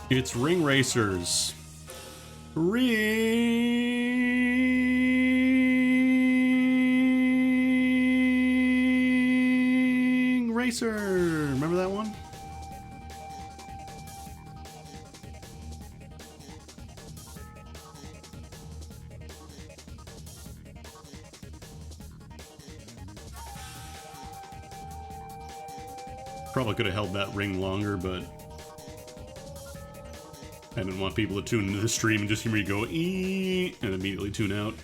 It's Ring Racers. Ring Racer. Remember that one? Probably could have held that ring longer, but I didn't want people to tune into the stream and just hear me go "ee" and immediately tune out.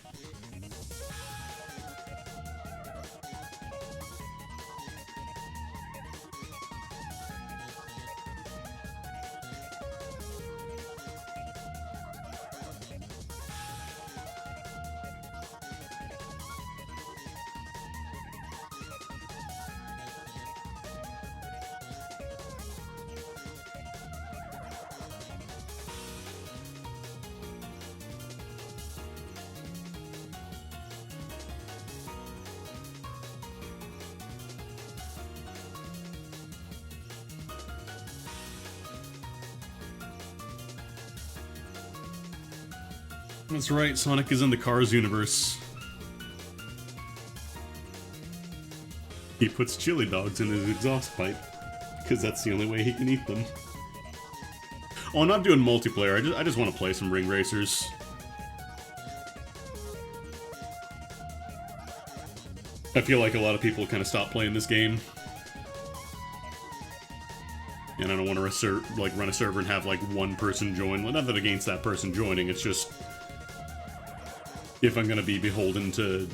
That's right, Sonic is in the Cars universe. He puts chili dogs in his exhaust pipe, because that's the only way he can eat them. Oh, I'm not doing multiplayer, I just want to play some Ring Racers. I feel like a lot of people kind of stopped playing this game. And I don't want to run a server and have like one person join. Well, nothing against that person joining, it's just if I'm gonna be beholden to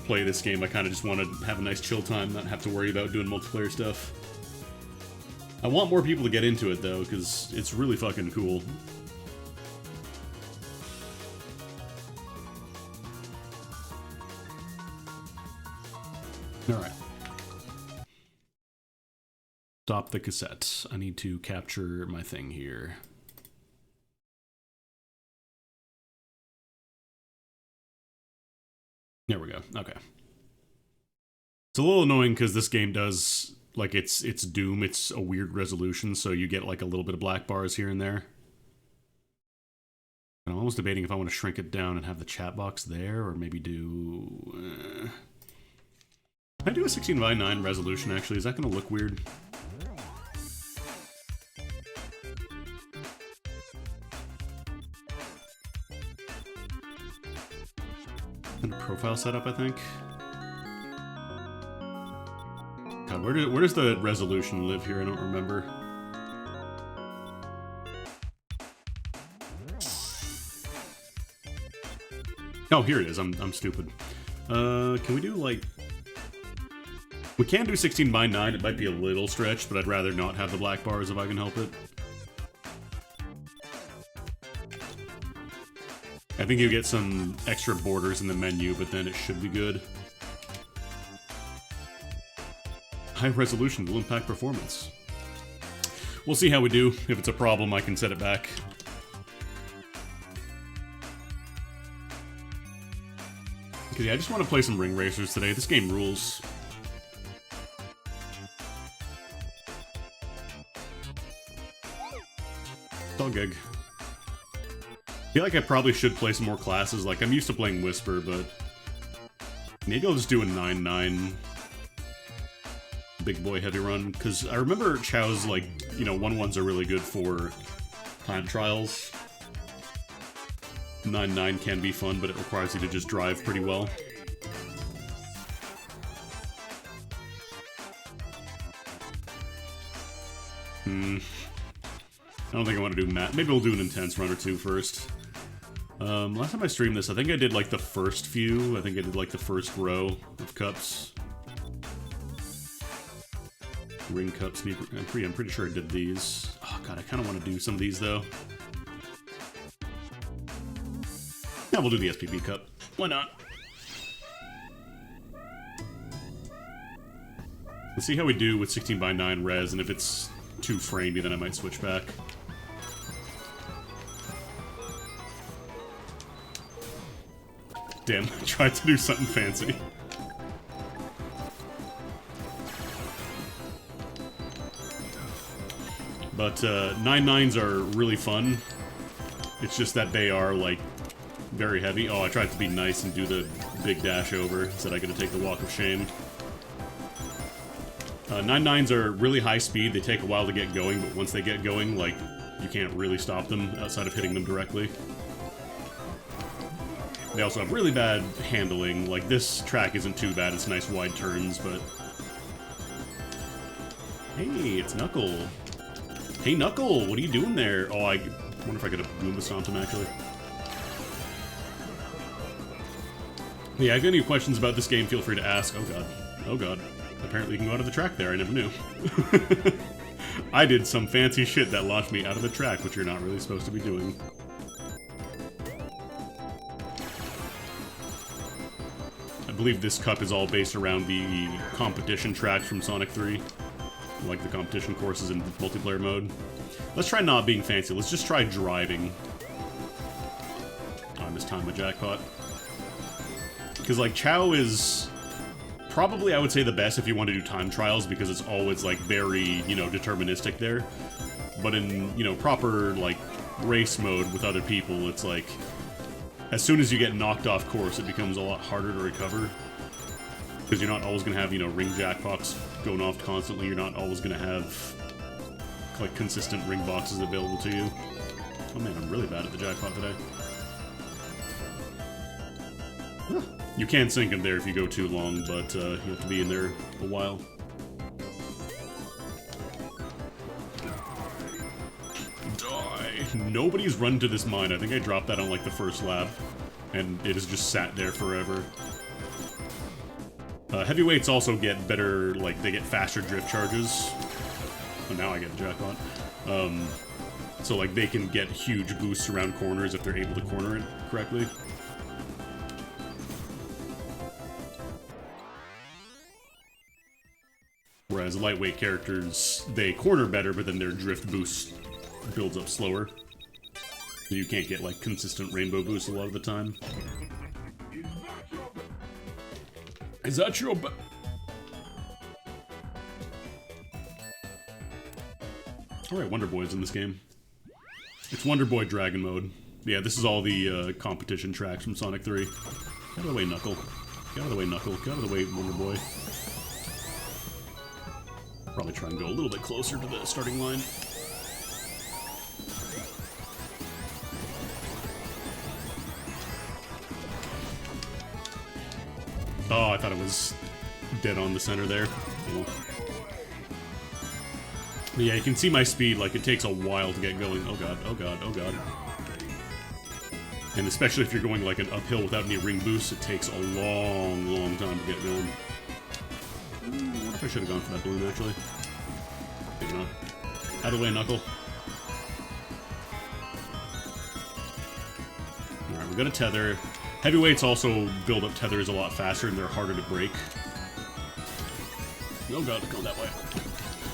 play this game, I kind of just want to have a nice chill time, not have to worry about doing multiplayer stuff. I want more people to get into it, though, because it's really fucking cool. Alright. Stop the cassette. I need to capture my thing here. There we go. Okay. It's a little annoying because this game does, like, it's Doom. It's a weird resolution, so you get, like, a little bit of black bars here and there. And I'm almost debating if I want to shrink it down and have the chat box there, or maybe do... Can I do a 16:9 resolution, actually? Is that going to look weird? And a profile setup, I think. God, where does the resolution live here? I don't remember. Oh, here it is. I'm stupid. Can we do like? We can do 16:9. It might be a little stretched, but I'd rather not have the black bars if I can help it. I think you get some extra borders in the menu, but then it should be good. High resolution will impact performance. We'll see how we do. If it's a problem, I can set it back. Because yeah, I just want to play some Ring Racers today. This game rules. It's all gig. I feel like I probably should play some more classes. Like, I'm used to playing Whisper, but maybe I'll just do a 9-9 big boy heavy run, because I remember Chow's, like, you know, 1-1s are really good for time trials. 9-9 can be fun, but it requires you to just drive pretty well. I don't think I want to do Matt. Maybe we'll do an intense run or two first. Last time I streamed this, I think I did like the first few. I think I did like the first row of cups. Ring cups. I'm pretty sure I did these. Oh god, I kind of want to do some of these though. Yeah, we'll do the SPB cup. Why not? Let's see how we do with 16:9 res, and if it's too framey, then I might switch back. Damn, I tried to do something fancy. But 9-9s are really fun. It's just that they are, like, very heavy. Oh, I tried to be nice and do the big dash over. Said I gotta take the walk of shame. 9-9s are really high speed. They take a while to get going, but once they get going, like, you can't really stop them outside of hitting them directly. They also have really bad handling. Like, this track isn't too bad. It's nice wide turns, but... Hey, it's Knuckle. Hey, Knuckle, what are you doing there? Oh, I wonder if I could have Goomba stomped him, actually. Yeah, if you have any questions about this game, feel free to ask. Oh, God. Oh, God. Apparently you can go out of the track there. I never knew. I did some fancy shit that launched me out of the track, which you're not really supposed to be doing. I believe this cup is all based around the competition tracks from Sonic 3. Like the competition courses in multiplayer mode. Let's try not being fancy. Let's just try driving. Oh, I mistimed my jackpot. Because, like, Chow is probably, I would say, the best if you want to do time trials, because it's always, like, very, you know, deterministic there. But in, you know, proper, like, race mode with other people, it's like, as soon as you get knocked off course, it becomes a lot harder to recover. Because you're not always going to have, you know, ring jackpots going off constantly. You're not always going to have, like, consistent ring boxes available to you. Oh man, I'm really bad at the jackpot today. Huh. You can sink in there if you go too long, but you have to be in there a while. Die! Nobody's run to this mine. I think I dropped that on, like, the first lap. And it has just sat there forever. Heavyweights also get better, like, they get faster drift charges. Oh, now I get the jackpot. So, like, they can get huge boosts around corners if they're able to corner it correctly. Whereas lightweight characters, they corner better, but then their drift boost builds up slower. You can't get, like, consistent rainbow boosts a lot of the time. Is that your Alright, Wonder Boy's in this game. It's Wonder Boy Dragon Mode. Yeah, this is all the competition tracks from Sonic 3. Get out of the way, Knuckle. Get out of the way, Knuckle. Get out of the way, Wonder Boy. Probably try and go a little bit closer to the starting line. Oh, I thought it was dead on the center there. Oh. Yeah, you can see my speed, like, it takes a while to get going. Oh god, oh god, oh god. And especially if you're going, like, an uphill without any ring boosts, it takes a long, long time to get going. I wonder if I should have gone for that balloon, actually. Maybe not. Out of the way, Knuckle. Alright, we got a tether. Heavyweights also build up tethers a lot faster, and they're harder to break. Oh god, go that way.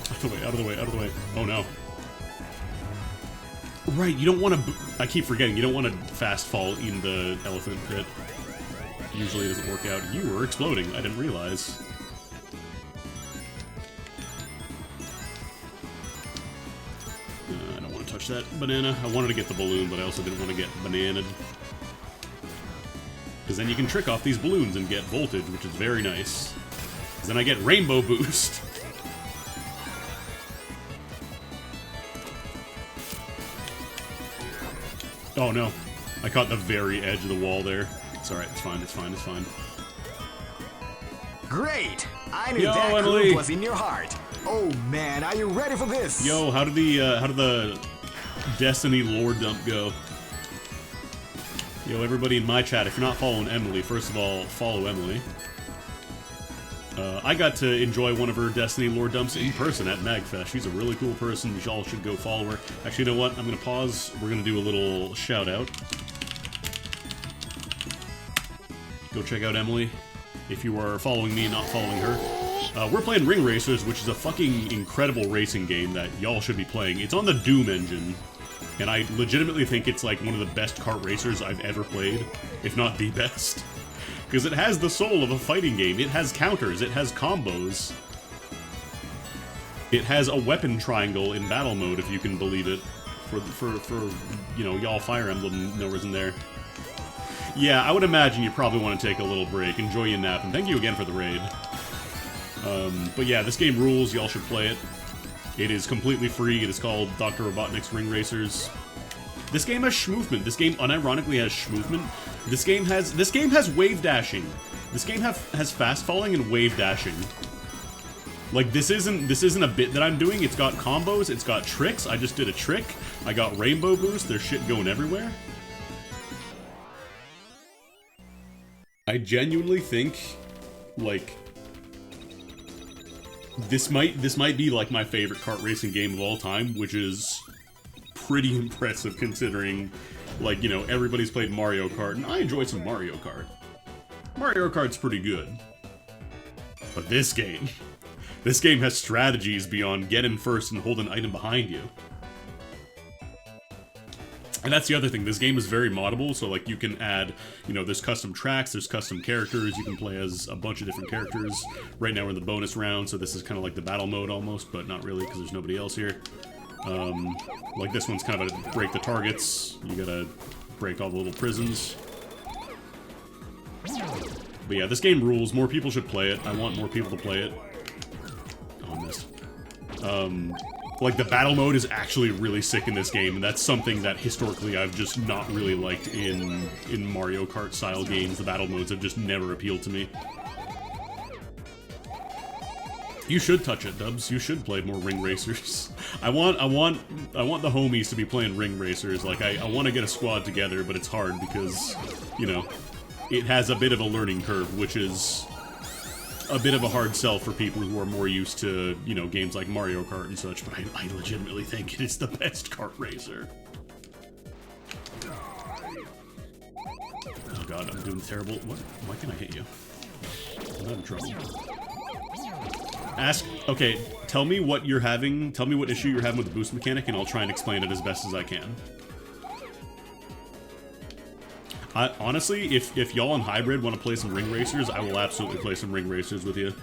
Out of the way, out of the way, out of the way. Oh no. Right, you don't want to... I keep forgetting, you don't want to fast fall in the elephant pit. Usually it doesn't work out. You were exploding, I didn't realize. I don't want to touch that banana. I wanted to get the balloon, but I also didn't want to get bananaed. Because then you can trick off these balloons and get voltage, which is very nice. Because then I get rainbow boost. Oh no, I caught the very edge of the wall there. It's alright, it's fine, it's fine, it's fine. Great! I knew that groove was in your heart. Oh man, are you ready for this? Yo, how did the Destiny lore dump go? Yo, everybody in my chat, if you're not following Emily, first of all, follow Emily. I got to enjoy one of her Destiny lore dumps in person at MagFest. She's a really cool person. You all should go follow her. Actually, you know what? I'm going to pause. We're going to do a little shout-out. Go check out Emily if you are following me and not following her. We're playing Ring Racers, which is a fucking incredible racing game that y'all should be playing. It's on the Doom engine. And I legitimately think it's like one of the best kart racers I've ever played, if not the best. Because it has the soul of a fighting game. It has counters, it has combos. It has a weapon triangle in battle mode, if you can believe it. For you know, y'all Fire Emblem knowers in there. Yeah, I would imagine you probably want to take a little break. Enjoy your nap, and thank you again for the raid. But yeah, this game rules. Y'all should play it. It is completely free. It is called Dr. Robotnik's Ring Racers. This game has schmovement. This game unironically has schmovement. This game has wave dashing. This game has fast falling and wave dashing. Like, this isn't a bit that I'm doing. It's got combos, it's got tricks. I just did a trick. I got rainbow boost. There's shit going everywhere. I genuinely think, like, this might be like my favorite kart racing game of all time, which is pretty impressive considering, like, you know, everybody's played Mario Kart, and I enjoy some Mario Kart. Mario Kart's pretty good. But this game has strategies beyond get in first and hold an item behind you. And that's the other thing, this game is very moddable, so like you can add, you know, there's custom tracks, there's custom characters, you can play as a bunch of different characters. Right now we're in the bonus round, so this is kind of like the battle mode almost, but not really because there's nobody else here. Like this one's kind of a break the targets, you gotta break all the little prisons. But yeah, this game rules, more people should play it, I want more people to play it. Oh, I missed. Like, the battle mode is actually really sick in this game, and that's something that historically I've just not really liked in Mario Kart style games. The battle modes have just never appealed to me. You should touch it, Dubs. You should play more Ring Racers. I want the homies to be playing Ring Racers. Like, I want to get a squad together, but it's hard because, you know, it has a bit of a learning curve, which is a bit of a hard sell for people who are more used to, you know, games like Mario Kart and such, but I legitimately think it is the best kart racer. Oh god, I'm doing terrible. What? Why can't I hit you? I'm having trouble. Okay, tell me what you're having, tell me what issue you're having with the boost mechanic, and I'll try and explain it as best as I can. Honestly, if y'all in Hybrid want to play some Ring Racers, I will absolutely play some Ring Racers with you.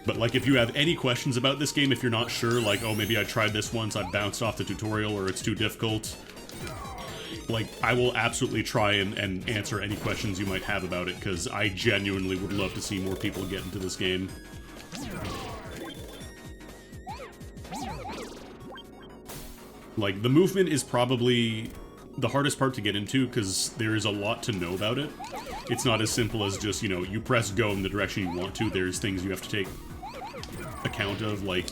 But, like, if you have any questions about this game, if you're not sure, like, oh, maybe I tried this once, I bounced off the tutorial, or it's too difficult, like, I will absolutely try and answer any questions you might have about it, because I genuinely would love to see more people get into this game. Like, the movement is probably the hardest part to get into, because there is a lot to know about it. It's not as simple as just, you know, you press go in the direction you want to. There's things you have to take account of, like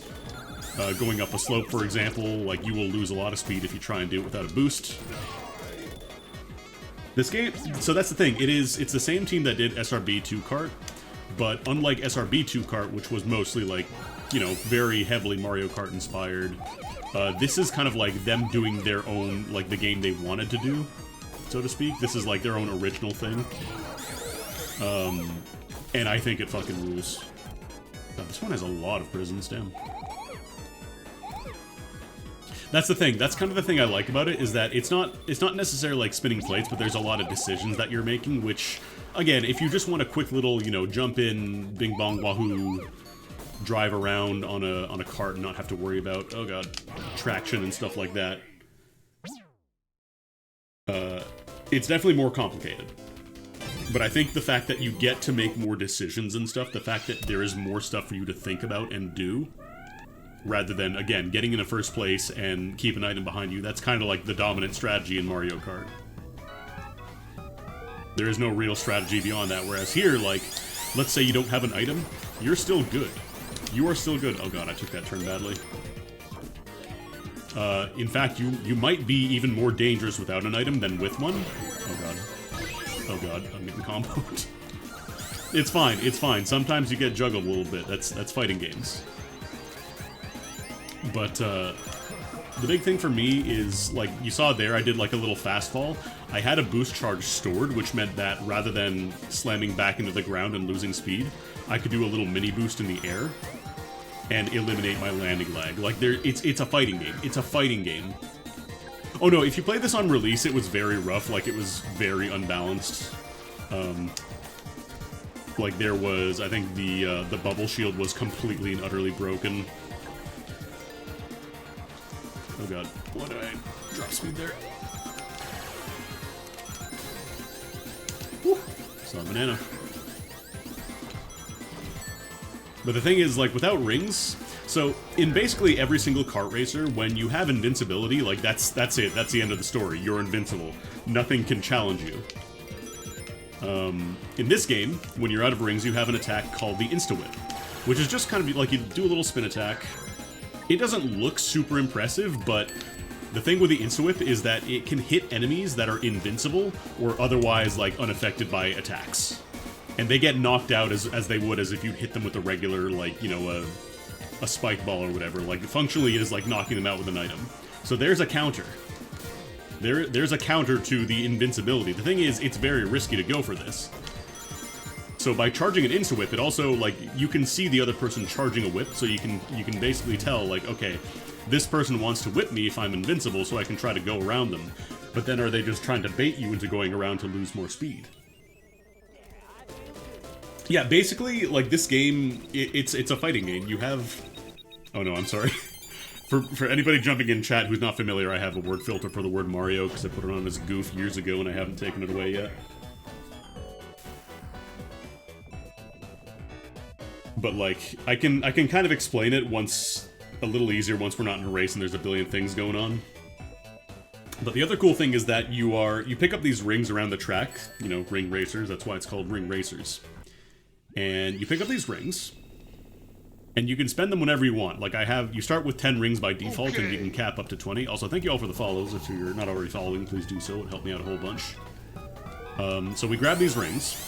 going up a slope, for example. Like, you will lose a lot of speed if you try and do it without a boost. This game, so that's the thing, it's the same team that did SRB 2 Kart, but unlike SRB 2 Kart, which was mostly, like, you know, very heavily Mario Kart inspired, this is kind of like them doing their own, like, the game they wanted to do, so to speak. This is like their own original thing. And I think it fucking rules. God, this one has a lot of prisons, damn. That's the thing, that's kind of the thing I like about it, is that it's not necessarily like spinning plates, but there's a lot of decisions that you're making, which, again, if you just want a quick little, you know, jump in, bing bong wahoo, drive around on a cart and not have to worry about, oh god, traction and stuff like that. It's definitely more complicated. But I think the fact that you get to make more decisions and stuff, the fact that there is more stuff for you to think about and do, rather than, again, getting in a first place and keep an item behind you, that's kind of like the dominant strategy in Mario Kart. There is no real strategy beyond that, whereas here, like, let's say you don't have an item, you're still good. You are still good. Oh god, I took that turn badly. In fact, you might be even more dangerous without an item than with one. Oh god. Oh god, I'm getting comboed. It's fine, it's fine. Sometimes you get juggled a little bit. That's fighting games. But, the big thing for me is, like, you saw there, I did like a little fast fall. I had a boost charge stored, which meant that rather than slamming back into the ground and losing speed, I could do a little mini boost in the air and eliminate my landing lag. Like, it's a fighting game. It's a fighting game. Oh no, if you play this on release, it was very rough. Like, it was very unbalanced. Like, there was, I think the bubble shield was completely and utterly broken. Oh god, why did I drop speed there? Woo! Saw a banana. But the thing is, like, without rings, so in basically every single kart racer, when you have invincibility, like, that's it. That's the end of the story. You're invincible. Nothing can challenge you. In this game, when you're out of rings, you have an attack called the Insta-Whip, which is just kind of like you do a little spin attack. It doesn't look super impressive, but the thing with the Insta-Whip is that it can hit enemies that are invincible or otherwise, like, unaffected by attacks. And they get knocked out as they would as if you hit them with a regular, like, you know, a spike ball or whatever. Like, functionally, it is like knocking them out with an item. So there's a counter. There's a counter to the invincibility. The thing is, it's very risky to go for this. So by charging an Insta-Whip, it also, like, you can see the other person charging a whip, so you can basically tell, like, okay, this person wants to whip me if I'm invincible, so I can try to go around them. But then are they just trying to bait you into going around to lose more speed? Yeah, basically, like, this game, it's a fighting game. You have... Oh no, I'm sorry. For anybody jumping in chat who's not familiar, I have a word filter for the word Mario, because I put it on as a goof years ago and I haven't taken it away yet. But, like, I can kind of explain it once, a little easier once we're not in a race and there's a billion things going on. But the other cool thing is that you pick up these rings around the track, you know, ring racers, that's why it's called ring racers. And you pick up these rings, and you can spend them whenever you want. Like, you start with 10 rings by default, okay, and you can cap up to 20. Also, thank you all for the follows. If you're not already following, please do so. It helped me out a whole bunch. So we grab these rings,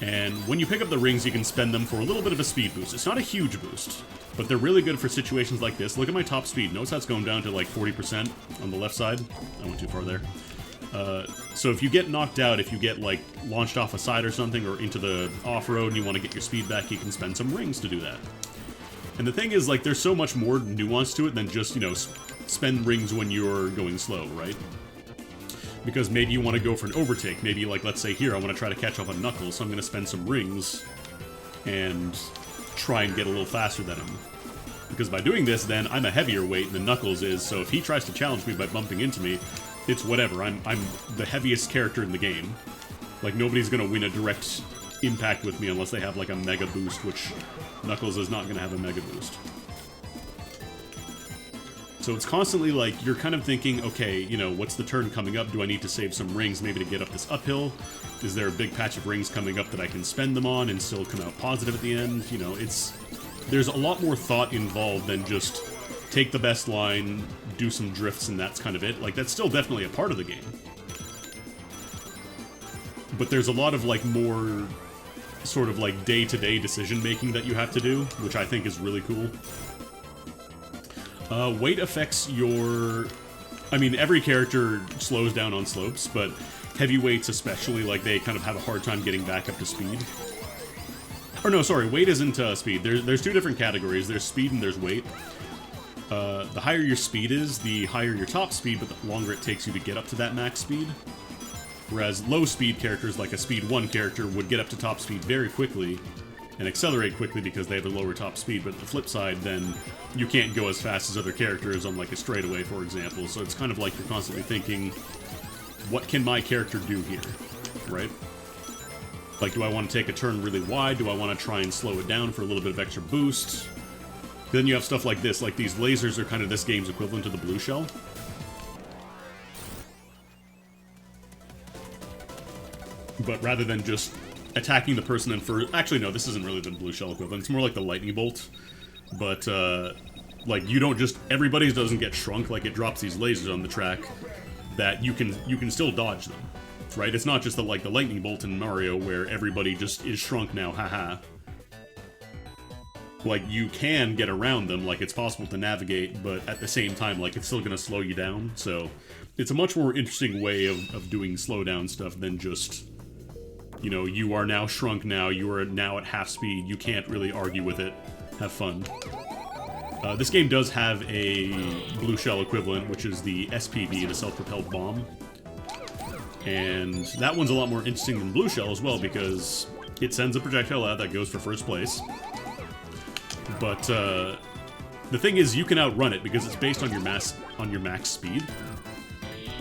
and when you pick up the rings, you can spend them for a little bit of a speed boost. It's not a huge boost, but they're really good for situations like this. Look at my top speed. Notice that's going down to like 40% on the left side. I went too far there. So if you get knocked out, if you get, like, launched off a side or something, or into the off-road and you want to get your speed back, you can spend some rings to do that. And the thing is, like, there's so much more nuance to it than just, you know, spend rings when you're going slow, right? Because maybe you want to go for an overtake. Maybe, like, let's say here, I want to try to catch up on Knuckles, so I'm going to spend some rings and try and get a little faster than him. Because by doing this, then, I'm a heavier weight than Knuckles is, so if he tries to challenge me by bumping into me, it's whatever. I'm the heaviest character in the game. Like, nobody's gonna win a direct impact with me unless they have, like, a mega boost, which Knuckles is not gonna have a mega boost. So it's constantly, like, you're kind of thinking, okay, you know, what's the turn coming up? Do I need to save some rings maybe to get up this uphill? Is there a big patch of rings coming up that I can spend them on and still come out positive at the end? You know, there's a lot more thought involved than just take the best line, do some drifts, and that's kind of it. Like, that's still definitely a part of the game. But there's a lot of, like, more sort of, like, day-to-day decision-making that you have to do, which I think is really cool. Weight affects your... I mean, every character slows down on slopes, but heavyweights especially, like, they kind of have a hard time getting back up to speed. Or no, sorry, weight isn't speed. There's two different categories. There's speed and there's weight. The higher your speed is, the higher your top speed, but the longer it takes you to get up to that max speed. Whereas low speed characters, like a speed 1 character, would get up to top speed very quickly and accelerate quickly because they have a lower top speed, but the flip side, then you can't go as fast as other characters on, like, a straightaway, for example. So it's kind of like you're constantly thinking, what can my character do here, right? Like, do I want to take a turn really wide? Do I want to try and slow it down for a little bit of extra boost? Then you have stuff like this, like these lasers are kind of this game's equivalent to the blue shell. But rather than just attacking the person and actually no, this isn't really the blue shell equivalent, it's more like the lightning bolt. But, like, you don't just, everybody doesn't get shrunk, like, it drops these lasers on the track that you can still dodge them, right? It's not just like the lightning bolt in Mario where everybody just is shrunk now, haha. Like, you can get around them, like, it's possible to navigate, but at the same time, like, it's still gonna slow you down, so it's a much more interesting way of doing slowdown stuff than just, you know, you are now shrunk now, you are now at half speed, you can't really argue with it, have fun. This game does have a blue shell equivalent, which is the SPB, the self-propelled bomb. And that one's a lot more interesting than Blue Shell as well, because it sends a projectile out that goes for first place. But the thing is, you can outrun it because it's based on your max speed.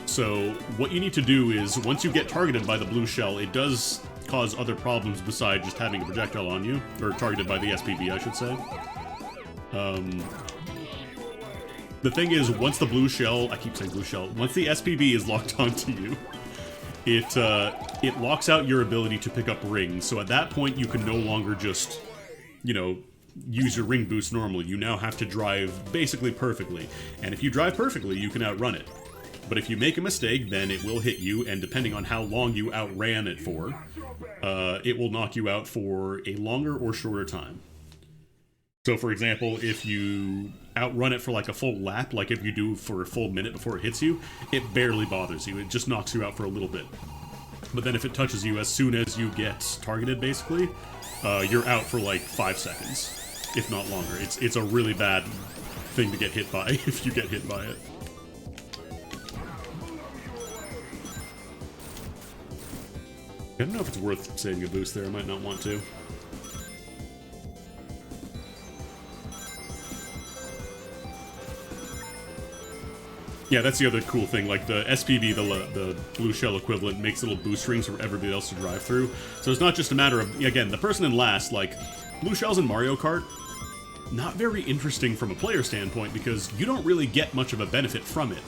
So what you need to do is, once you get targeted by the Blue Shell, it does cause other problems besides just having a projectile on you, or targeted by the SPB, I should say. The thing is, once the Blue Shell, I keep saying Blue Shell, once the SPB is locked onto you, it locks out your ability to pick up rings, so at that point you can no longer just, you know, use your ring boost normally. You now have to drive basically perfectly, and if you drive perfectly, you can outrun it. But if you make a mistake, then it will hit you, and depending on how long you outran it for, it will knock you out for a longer or shorter time. So for example, if you outrun it for like a full lap, like if you do for a full minute before it hits you, it barely bothers you. It just knocks you out for a little bit. But then if it touches you as soon as you get targeted, basically, you're out for like 5 seconds, if not longer. It's a really bad thing to get hit by if you get hit by it. I don't know if it's worth saving a boost there. I might not want to. Yeah, that's the other cool thing. Like the SPB, the Blue Shell equivalent, makes little boost rings for everybody else to drive through. So it's not just a matter of, again, the person in last, like, Blue Shells in Mario Kart, not very interesting from a player standpoint because you don't really get much of a benefit from it.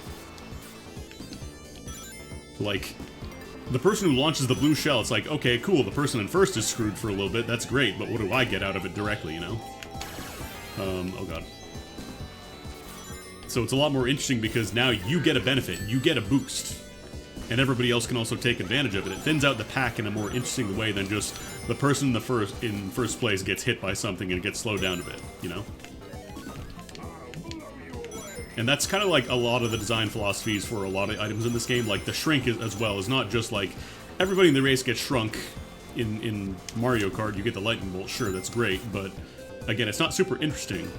Like, the person who launches the Blue Shell, it's like, okay, cool, the person in first is screwed for a little bit, that's great, but what do I get out of it directly, you know? Oh god. So it's a lot more interesting because now you get a benefit, you get a boost, and everybody else can also take advantage of it. It thins out the pack in a more interesting way than just the person in first place gets hit by something and gets slowed down a bit, you know? And that's kind of like a lot of the design philosophies for a lot of items in this game. Like the shrink as well is not just like everybody in the race gets shrunk. In Mario Kart, you get the lightning bolt, sure, that's great, but again, it's not super interesting.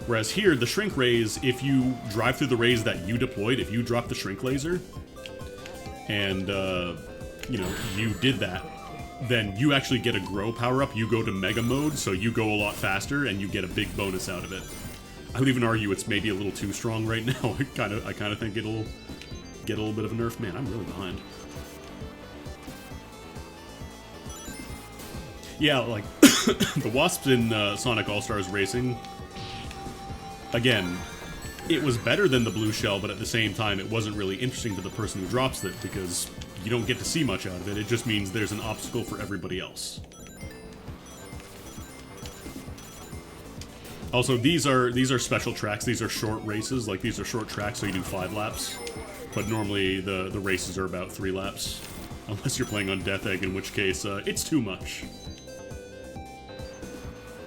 Whereas here, the shrink rays, if you drive through the rays that you deployed, if you drop the shrink laser, and, you know, you did that, then you actually get a grow power-up, you go to mega mode, so you go a lot faster, and you get a big bonus out of it. I would even argue it's maybe a little too strong right now. I kind of think it'll get a little bit of a nerf. Man, I'm really behind. Yeah, like, the Wasps in Sonic All-Stars Racing, again, it was better than the Blue Shell, but at the same time, it wasn't really interesting to the person who drops it, because you don't get to see much out of it. It just means there's an obstacle for everybody else. Also, these are special tracks. These are short races. Like, these are short tracks, so you do 5 laps. But normally, the races are about 3 laps. Unless you're playing on Death Egg, in which case, it's too much.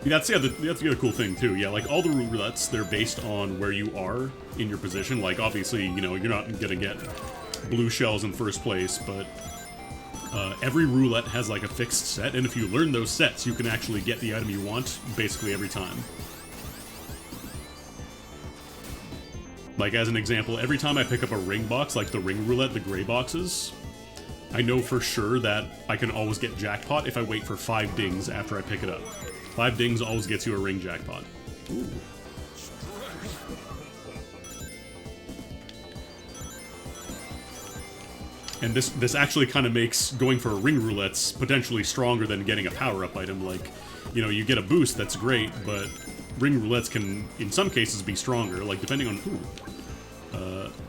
That's the other cool thing, too. Yeah, like, all the roulettes, they're based on where you are in your position. Like, obviously, you know, you're not gonna get Blue Shells in first place, but every roulette has, like, a fixed set, and if you learn those sets, you can actually get the item you want basically every time. Like, as an example, every time I pick up a ring box, like the ring roulette, the gray boxes, I know for sure that I can always get jackpot if I wait for 5 dings after I pick it up. 5 dings always gets you a ring jackpot. Ooh. And this actually kind of makes going for ring roulettes potentially stronger than getting a power-up item. Like, you know, you get a boost, that's great, but ring roulettes can, in some cases, be stronger. Like, depending on who.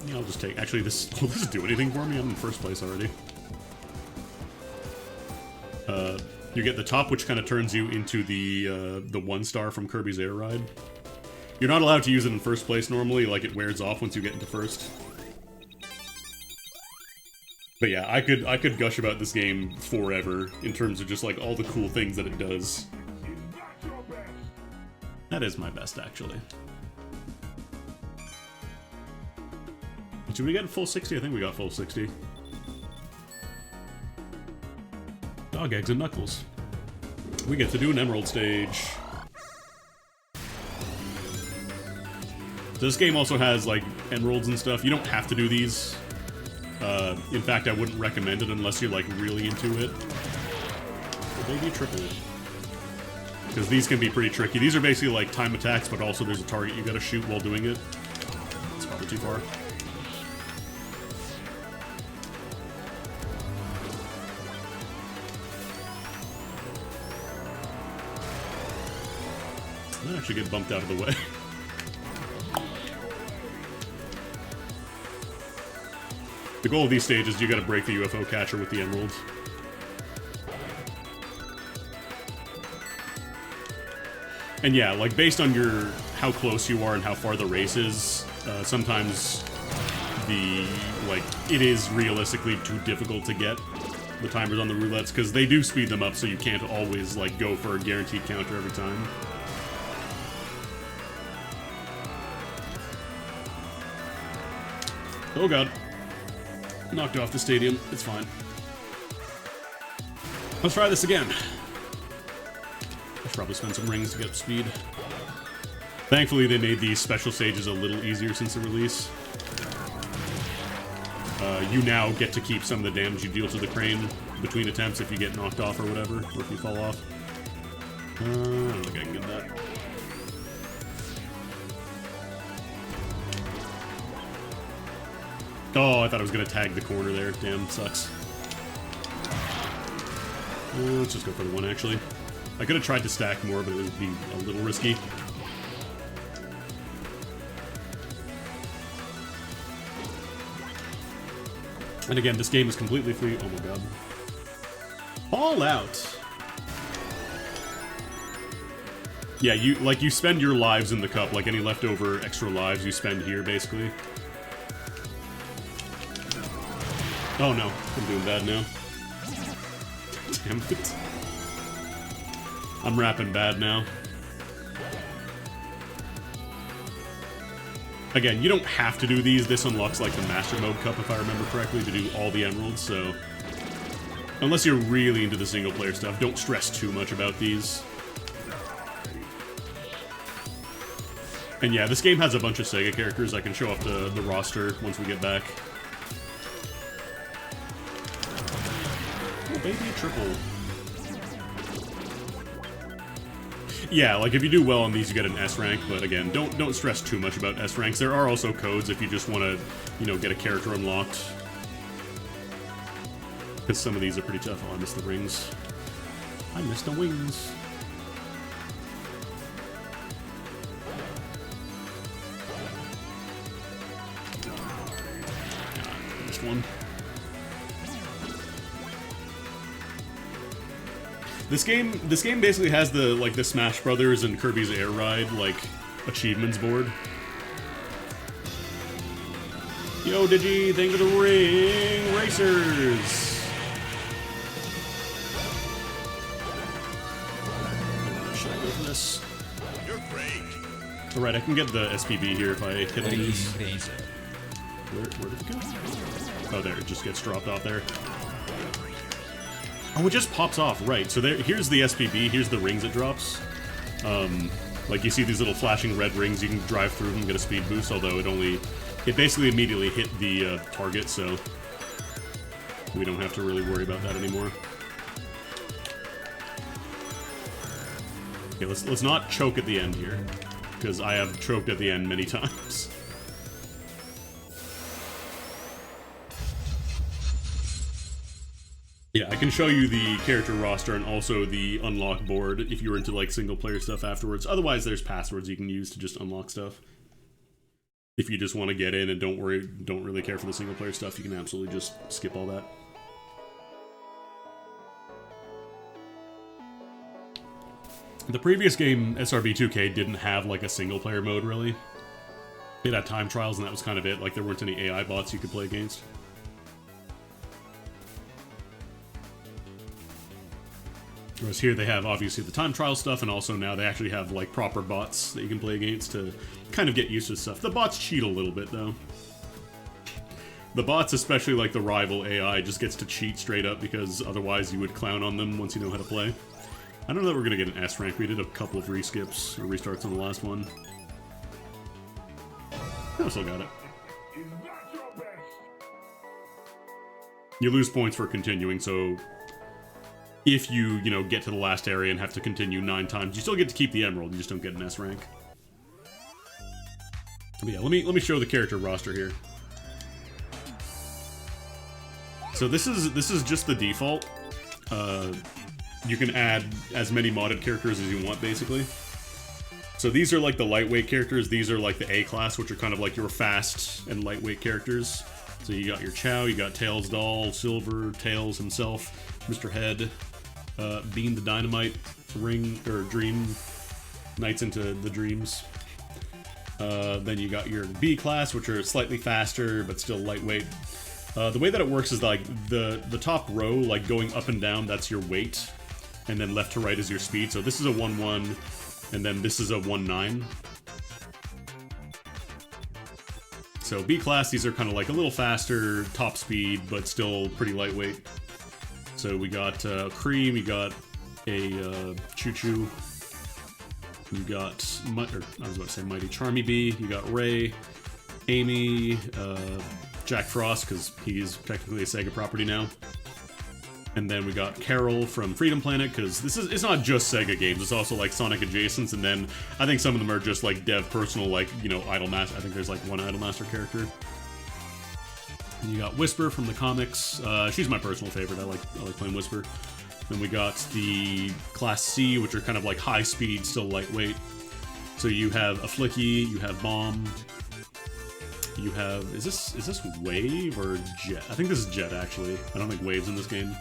Yeah, I'll just take... Actually, will this do anything for me? I'm in first place already. You get the top, which kind of turns you into the 1-star from Kirby's Air Ride. You're not allowed to use it in first place normally, like it wears off once you get into first. But yeah, I could gush about this game forever in terms of just like all the cool things that it does. That is my best, actually. Did we get full 60? I think we got full 60. Dog eggs and knuckles. We get to do an emerald stage. So this game also has like emeralds and stuff. You don't have to do these. In fact, I wouldn't recommend it unless you're, like, really into it. Or maybe triple. Because these can be pretty tricky. These are basically, like, time attacks, but also there's a target you gotta shoot while doing it. It's probably too far. I might actually get bumped out of the way. The goal of these stages, you gotta break the UFO catcher with the emeralds. And yeah, like, based on how close you are and how far the race is, sometimes it is realistically too difficult to get the timers on the roulettes, because they do speed them up, so you can't always, like, go for a guaranteed counter every time. Oh god. Knocked off the stadium. It's fine. Let's try this again. I should probably spend some rings to get up to speed. Thankfully, they made these special stages a little easier since the release. You now get to keep some of the damage you deal to the crane between attempts if you get knocked off or whatever, or if you fall off. I don't think I can get that. Oh, I thought I was going to tag the corner there. Damn, sucks. Let's just go for the one, actually. I could have tried to stack more, but it would be a little risky. And again, this game is completely free. Oh my god. All out. Yeah, you spend your lives in the cup, like any leftover extra lives you spend here, basically. Oh no, I'm doing bad now. Damn it. I'm rapping bad now. Again, you don't have to do these. This unlocks like the Master Mode Cup, if I remember correctly, to do all the emeralds, so... Unless you're really into the single player stuff, don't stress too much about these. And yeah, this game has a bunch of Sega characters. I can show off the roster once we get back. Oh, baby, triple. Yeah, like if you do well on these, you get an S rank, but again, don't stress too much about S ranks. There are also codes if you just want to, you know, get a character unlocked. Because some of these are pretty tough. Oh, I missed the rings. I missed the wings. I missed one. This game basically has the Smash Brothers and Kirby's Air Ride like achievements board. Yo, Digi, thank you for the ring, racers. Should I go for this? You're great. All right, I can get the SPB here if I hit these. Where did it go? Oh, there, it just gets dropped off there. Oh, it just pops off, right. So here's the SPB, here's the rings it drops. Like you see these little flashing red rings, you can drive through them and get a speed boost, although it basically immediately hit the target, so we don't have to really worry about that anymore. Okay, let's not choke at the end here, because I have choked at the end many times. Yeah, I can show you the character roster and also the unlock board if you're into like single player stuff afterwards. Otherwise, there's passwords you can use to just unlock stuff. If you just want to get in and don't really care for the single player stuff, you can absolutely just skip all that. The previous game, SRB 2K, didn't have like a single player mode really. It had time trials and that was kind of it. Like there weren't any AI bots you could play against. Whereas here they have obviously the time trial stuff, and also now they actually have like proper bots that you can play against to kind of get used to stuff. The bots cheat a little bit though. The bots, especially like the rival AI, just gets to cheat straight up because otherwise you would clown on them once you know how to play. I don't know that we're gonna get an S rank. We did a couple of reskips or restarts on the last one. I still got it. You lose points for continuing, so if you, you know, get to the last area and have to continue 9 times, you still get to keep the emerald, you just don't get an S rank. But yeah, let me show the character roster here. So this is just the default. You can add as many modded characters as you want, basically. So these are like the lightweight characters. These are like the A class, which are kind of like your fast and lightweight characters. So you got your Chow, you got Tails Doll, Silver, Tails himself, Mr. Head, Bean the Dynamite, Ring, or Dream, Nights into the Dreams. Then you got your B class, which are slightly faster, but still lightweight. The way that it works is like the top row, like going up and down, that's your weight. And then left to right is your speed. So this is a 1-1, and then this is a 1-9. So B class, these are kind of like a little faster, top speed, but still pretty lightweight. So we got Cream, we got a Choo-Choo, you got, I was about to say Mighty Charmy Bee, you got Ray, Amy, Jack Frost, because he's technically a Sega property now. And then we got Carol from Freedom Planet, because it's not just Sega games, it's also like Sonic adjacents, and then I think some of them are just like dev personal, like, you know, Idolmaster. I think there's like one Idolmaster character. And you got Whisper from the comics. She's my personal favorite. I like playing Whisper. Then we got the Class C, which are kind of like high speed, still lightweight. So you have a Flicky, you have Bomb, you have, is this Wave or Jet? I think this is Jet, actually. I don't think Wave's in this game.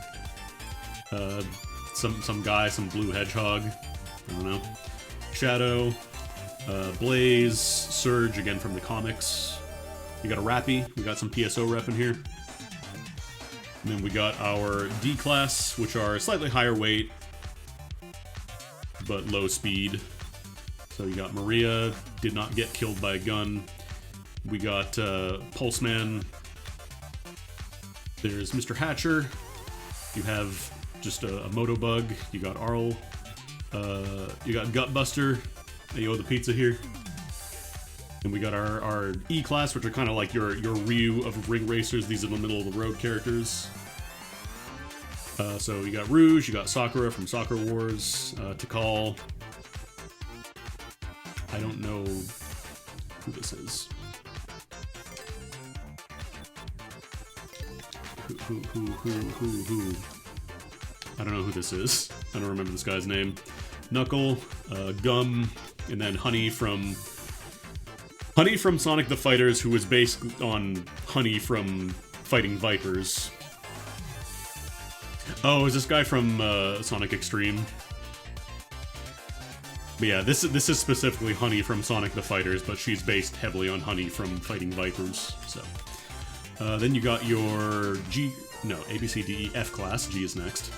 Some guy, some blue hedgehog, I don't know. Shadow, Blaze, Surge, again from the comics. You got a Rappy, we got some PSO rep in here. And then we got our D class, which are slightly higher weight, but low speed. So you got Maria, did not get killed by a gun. We got Pulseman. There's Mr. Hatcher. You have just a Motobug. You got Arl. You got Gutbuster. Ayo the Pizza here. And we got our E class, which are kind of like your Ryu of ring racers. These are the middle of the road characters. So you got Rouge. You got Sakura from Sakura Wars. Tikal. I don't know who this is. Who? I don't know who this is. I don't remember this guy's name. Knuckle, Gum, and then Honey from Sonic the Fighters, who was based on Honey from Fighting Vipers. Oh, is this guy from Sonic Extreme? But yeah, this is specifically Honey from Sonic the Fighters, but she's based heavily on Honey from Fighting Vipers. So then you got your A, B, C, D, E, F class. G is next.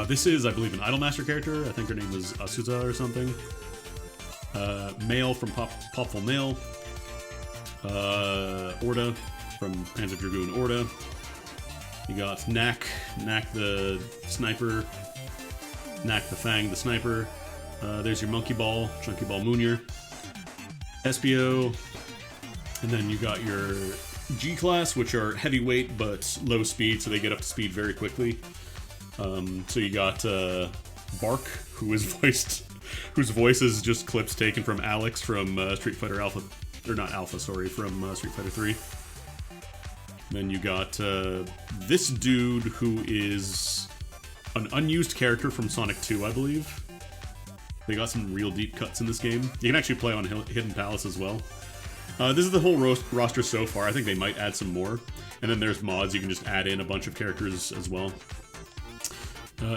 This is, I believe, an Idolmaster character. I think her name is Asuza or something. Male from Popful Mail. Orda from Panzer Dragoon Orda. You got Knack the Sniper. Knack the Fang the Sniper. There's your Monkey Ball, Chunky Ball Moonier. Espio. And then you got your G class, which are heavyweight but low speed, so they get up to speed very quickly. So you got Bark, whose voice is just clips taken from Alex from Street Fighter Alpha, or not Alpha, sorry, from Street Fighter 3. Then you got this dude who is an unused character from Sonic 2, I believe. They got some real deep cuts in this game. You can actually play on Hidden Palace as well. This is the whole roster so far. I think they might add some more. And then there's mods. You can just add in a bunch of characters as well.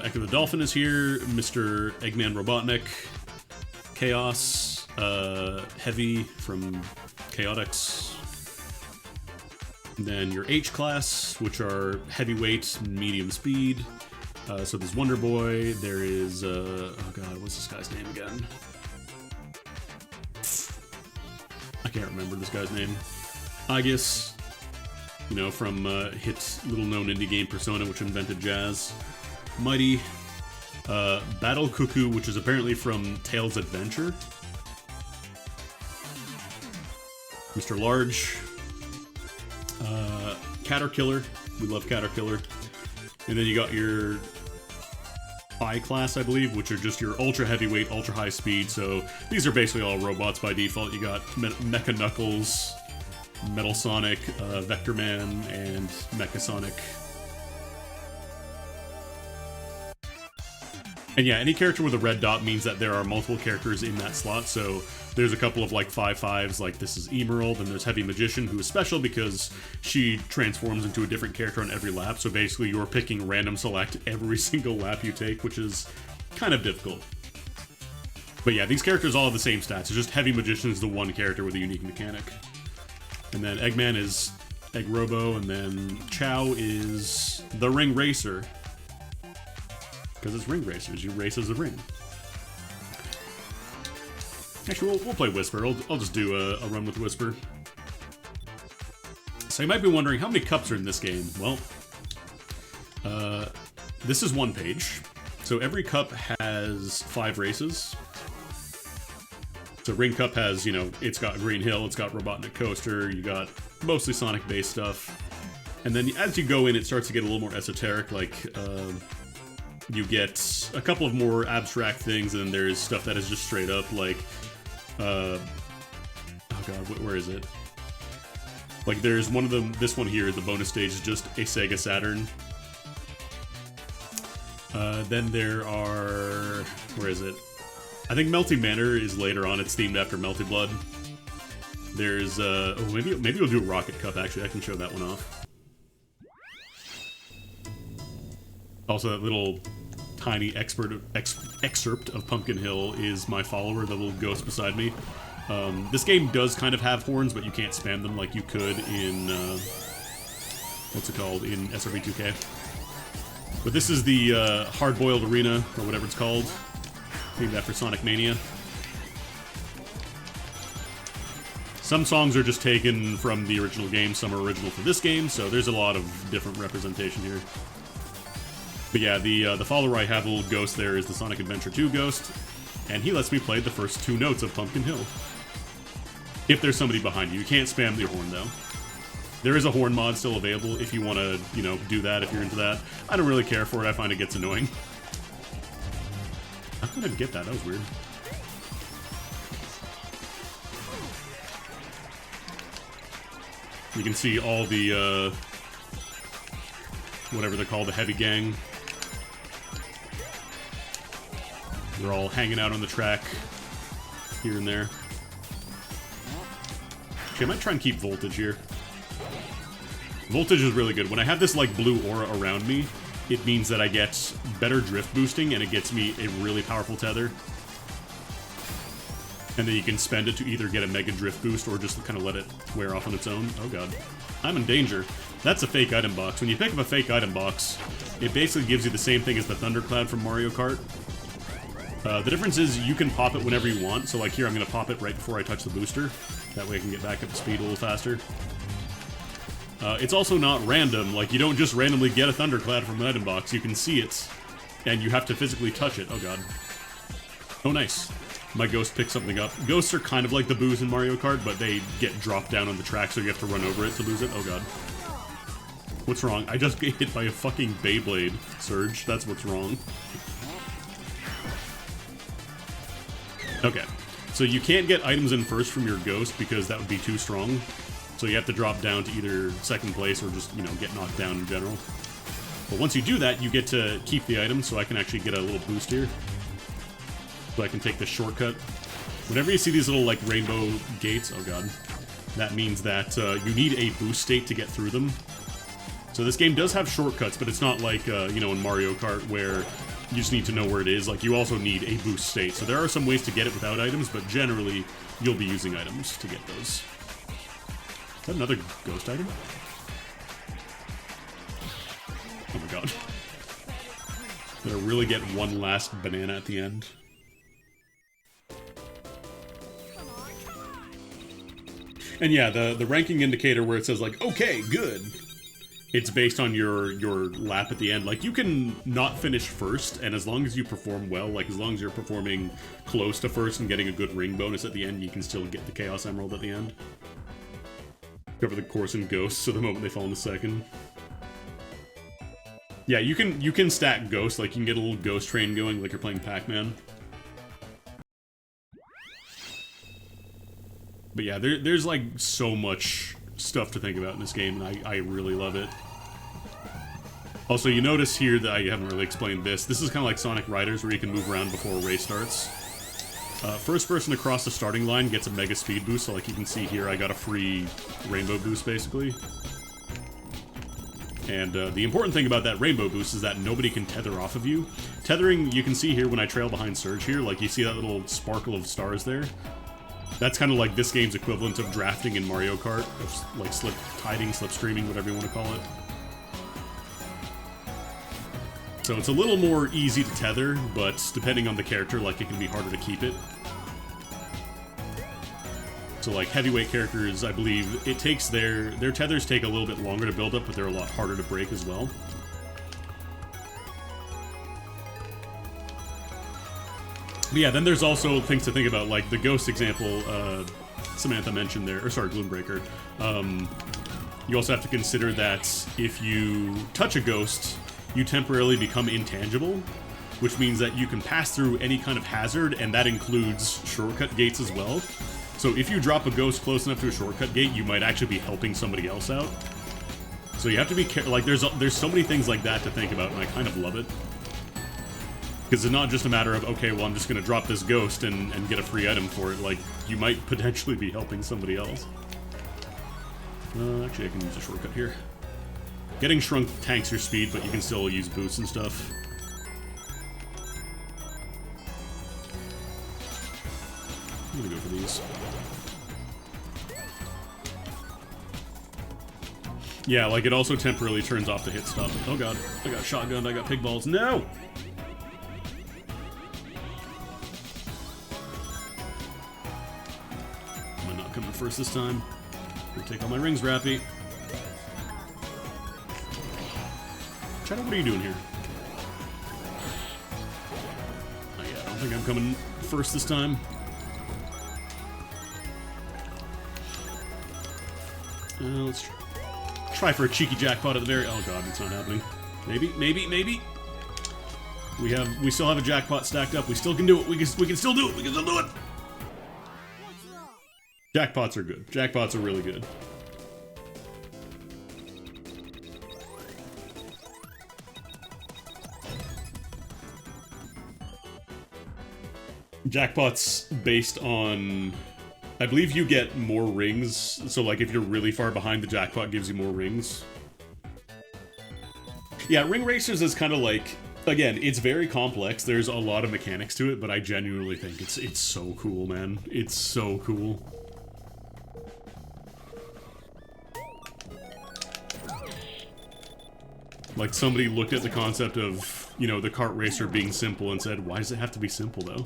Echo the Dolphin is here. Mr. Eggman Robotnik. Chaos. Heavy from Chaotix. And then your H class, which are heavyweight, medium speed. So there's Wonder Boy. There is, oh god, what's this guy's name again? I can't remember this guy's name. Aegis, you know, from hit little-known indie game Persona, which invented jazz. Mighty. Battle Cuckoo, which is apparently from Tails Adventure. Mr. Large. Caterkiller We love Caterpillar. And then you got your I class, I believe, which are just your ultra heavyweight, ultra high speed. So these are basically all robots by default. You got Mecha Knuckles, Metal Sonic, Vector Man, and Mecha Sonic. And yeah, any character with a red dot means that there are multiple characters in that slot, so there's a couple of like 5/5s, like this is Emerald, and there's Heavy Magician, who is special because she transforms into a different character on every lap, so basically you're picking random select every single lap you take, which is kind of difficult. But yeah, these characters all have the same stats, it's just Heavy Magician is the one character with a unique mechanic. And then Eggman is Egg Robo, and then Chow is the Ring Racer. Because it's ring racers, you race as a ring. Actually, we'll play Whisper. I'll just do a run with Whisper. So you might be wondering, how many cups are in this game? Well, this is one page. So every cup has 5 races. So Ring Cup has, you know, it's got Green Hill, it's got Robotnik Coaster, you got mostly Sonic-based stuff. And then as you go in, it starts to get a little more esoteric, like, you get a couple of more abstract things, and then there's stuff that is just straight up, like, oh god, where is it? Like, there's one of them, this one here, the bonus stage is just a Sega Saturn. Then there are, where is it? I think Melty Manor is later on, it's themed after Melty Blood. There's, oh, maybe we'll do a Rocket Cup, actually, I can show that one off. Also, that little tiny excerpt of Pumpkin Hill is my follower, the little ghost beside me. This game does kind of have horns, but you can't spam them like you could in, what's it called, in SRV 2K. But this is the Hard-Boiled Arena, or whatever it's called, named after Sonic Mania. Some songs are just taken from the original game, some are original for this game, so there's a lot of different representation here. But yeah, the follower I have, a little ghost there, is the Sonic Adventure 2 ghost, and he lets me play the first 2 notes of Pumpkin Hill. If there's somebody behind you. You can't spam the horn, though. There is a horn mod still available if you want to, you know, do that, if you're into that. I don't really care for it, I find it gets annoying. I didn't get that, that was weird. You can see all the, whatever they're called, the heavy gang. They're all hanging out on the track, here and there. Okay, I might try and keep voltage here. Voltage is really good. When I have this, like, blue aura around me, it means that I get better drift boosting, and it gets me a really powerful tether. And then you can spend it to either get a mega drift boost, or just kind of let it wear off on its own. Oh god. I'm in danger. That's a fake item box. When you pick up a fake item box, it basically gives you the same thing as the Thundercloud from Mario Kart. The difference is you can pop it whenever you want, so like here I'm going to pop it right before I touch the booster. That way I can get back up to speed a little faster. It's also not random, like you don't just randomly get a Thundercloud from an item box, you can see it, and you have to physically touch it. Oh god. Oh nice. My ghost picked something up. Ghosts are kind of like the boos in Mario Kart, but they get dropped down on the track, so you have to run over it to lose it. Oh god. What's wrong? I just get hit by a fucking Beyblade, Surge. That's what's wrong. Okay. So you can't get items in first from your ghost because that would be too strong. So you have to drop down to either second place or just, you know, get knocked down in general. But once you do that, you get to keep the item, so I can actually get a little boost here. So I can take the shortcut. Whenever you see these little, like, rainbow gates, oh god, that means that you need a boost state to get through them. So this game does have shortcuts, but it's not like, you know, in Mario Kart where you just need to know where it is. Like, you also need a boost state. So there are some ways to get it without items, but generally, you'll be using items to get those. Is that another ghost item? Oh my god. Did I really get one last banana at the end? And yeah, the ranking indicator where it says, like, okay, good, it's based on your lap at the end. Like, you can not finish first, and as long as you perform well, like, as long as you're performing close to first and getting a good ring bonus at the end, you can still get the Chaos Emerald at the end. Cover the course in Ghosts so the moment they fall into second. Yeah, you can stack ghosts, like you can get a little ghost train going like you're playing Pac-Man. But yeah, there's like so much stuff to think about in this game, and I really love it. Also, you notice here that I haven't really explained this. This is kind of like Sonic Riders, where you can move around before a race starts. First person to cross the starting line gets a mega speed boost, so like you can see here, I got a free rainbow boost, basically. And the important thing about that rainbow boost is that nobody can tether off of you. Tethering, you can see here when I trail behind Surge here, like you see that little sparkle of stars there? That's kind of like this game's equivalent of drafting in Mario Kart, of like slip-tiding, slipstreaming, whatever you want to call it. So it's a little more easy to tether, but depending on the character, like it can be harder to keep it. So like heavyweight characters, I believe it takes their tethers take a little bit longer to build up, but they're a lot harder to break as well. But yeah, then there's also things to think about, like the ghost example Samantha mentioned there, or sorry, Gloombraker. You also have to consider that if you touch a ghost, you temporarily become intangible, which means that you can pass through any kind of hazard, and that includes shortcut gates as well. So if you drop a ghost close enough to a shortcut gate, you might actually be helping somebody else out. So you have to be careful. Like there's so many things like that to think about, and I kind of love it. Because it's not just a matter of, okay, well, I'm just going to drop this ghost and get a free item for it. Like, you might potentially be helping somebody else. Actually, I can use a shortcut here. Getting shrunk tanks your speed, but you can still use boosts and stuff. I'm going to go for these. Yeah, like, it also temporarily turns off the hit stop. Oh god, I got shotgunned, I got pig balls. No! Coming first this time. Gonna take all my rings, Rappy. Shadow, what are you doing here? Oh yeah, I don't think I'm coming first this time. Let's try for a cheeky jackpot at the very... Oh god, it's not happening. Maybe, maybe, maybe. We still have a jackpot stacked up. We still can do it. We can still do it. We can still do it. Jackpots are good. Jackpots are really good. Jackpots based on... I believe you get more rings, so like if you're really far behind, the jackpot gives you more rings. Yeah, Ring Racers is kind of like... Again, it's very complex. There's a lot of mechanics to it, but I genuinely think it's so cool, man. It's so cool. Like, somebody looked at the concept of, you know, the kart racer being simple and said, why does it have to be simple, though?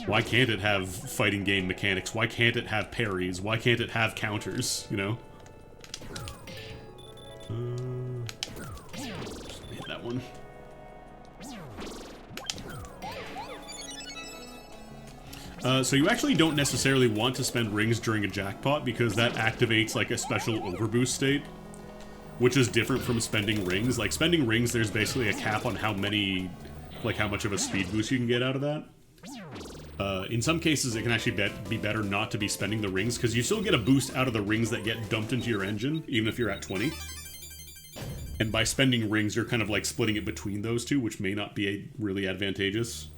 Why can't it have fighting game mechanics? Why can't it have parries? Why can't it have counters, you know? Hit that one. So you actually don't necessarily want to spend rings during a jackpot, because that activates, like, a special overboost state, which is different from spending rings. Like, spending rings, there's basically a cap on how many, like, how much of a speed boost you can get out of that. In some cases, it can actually be better not to be spending the rings, because you still get a boost out of the rings that get dumped into your engine, even if you're at 20. And by spending rings, you're kind of, like, splitting it between those two, which may not be really advantageous.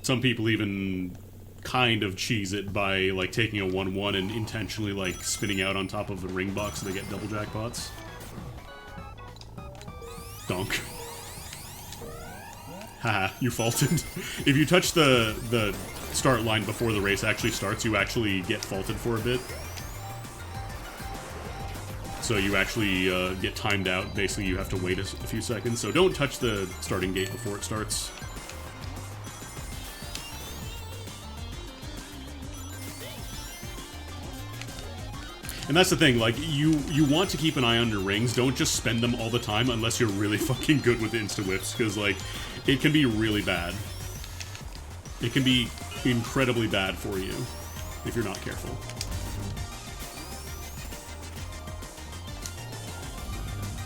Some people even kind of cheese it by, like, taking a 1-1 and intentionally, like, spinning out on top of a ring box so they get double jackpots. Donk. Haha, you faulted. If you touch the start line before the race actually starts, you actually get faulted for a bit. So you actually get timed out. Basically, you have to wait a few seconds. So don't touch the starting gate before it starts. And that's the thing, like, you want to keep an eye on your rings. Don't just spend them all the time unless you're really fucking good with insta-whips, because, like, it can be really bad. It can be incredibly bad for you if you're not careful.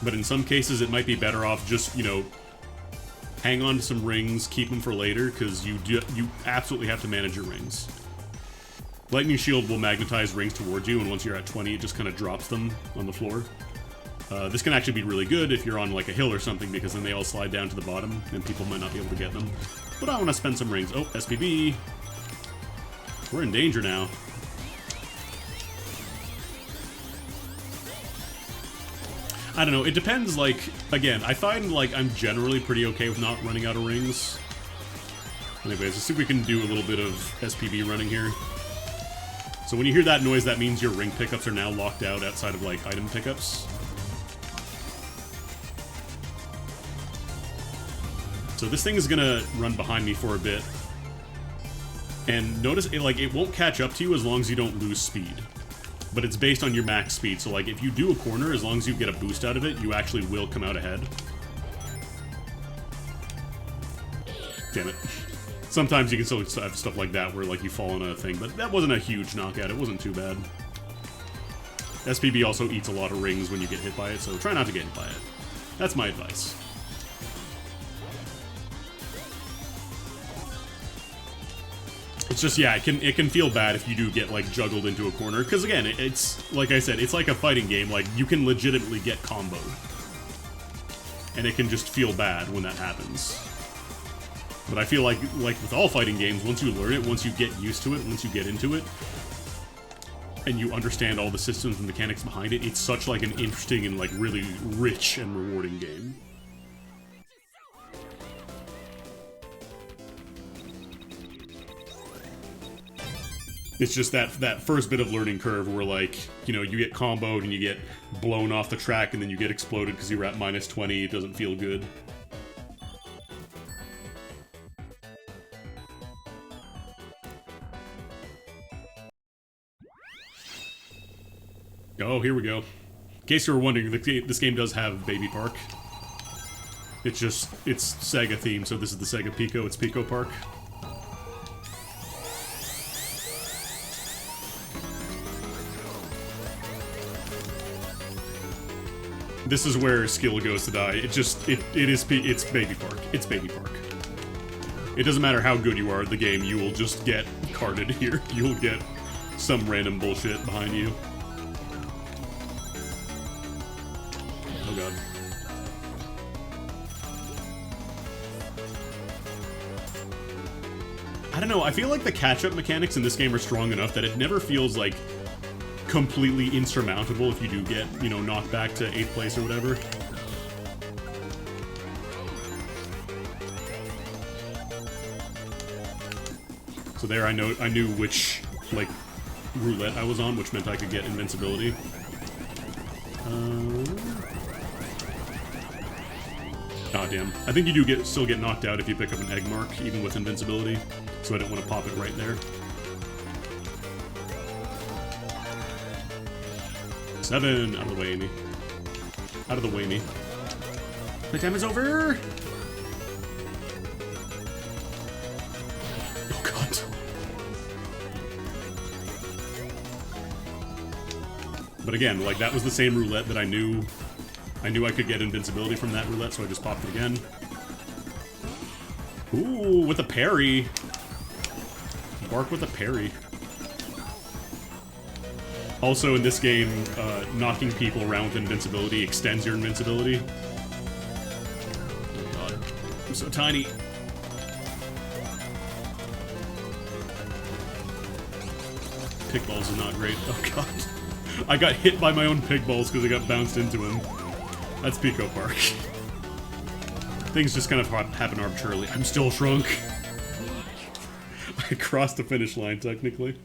But in some cases, it might be better off just, you know, hang on to some rings, keep them for later, because you absolutely have to manage your rings. Lightning Shield will magnetize rings towards you, and once you're at 20, it just kind of drops them on the floor. This can actually be really good if you're on like a hill or something, because then they all slide down to the bottom, and people might not be able to get them. But I want to spend some rings. Oh, SPB. We're in danger now. I don't know, it depends, like, again, I find, like, I'm generally pretty okay with not running out of rings. Anyways, let's see if we can do a little bit of SPB running here. So when you hear that noise, that means your ring pickups are now locked out outside of, like, item pickups. So this thing is gonna run behind me for a bit. And notice, it won't catch up to you as long as you don't lose speed. But it's based on your max speed, so like if you do a corner, as long as you get a boost out of it, you actually will come out ahead. Damn it. Sometimes you can still have stuff like that where like you fall on a thing, but that wasn't a huge knockout, it wasn't too bad. SPB also eats a lot of rings when you get hit by it, so try not to get hit by it. That's my advice. It's just, yeah, it can feel bad if you do get, like, juggled into a corner. Because, again, it's, like I said, it's like a fighting game. Like, you can legitimately get comboed. And it can just feel bad when that happens. But I feel like with all fighting games, once you learn it, once you get used to it, once you get into it, and you understand all the systems and mechanics behind it, it's such, like, an interesting and, like, really rich and rewarding game. It's just that first bit of learning curve where, like, you know, you get comboed and you get blown off the track and then you get exploded because you were at -20. It doesn't feel good. Oh, here we go. In case you were wondering, this game does have Baby Park. It's Sega themed, so this is the Sega Pico. It's Pico Park. This is where skill goes to die. It's Baby Park. It's Baby Park. It doesn't matter how good you are at the game, you will just get carded here. You'll get some random bullshit behind you. Oh god. I don't know, I feel like the catch-up mechanics in this game are strong enough that it never feels like completely insurmountable if you do get, you know, knocked back to 8th place or whatever. So there I knew which, like, roulette I was on, which meant I could get invincibility. Oh damn. I think you do still get knocked out if you pick up an egg mark, even with invincibility. So I don't want to pop it right there. 7! Out of the way, Amy. Out of the way, me. Playtime is over! Oh god. But again, like, that was the same roulette that I knew I could get invincibility from that roulette, so I just popped it again. Ooh, with a parry. Bark with a parry. Also, in this game, knocking people around with invincibility extends your invincibility. Oh god. I'm so tiny. Pigballs is not great. Oh god. I got hit by my own pigballs because I got bounced into him. That's Pico Park. Things just kind of happen arbitrarily. I'm still shrunk. I crossed the finish line, technically.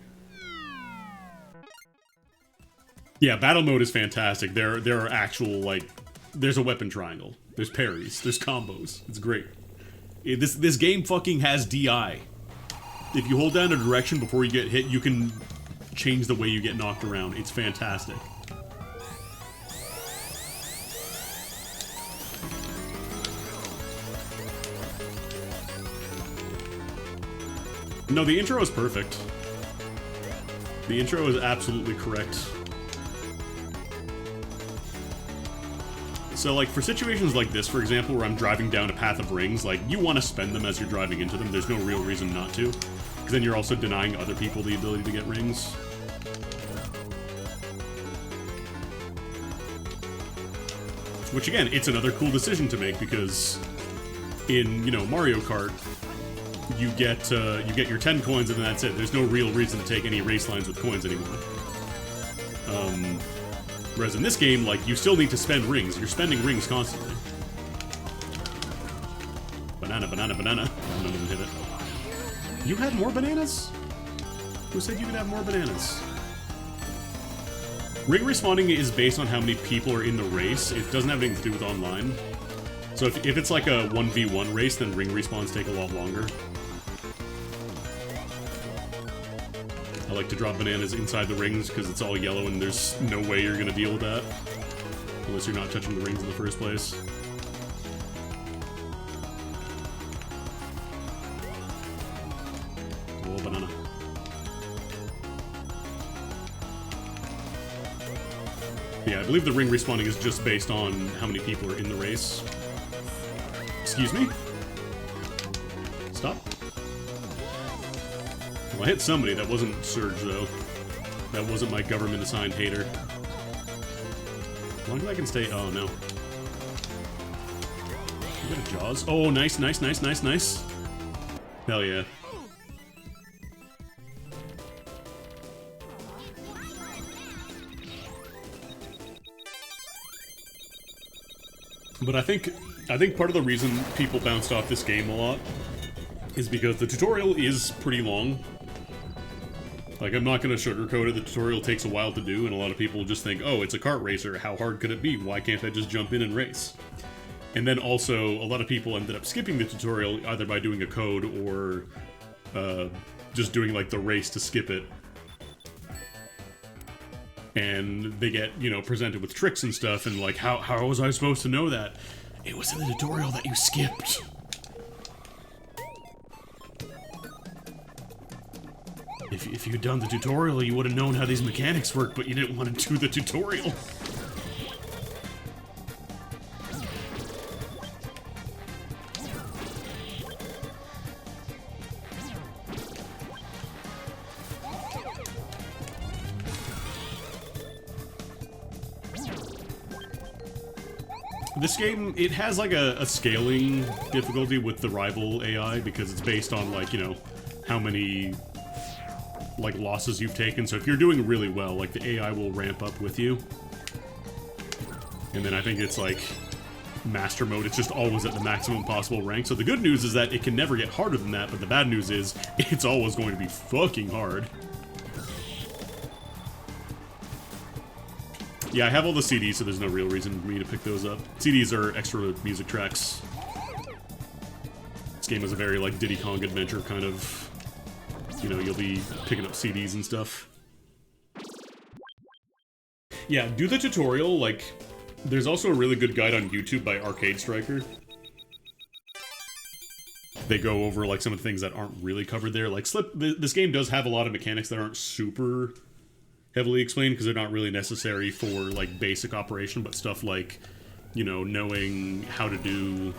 Yeah, battle mode is fantastic. There are actual, like, there's a weapon triangle. There's parries. There's combos. It's great. This game fucking has DI. If you hold down a direction before you get hit, you can change the way you get knocked around. It's fantastic. No, the intro is perfect. The intro is absolutely correct. So, like, for situations like this, for example, where I'm driving down a path of rings, like, you want to spend them as you're driving into them. There's no real reason not to. Because then you're also denying other people the ability to get rings. Which, again, it's another cool decision to make, because in, you know, Mario Kart, you get your 10 coins and then that's it. There's no real reason to take any race lines with coins anymore. Whereas in this game, like, you still need to spend rings. You're spending rings constantly. Banana, banana, banana. None of them hit it. You had more bananas? Who said you could have more bananas? Ring respawning is based on how many people are in the race. It doesn't have anything to do with online. So if it's like a 1v1 race, then ring respawns take a lot longer. I like to drop bananas inside the rings because it's all yellow and there's no way you're going to deal with that. Unless you're not touching the rings in the first place. Oh, banana. Yeah, I believe the ring respawning is just based on how many people are in the race. Excuse me? Stop. Well, I hit somebody. That wasn't Surge, though. That wasn't my government-assigned hater. As long as I can stay... Oh, no. You got a Jaws? Oh, nice, nice, nice, nice, nice. Hell yeah. But I think part of the reason people bounced off this game a lot is because the tutorial is pretty long. Like, I'm not going to sugarcoat it, the tutorial takes a while to do, and a lot of people just think, oh, it's a kart racer, how hard could it be? Why can't I just jump in and race? And then also, a lot of people ended up skipping the tutorial either by doing a code or just doing, like, the race to skip it. And they get, you know, presented with tricks and stuff, and like, how was I supposed to know that? It was in the tutorial that you skipped. If you'd done the tutorial, you would have known how these mechanics work, but you didn't want to do the tutorial. This game, it has like a scaling difficulty with the rival AI because it's based on, like, you know, how many like losses you've taken. So if you're doing really well, like, the AI will ramp up with you. And then I think it's like master mode, it's just always at the maximum possible rank. So the good news is that it can never get harder than that, but the bad news is it's always going to be fucking hard. Yeah, I have all the CDs, so there's no real reason for me to pick those up. CDs are extra music tracks. This game is a very, like, Diddy Kong Adventure kind of... You know, you'll be picking up CDs and stuff. Yeah, do the tutorial, like... There's also a really good guide on YouTube by Arcade Striker. They go over, like, some of the things that aren't really covered there. Like, this game does have a lot of mechanics that aren't super heavily explained, because they're not really necessary for, like, basic operation, but stuff like, you know, knowing how to do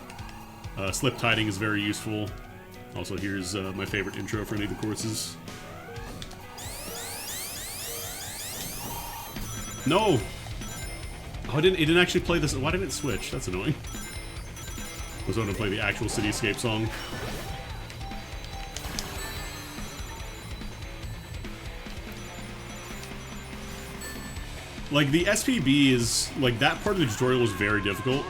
slip tiding is very useful. Also, here's my favorite intro for any of the courses. No! Oh, it didn't actually play this. Why didn't it switch? That's annoying. I was going to play the actual Cityscape song. Like, the SPB is, like, that part of the tutorial was very difficult.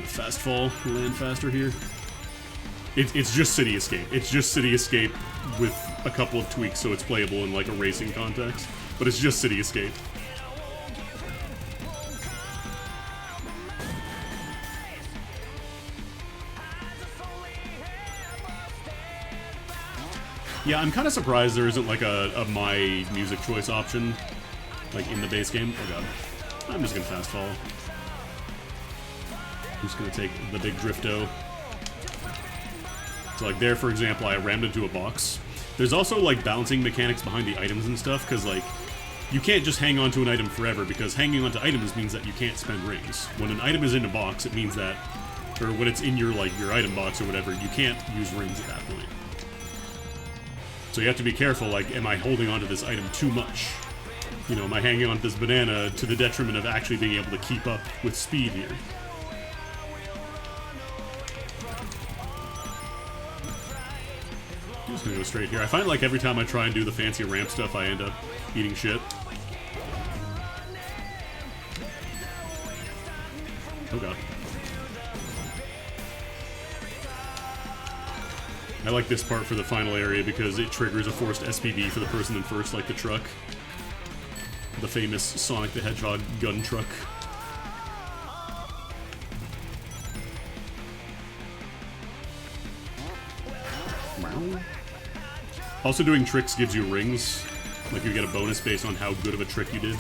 Fast fall, land faster here. It's just City Escape. It's just City Escape with a couple of tweaks so it's playable in, like, a racing context. But it's just City Escape. Yeah, I'm kind of surprised there isn't, like, a my music choice option, like, in the base game. Oh god. I'm just gonna fast fall. I'm just gonna take the big drifto. So, like, there, for example, I rammed into a box. There's also, like, balancing mechanics behind the items and stuff, because, like, you can't just hang on to an item forever, because hanging on to items means that you can't spend rings. When an item is in a box, it means that, or when it's in your, like, your item box or whatever, you can't use rings at that point. So you have to be careful, like, am I holding onto this item too much? You know, am I hanging on to this banana to the detriment of actually being able to keep up with speed here? I'm just gonna go straight here. I find, like, every time I try and do the fancy ramp stuff, I end up eating shit. Oh god. I like this part for the final area because it triggers a forced SPB for the person in first, like the truck. The famous Sonic the Hedgehog gun truck. Also, doing tricks gives you rings. Like, you get a bonus based on how good of a trick you did.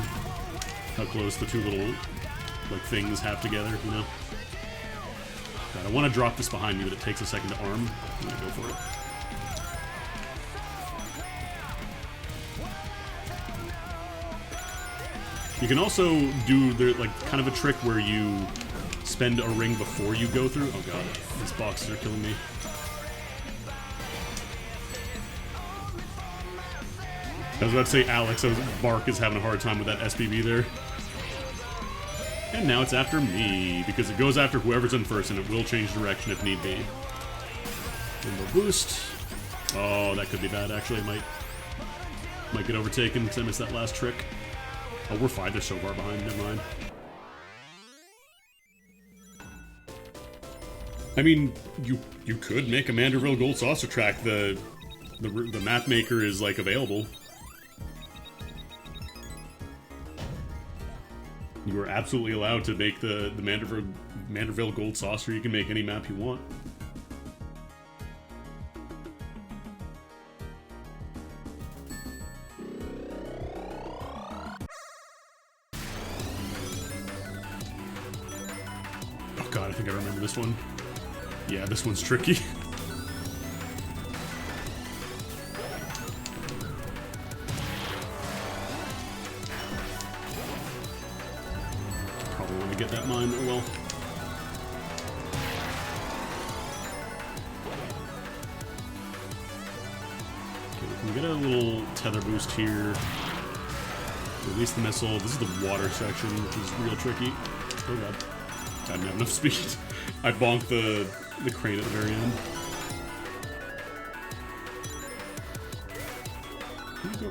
How close the two little, like, things have together, you know? God, I want to drop this behind me, but it takes a second to arm. I'm gonna go for it. You can also do, like, kind of a trick where you spend a ring before you go through. Oh god, these boxes are killing me. I was about to say Alex, Bark is having a hard time with that SPB there. And now it's after me, because it goes after whoever's in first, and it will change direction if need be. Rainbow boost. Oh, that could be bad, actually. Might get overtaken, because I missed that last trick. Oh, we're fine. They're so far behind. Never mind. I mean, you could make a Manderville Gold Saucer track. The map maker is, like, available. You are absolutely allowed to make the Manderville Gold Saucer. You can make any map you want. Oh god, I think I remember this one. Yeah, this one's tricky. Get that mine, oh well. Okay, we can get a little tether boost here. Release the missile. This is the water section, which is real tricky. Oh god. I didn't have enough speed. I bonked the crane at the very end.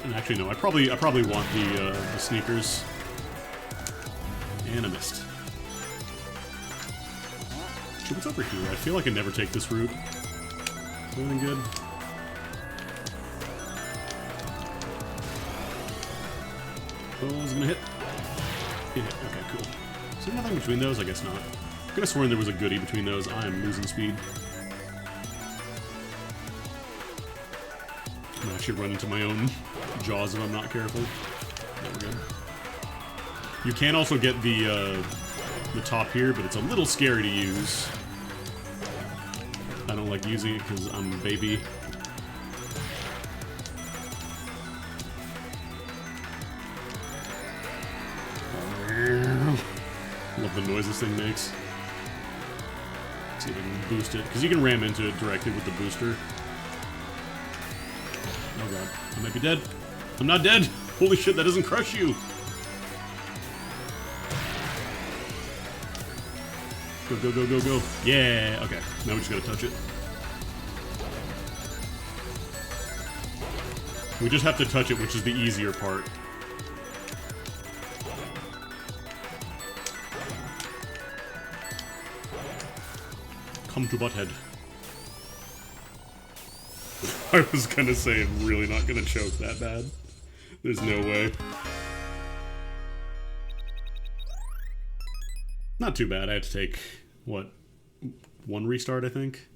And actually no, I probably want the sneakers. And I missed. What's over here? I feel like I never take this route. Anything good? Oh, is it gonna hit? It hit. Okay, cool. Is there nothing between those? I guess not. I could have sworn there was a goodie between those. I am losing speed. I'm actually run into my own jaws if I'm not careful. There we go. You can also get the top here, but it's a little scary to use. I don't like using it because I'm a baby. Love the noise this thing makes. Let's see if I can boost it, because you can ram into it directly with the booster. Oh god, I might be dead. I'm not dead! Holy shit, that doesn't crush you! Go, go, go, go, go. Yeah, okay. Now we just gotta touch it. We just have to touch it, which is the easier part. Come to butthead. I was gonna say I'm really not gonna choke that bad. There's no way. Not too bad. I had to take, what, one restart, I think?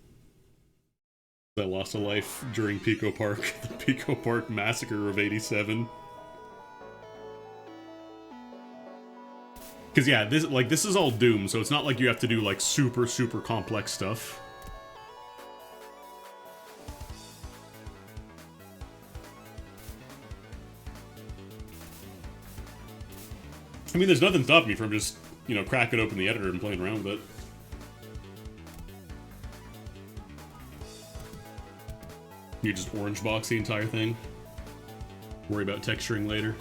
I lost a life during Pico Park. The Pico Park Massacre of 87. Because, yeah, this is all Doom, so it's not like you have to do, like, super, super complex stuff. I mean, there's nothing stopping me from just, you know, cracking open the editor and playing around with it. You just orange box the entire thing. Worry about texturing later.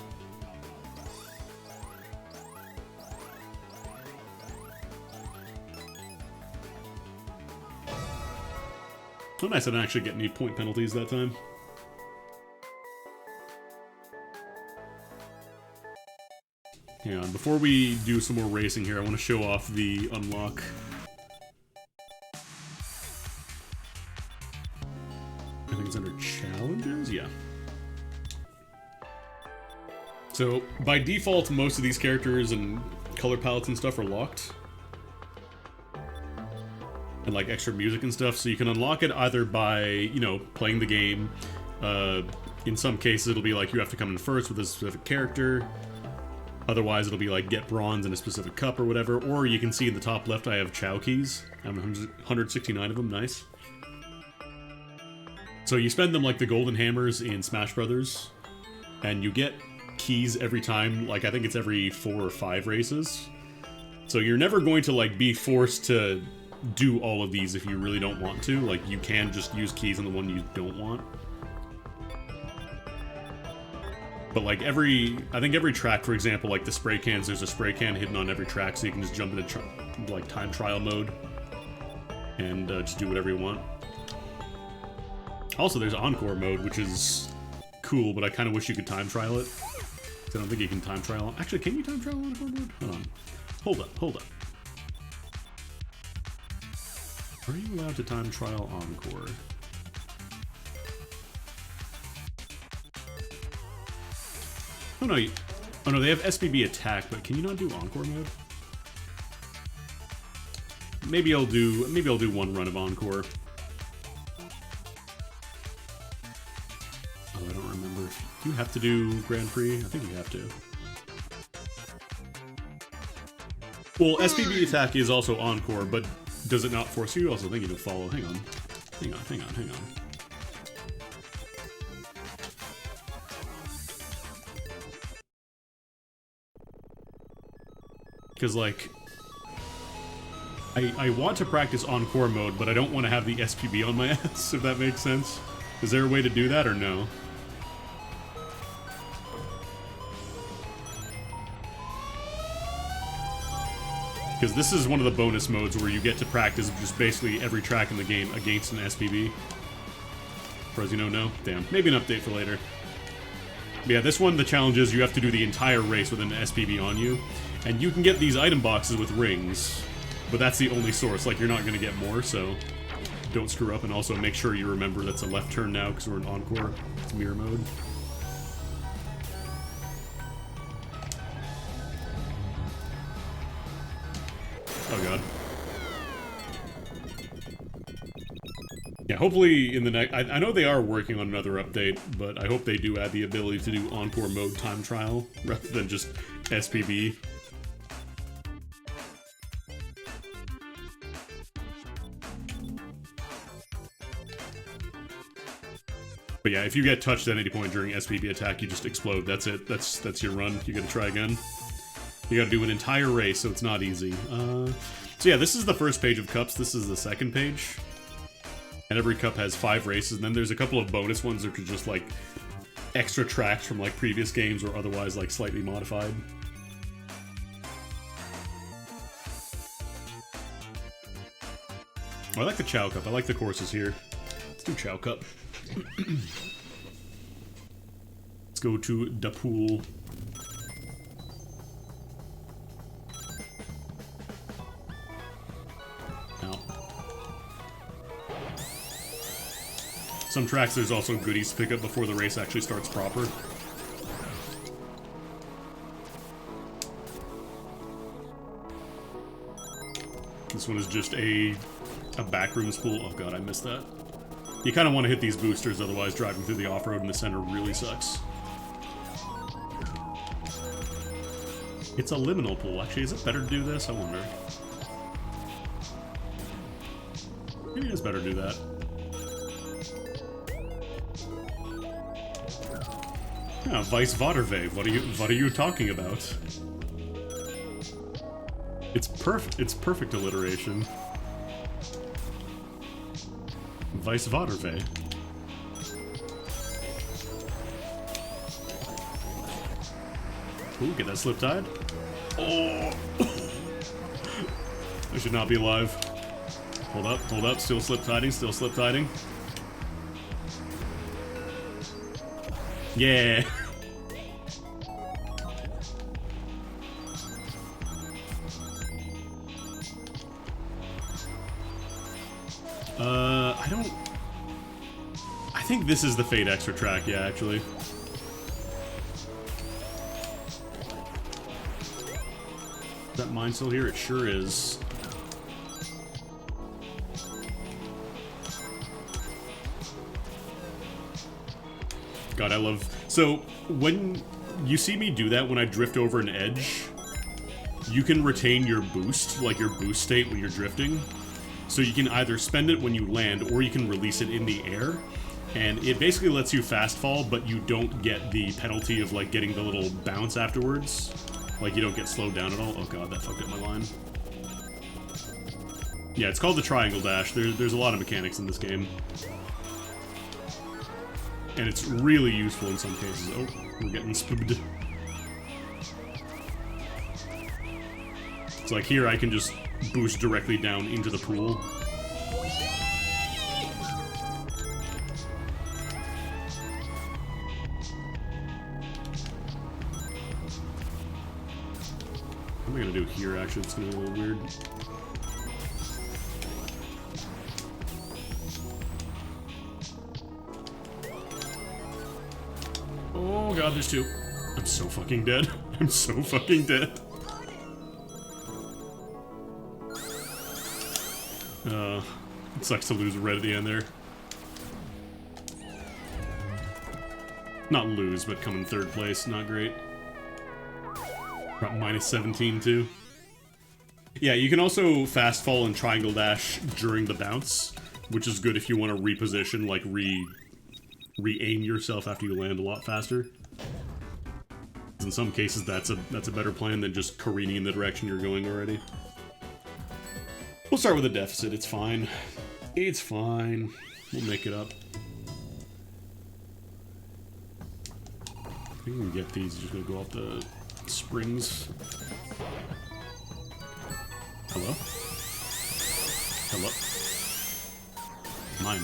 Oh, nice, I didn't actually get any point penalties that time. Hang on, before we do some more racing here, I want to show off the unlock. I think it's under challenges? Yeah. So, by default, most of these characters and color palettes and stuff are locked. And like extra music and stuff, so you can unlock it either by, you know, playing the game. In some cases, it'll be like you have to come in first with a specific character. Otherwise, it'll be like get bronze in a specific cup or whatever. Or you can see in the top left, I have Chow keys. I have 169 of them, nice. So you spend them like the golden hammers in Smash Brothers, and you get keys every time, like I think it's every 4 or 5 races. So you're never going to like be forced to do all of these if you really don't want to. Like, you can just use keys on the one you don't want. But like I think every track, for example, like the spray cans, there's a spray can hidden on every track, so you can just jump into like time trial mode and just do whatever you want. Also, there's encore mode, which is cool, but I kind of wish you could time trial it. I don't think you can time trial. Actually, can you time trial encore mode? Hold on. Hold up. Are you allowed to time trial encore? Oh no, oh no, they have SBB attack, but can you not do encore mode? Maybe I'll do one run of encore. Oh, I don't remember. Do you have to do Grand Prix? I think you have to. Well, SBB attack is also encore, but does it not force you? Also, think you to follow. Hang on. Because, like, I want to practice encore mode, but I don't want to have the SPB on my ass, if that makes sense. Is there a way to do that, or no? Because this is one of the bonus modes where you get to practice just basically every track in the game against an SPB. For as you know, no? Damn. Maybe an update for later. But yeah, this one, the challenge is you have to do the entire race with an SPB on you. And you can get these item boxes with rings, but that's the only source. Like, you're not going to get more, so don't screw up. And also make sure you remember that's a left turn now, because we're in Encore. It's mirror mode. Oh god. Yeah, hopefully in the next... I know they are working on another update, but I hope they do add the ability to do Encore mode time trial, rather than just SPB. But yeah, if you get touched at any point during SPB attack, you just explode. That's it. That's your run. You gotta try again. You gotta do an entire race, so it's not easy. So yeah, this is the first page of cups. This is the second page. And every cup has 5 races, and then there's a couple of bonus ones that are just like extra tracks from like previous games or otherwise like slightly modified. Oh, I like the Chow Cup. I like the courses here. Let's do Chow Cup. Let's go to the pool. Now, some tracks there's also goodies to pick up before the race actually starts proper. This one is just a backrooms pool. Oh god, I missed that. You kind of want to hit these boosters, otherwise driving through the off-road in the center really sucks. It's a liminal pool. Actually, is it better to do this? I wonder. Maybe it is better to do that. Yeah, Vice Vaterwave. What are you talking about? It's perfect. It's perfect alliteration. Vice Vaterve. Ooh, get that slip tide. Oh! I should not be alive. Hold up, still slip tiding, still slip tiding. Yeah! I think this is the Fate extra track, yeah, actually. Is that mine still here? It sure is. God, I love... So, when you see me do that, when I drift over an edge, you can retain your boost, like your boost state when you're drifting. So you can either spend it when you land, or you can release it in the air. And it basically lets you fast fall, but you don't get the penalty of, like, getting the little bounce afterwards. Like, you don't get slowed down at all. Oh god, that fucked up my line. Yeah, it's called the triangle dash. There's a lot of mechanics in this game. And it's really useful in some cases. Oh, we're getting spooked. It's like here I can just boost directly down into the pool. What am I gonna do here, actually? It's gonna be a little weird. Oh god, there's two. I'm so fucking dead. I'm so fucking dead. It sucks to lose red at the end there. Not lose, but come in third place. Not great. Got minus 17 too. Yeah, you can also fast fall and triangle dash during the bounce, which is good if you want to reposition, like re-aim yourself after you land a lot faster. In some cases, that's a better plan than just careening in the direction you're going already. We'll start with a deficit. It's fine. It's fine. We'll make it up. I think we can get these. Just gonna go off the springs. Hello? Hello? Mine.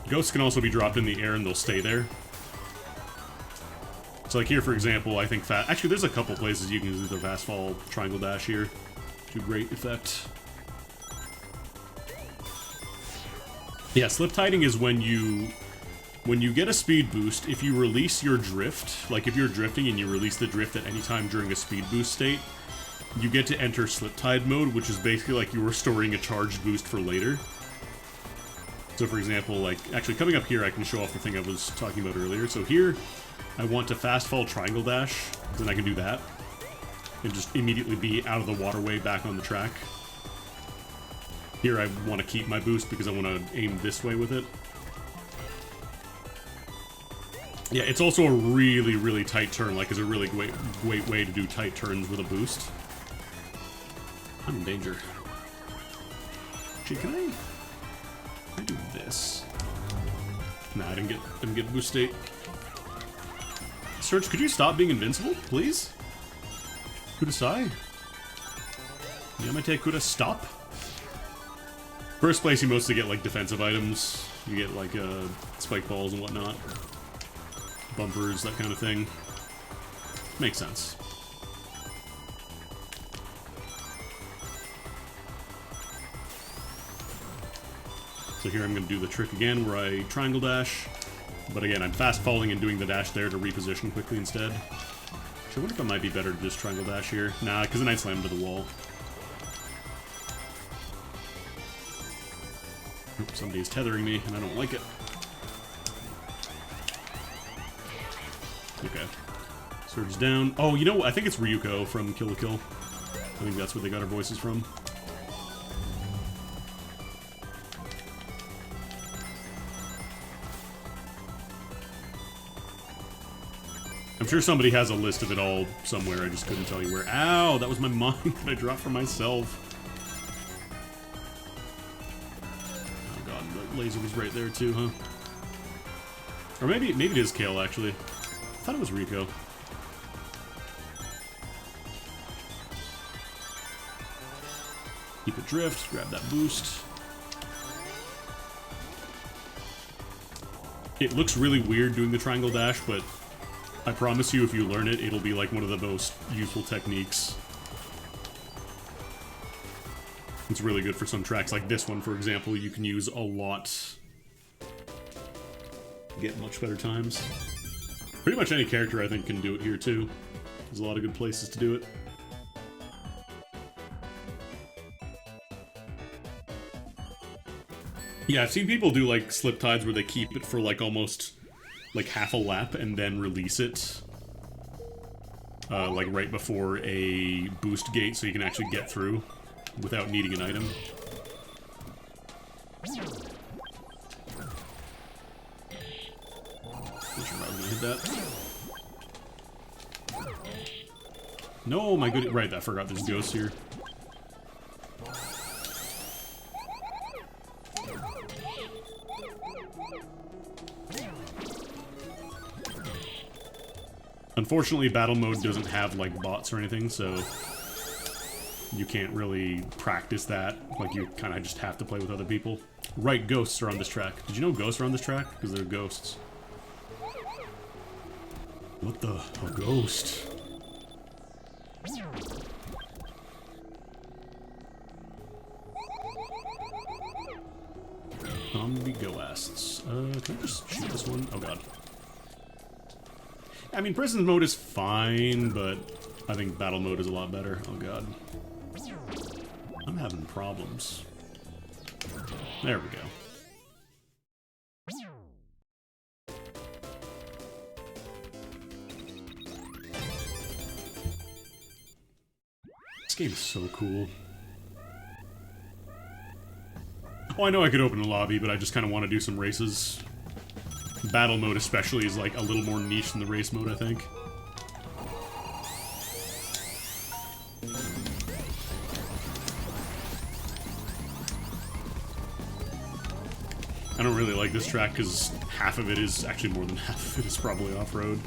Ghosts can also be dropped in the air and they'll stay there. So like here, for example, I think actually there's a couple places you can use the fast fall triangle dash here to great effect. Yeah, slip tiding is when you get a speed boost, if you release your drift, like if you're drifting and you release the drift at any time during a speed boost state, you get to enter slip tide mode, which is basically like you were storing a charged boost for later. So for example, like, actually coming up here I can show off the thing I was talking about earlier. So here, I want to fast fall triangle dash, then I can do that. And just immediately be out of the waterway back on the track. Here I want to keep my boost because I want to aim this way with it. Yeah, it's also a really, really tight turn, like it's a really great way to do tight turns with a boost. I'm in danger. Actually, can I do this? Nah, I didn't get boost state. Surge, could you stop being invincible, please? Kudasai? Yamete Kuda, stop? First place, you mostly get like defensive items. You get like spike balls and whatnot, bumpers, that kind of thing. Makes sense. So here I'm going to do the trick again where I triangle dash. But again, I'm fast falling and doing the dash there to reposition quickly instead. Actually, I wonder if it might be better to just triangle dash here. Nah, because then I slam into the wall. Oop, somebody's tethering me, and I don't like it. Okay. Surge down. Oh, you know what? I think it's Ryuko from Kill la Kill. I think that's where they got our voices from. I'm sure somebody has a list of it all somewhere, I just couldn't tell you where. Ow, that was my mine that I dropped for myself. Oh god, the laser was right there too, huh? Or maybe it is Kale, actually. I thought it was Rico. Keep it drift, grab that boost. It looks really weird doing the triangle dash, but I promise you if you learn it, it'll be like one of the most useful techniques. It's really good for some tracks, like this one, for example, you can use a lot to get much better times. Pretty much any character, I think, can do it here, too. There's a lot of good places to do it. Yeah, I've seen people do, like, slip tides where they keep it for, like, almost, like, half a lap and then release it. Like, right before a boost gate so you can actually get through without needing an item. Not sure if I was gonna hit that. No, my good. Right, I forgot there's ghosts here. Unfortunately, battle mode doesn't have, like, bots or anything, so you can't really practice that. Like, you kind of just have to play with other people. Right, ghosts are on this track. Did you know ghosts are on this track? Because they're ghosts. What the? A ghost? Ghosts. Can I just shoot this one? Oh god. I mean, prison mode is fine, but I think battle mode is a lot better. Oh god. I'm having problems. There we go. This game is so cool. Oh, I know I could open a lobby, but I just kind of want to do some races. Battle mode especially is like a little more niche than the race mode, I think. I don't really like this track because half of it is, actually more than half of it is probably off-road.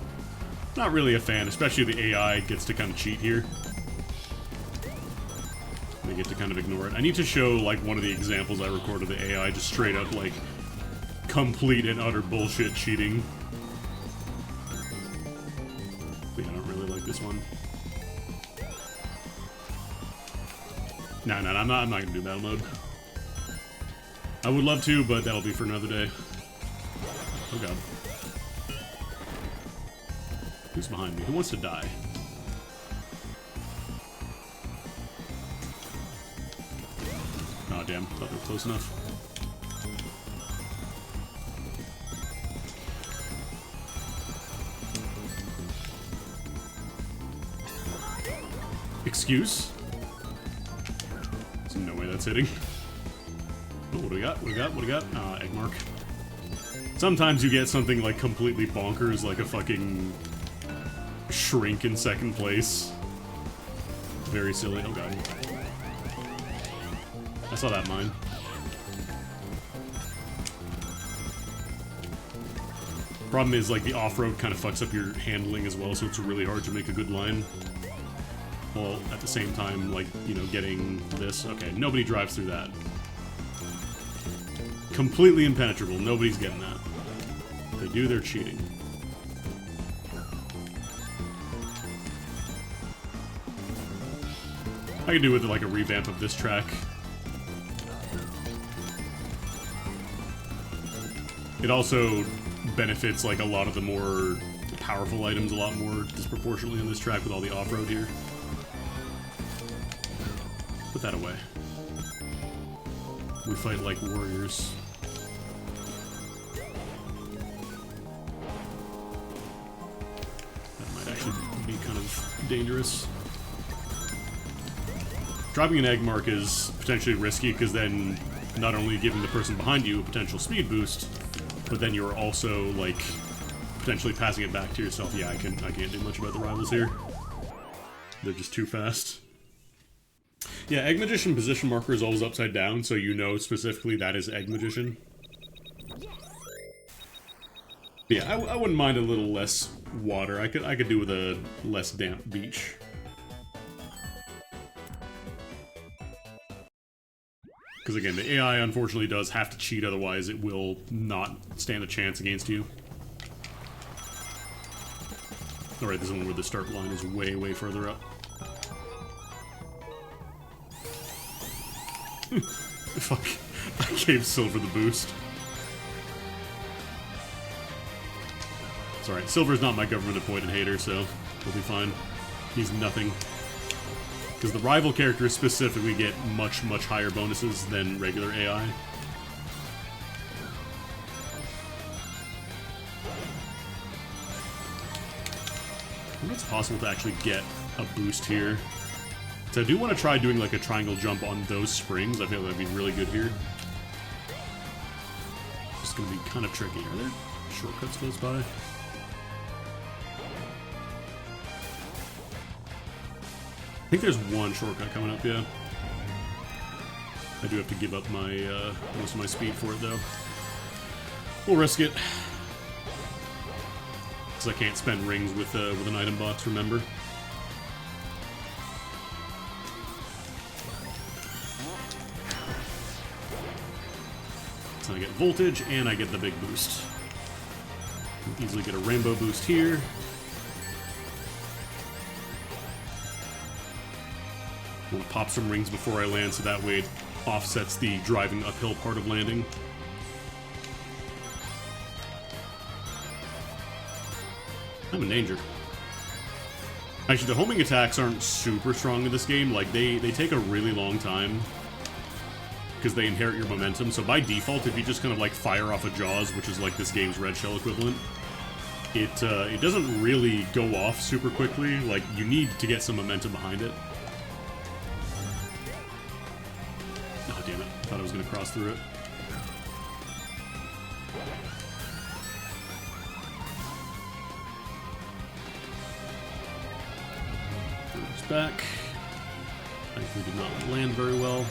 Not really a fan, especially the AI gets to kind of cheat here. They get to kind of ignore it. I need to show, like, one of the examples I recorded of the AI just straight up, like, complete and utter bullshit cheating. But yeah, I don't really like this one. No, I'm not gonna do battle mode. I would love to, but that'll be for another day. Oh god. Who's behind me? Who wants to die? Oh damn, thought they were close enough. Excuse? There's no way that's hitting. Oh, what do we got? What do we got? What do we got? Egg mark. Sometimes you get something like completely bonkers, like a fucking shrink in second place. Very silly. Oh god. I saw that mine. Problem is, like, the off-road kind of fucks up your handling as well, so it's really hard to make a good line. While at the same time, like, you know, getting this. Okay, nobody drives through that. Completely impenetrable. Nobody's getting that. If they do, they're cheating. I could do with, like, a revamp of this track. It also benefits, like, a lot of the more powerful items a lot more disproportionately on this track with all the off-road here. Put that away. We fight like warriors. That might actually be kind of dangerous. Dropping an egg mark is potentially risky because then not only giving the person behind you a potential speed boost, but then you're also, like, potentially passing it back to yourself. Yeah, I can't do much about the rivals here. They're just too fast. Yeah, Egg Magician position marker is always upside down, so you know specifically that is Egg Magician. Yeah, I wouldn't mind a little less water. I could do with a less damp beach. Because again, the AI unfortunately does have to cheat, otherwise it will not stand a chance against you. Alright, this is one where the start line is way, way further up. Fuck. I gave Silver the boost. It's alright, Silver's not my government-appointed hater, so we'll be fine. He's nothing. Because the rival characters specifically get much, much higher bonuses than regular AI. I wonder if it's possible to actually get a boost here. So I do want to try doing like a triangle jump on those springs. I feel that'd be really good here. It's going to be kind of tricky. Are there shortcuts close by? I think there's one shortcut coming up, yeah. I do have to give up my most of my speed for it, though. We'll risk it. Because I can't spend rings with an item box, remember? So I get voltage, and I get the big boost. Can easily get a rainbow boost here. I want to pop some rings before I land, so that way it offsets the driving uphill part of landing. I'm in danger. Actually, the homing attacks aren't super strong in this game. Like, they take a really long time because they inherit your momentum. So by default, if you just kind of like fire off a Jaws, which is like this game's red shell equivalent, it doesn't really go off super quickly. Like, you need to get some momentum behind it. Oh, damn it. I thought I was going to cross through it. Back. Thankfully did not land very well.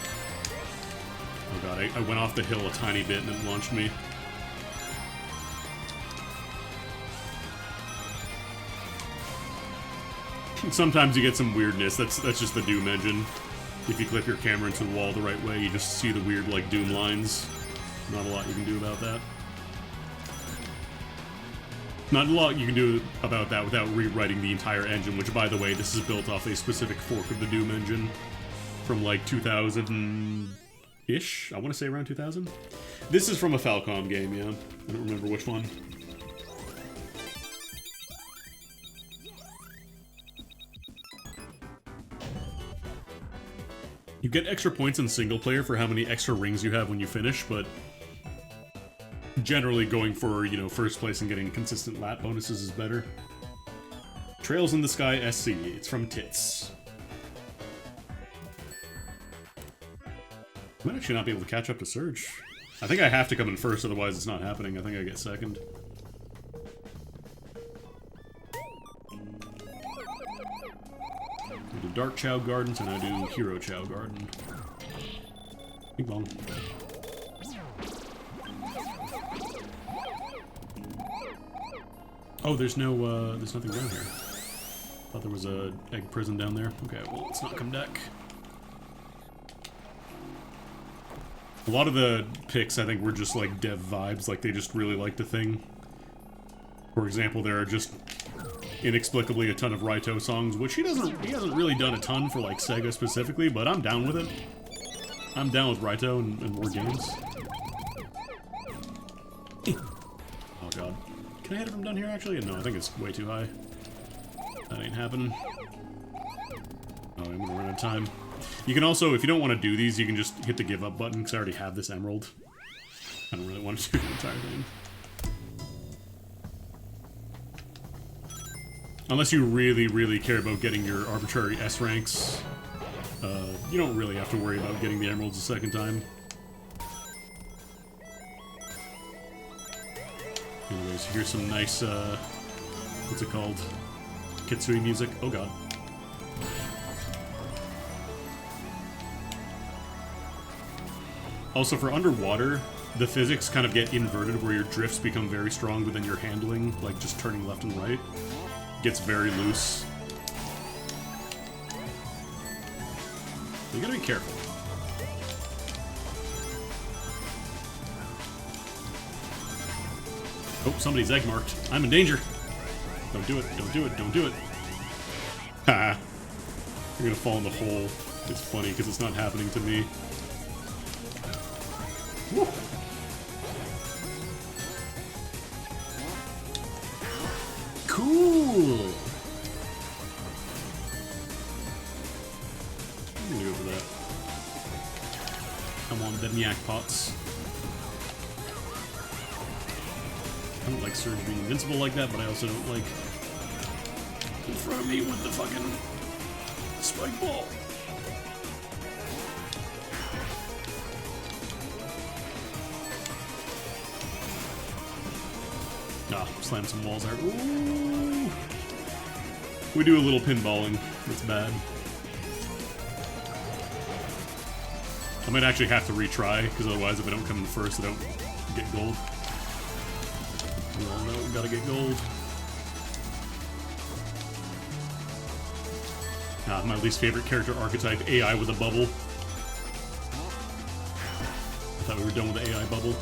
Oh god, I went off the hill a tiny bit and it launched me. Sometimes you get some weirdness. That's just the Doom engine. If you clip your camera into the wall the right way, you just see the weird like Doom lines. Not a lot you can do about that. Not a lot you can do about that without rewriting the entire engine, which, by the way, this is built off a specific fork of the Doom engine from, like, 2000-ish? I want to say around 2000? This is from a Falcom game, yeah. I don't remember which one. You get extra points in single player for how many extra rings you have when you finish, but generally going for, you know, first place and getting consistent lap bonuses is better. Trails in the Sky SC. It's from Tits. I might actually not be able to catch up to Surge. I think I have to come in first, otherwise it's not happening. I think I get second. I do Dark Chow Gardens, and I do Hero Chow Garden. Bing bong. Oh, there's nothing down here. Thought there was a egg prison down there. Okay, well, let's not come deck. A lot of the picks, I think, were just like dev vibes, like they just really liked the thing. For example, there are just inexplicably a ton of Raito songs, which he hasn't really done a ton for like Sega specifically, but I'm down with it. I'm down with Raito and more games. Oh god. Can I hit it from down here, actually? No, I think it's way too high. That ain't happening. Oh, I'm gonna run out of time. You can also, if you don't want to do these, you can just hit the give up button, because I already have this emerald. I don't really want to do the entire thing. Unless you really, really care about getting your arbitrary S ranks, you don't really have to worry about getting the emeralds a second time. Anyways, here's some nice, what's it called? Kitsui music. Oh god. Also, for underwater, the physics kind of get inverted where your drifts become very strong, but then your handling, like just turning left and right, gets very loose. You gotta be careful. Oh, somebody's egg marked. I'm in danger. Don't do it, don't do it, don't do it. Ha! You're gonna fall in the hole. It's funny because it's not happening to me. Woo. Cool! I'm gonna go for that. Come on, dead yak pots. I don't like Surge being invincible like that, but I also don't like in front of me with the fucking spike ball. Ah, slam some walls there. Ooh! We do a little pinballing. That's bad. I might actually have to retry, because otherwise if I don't come in first, I don't get gold. We all know we gotta get gold. Ah, my least favorite character archetype, AI with a bubble. I thought we were done with the AI bubble.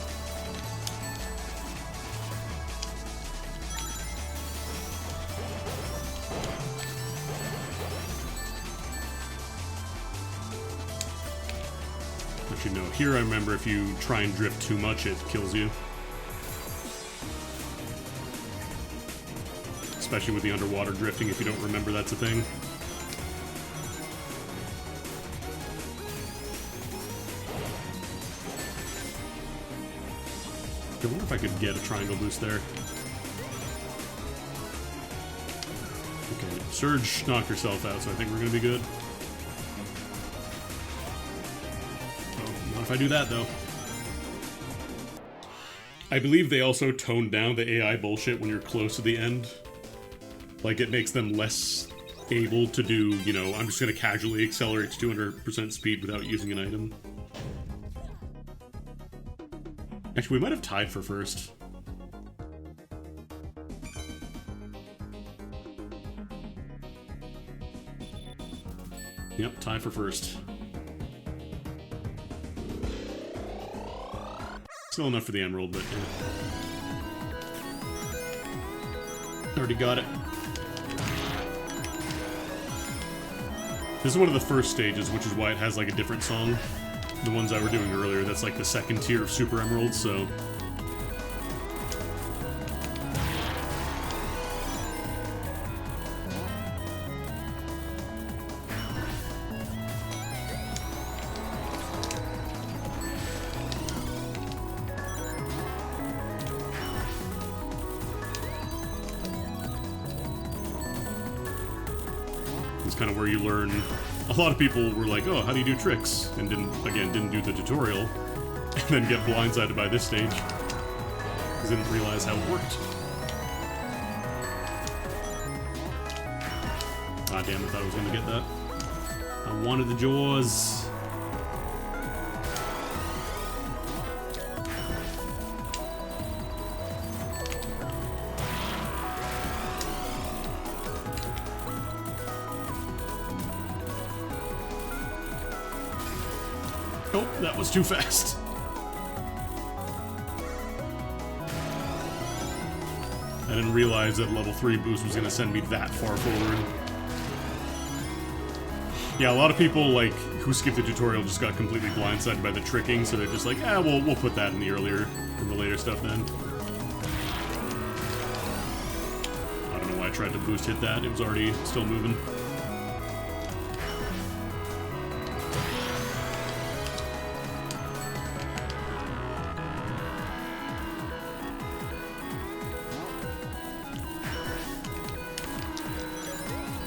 Actually, no. Here I remember if you try and drift too much, it kills you. Especially with the underwater drifting, if you don't remember that's a thing. I wonder if I could get a triangle boost there. Okay, Surge knocked herself out, so I think we're gonna be good. Oh, not if I do that, though. I believe they also toned down the AI bullshit when you're close to the end. Like, it makes them less able to do, you know, I'm just gonna casually accelerate to 200% speed without using an item. Actually, we might have tied for first. Yep, tie for first. Still enough for the emerald, but yeah. Already got it. This is one of the first stages, which is why it has like a different song. The ones I were doing earlier, that's like the second tier of Super Emeralds, so... It's kind of where you learn. A lot of people were like, oh, how do you do tricks? And didn't do the tutorial. And then get blindsided by this stage. Because they didn't realize how it worked. Ah, damn, I thought I was going to get that. I wanted the jaws. Oh, that was too fast. I didn't realize that level 3 boost was going to send me that far forward. Yeah, a lot of people, like, who skipped the tutorial just got completely blindsided by the tricking, so they're just like, ah, we'll put that in the later stuff then. I don't know why I tried to boost hit that, it was already still moving.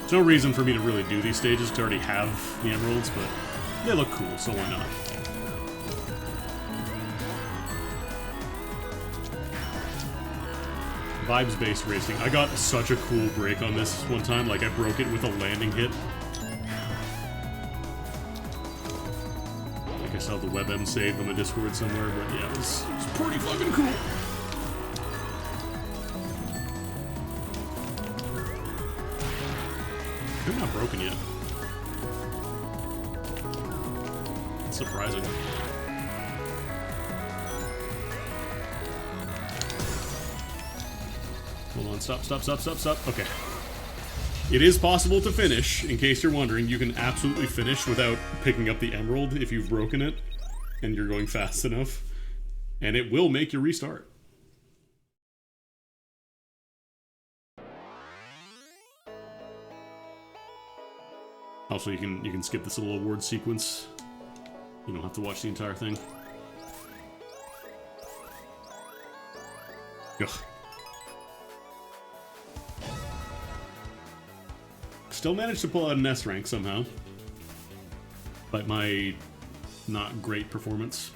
There's no reason for me to really do these stages to already have the emeralds, but they look cool, so why not? vibes-based racing. I got such a cool break on this one time. Like, I broke it with a landing hit. I guess I'll have the WebM saved on the Discord somewhere, but yeah, it was pretty fucking cool. They're not broken yet. It's surprising. Hold on, stop. Okay. It is possible to finish, in case you're wondering. You can absolutely finish without picking up the emerald if you've broken it and you're going fast enough. And it will make you restart. Also, you can skip this little award sequence. You don't have to watch the entire thing. Ugh. Still managed to pull out an S rank somehow. But my not great performance.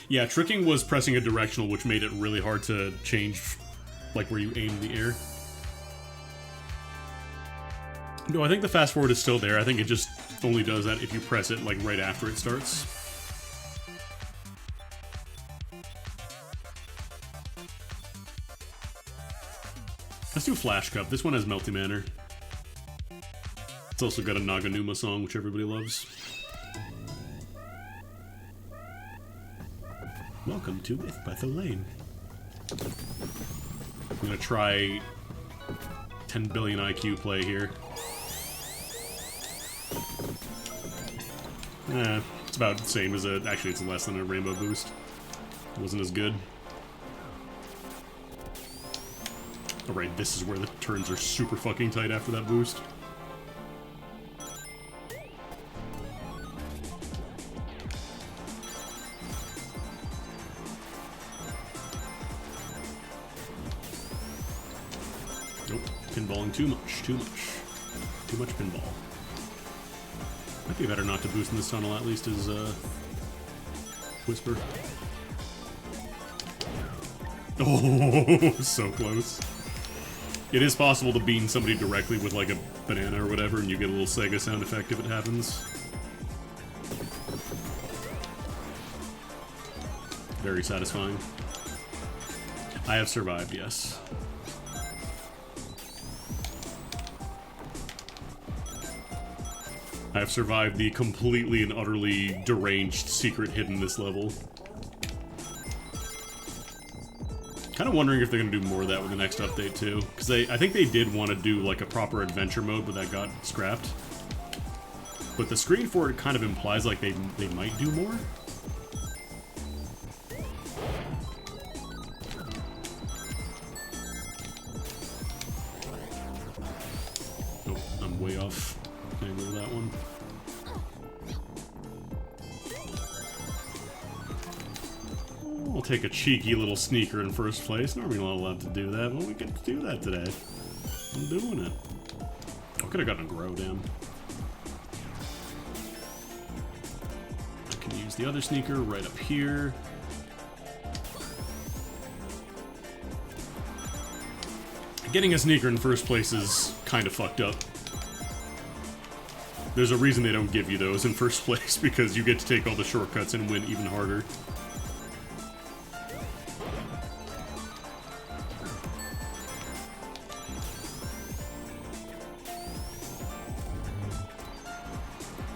Yeah, tricking was pressing a directional, which made it really hard to change, like, where you aim in the air. No, I think the fast forward is still there. I think it just only does that if you press it, like, right after it starts. Let's do Flash Cup. This one has Melty Manor. It's also got a Naganuma song, which everybody loves. Welcome to If by the Lane. I'm gonna try 10 billion IQ play here. It's about the same as a... Actually, it's less than a Rainbow Boost. It wasn't as good. Alright, this is where the turns are super fucking tight after that boost. Nope, pinballing too much. Too much pinball. Might be better not to boost in this tunnel, at least as Whisper. Oh, so close. It is possible to bean somebody directly with, like, a banana or whatever, and you get a little Sega sound effect if it happens. Very satisfying. I have survived, yes. I have survived the completely and utterly deranged secret hidden this level. Kind of wondering if they're going to do more of that with the next update, too. Because I think they did want to do, like, a proper adventure mode, but that got scrapped. But the screen for it kind of implies, like, they might do more. Oh, I'm way off angle with that one. I'll take a cheeky little sneaker in first place. Normally not allowed to do that, but we get to do that today. I'm doing it. I could have gotten a grow, damn. I can use the other sneaker right up here. Getting a sneaker in first place is kind of fucked up. There's a reason they don't give you those in first place, because you get to take all the shortcuts and win even harder.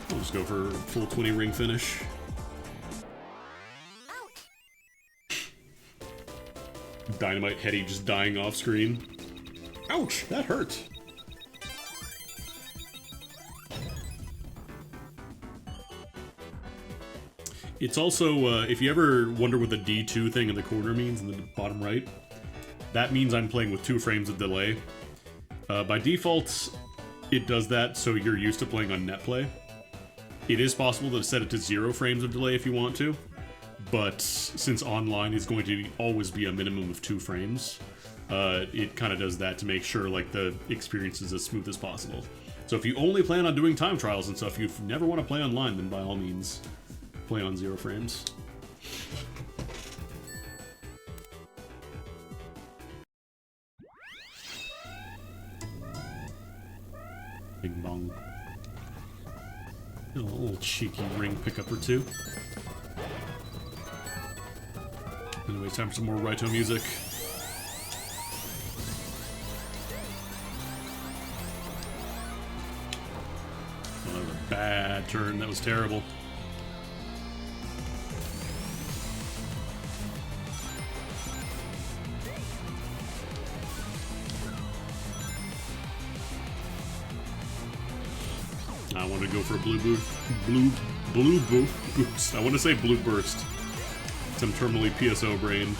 I'll just go for full 20 ring finish. Dynamite Hetty just dying off screen. Ouch, that hurt. It's also, if you ever wonder what the D2 thing in the corner means, in the bottom right, that means I'm playing with 2 frames of delay. By default, it does that so you're used to playing on netplay. It is possible to set it to 0 frames of delay if you want to, but since online is going to always be a minimum of 2 frames, it kind of does that to make sure, like, the experience is as smooth as possible. So if you only plan on doing time trials and stuff, if you never want to play online, then by all means, play on 0 frames. A little cheeky ring pickup or two. Anyway, time for some more Raito music. Oh, that was a bad turn. That was terrible. I want to go for a blue boost. I want to say blue burst. Some terminally PSO brain.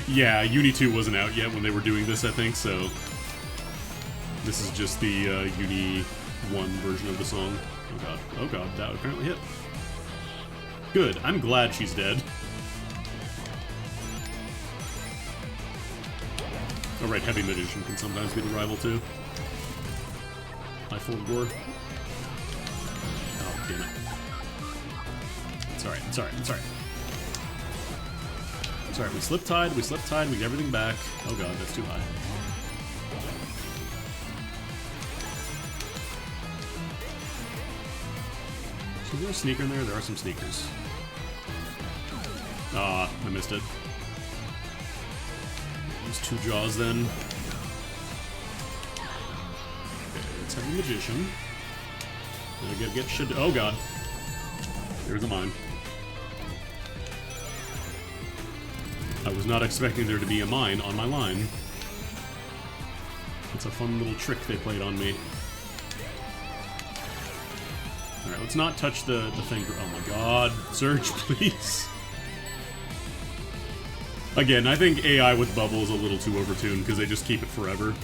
Yeah, Uni 2 wasn't out yet when they were doing this, I think, so this is just the Uni 1 version of the song. Oh god, that apparently hit. Good, I'm glad she's dead. Oh right, Heavy Magician can sometimes be the rival too. High full gore. Oh, damn it. It's alright, it's alright, it's alright. It's alright, we slip-tied, we get everything back. Oh god, that's too high. So is there a sneaker in there? There are some sneakers. Ah, I missed it. Use 2 jaws then. Okay, let's have a magician. Gotta get shit. Oh god. There's a mine. I was not expecting there to be a mine on my line. It's a fun little trick they played on me. Alright, let's not touch the thing. Oh my god. Surge, please. Again, I think AI with Bubble is a little too overtuned because they just keep it forever.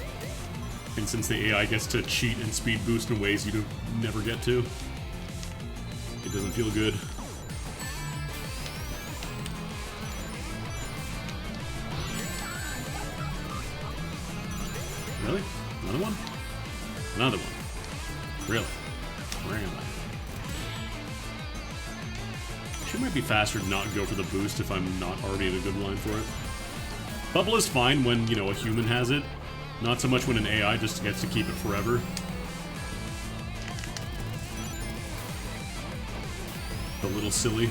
And since the AI gets to cheat and speed boost in ways you never get to, it doesn't feel good. Really? Another one? Another one. Really? Where am I? It might be faster to not go for the boost if I'm not already in a good line for it. Bubble is fine when, you know, a human has it. Not so much when an AI just gets to keep it forever. A little silly.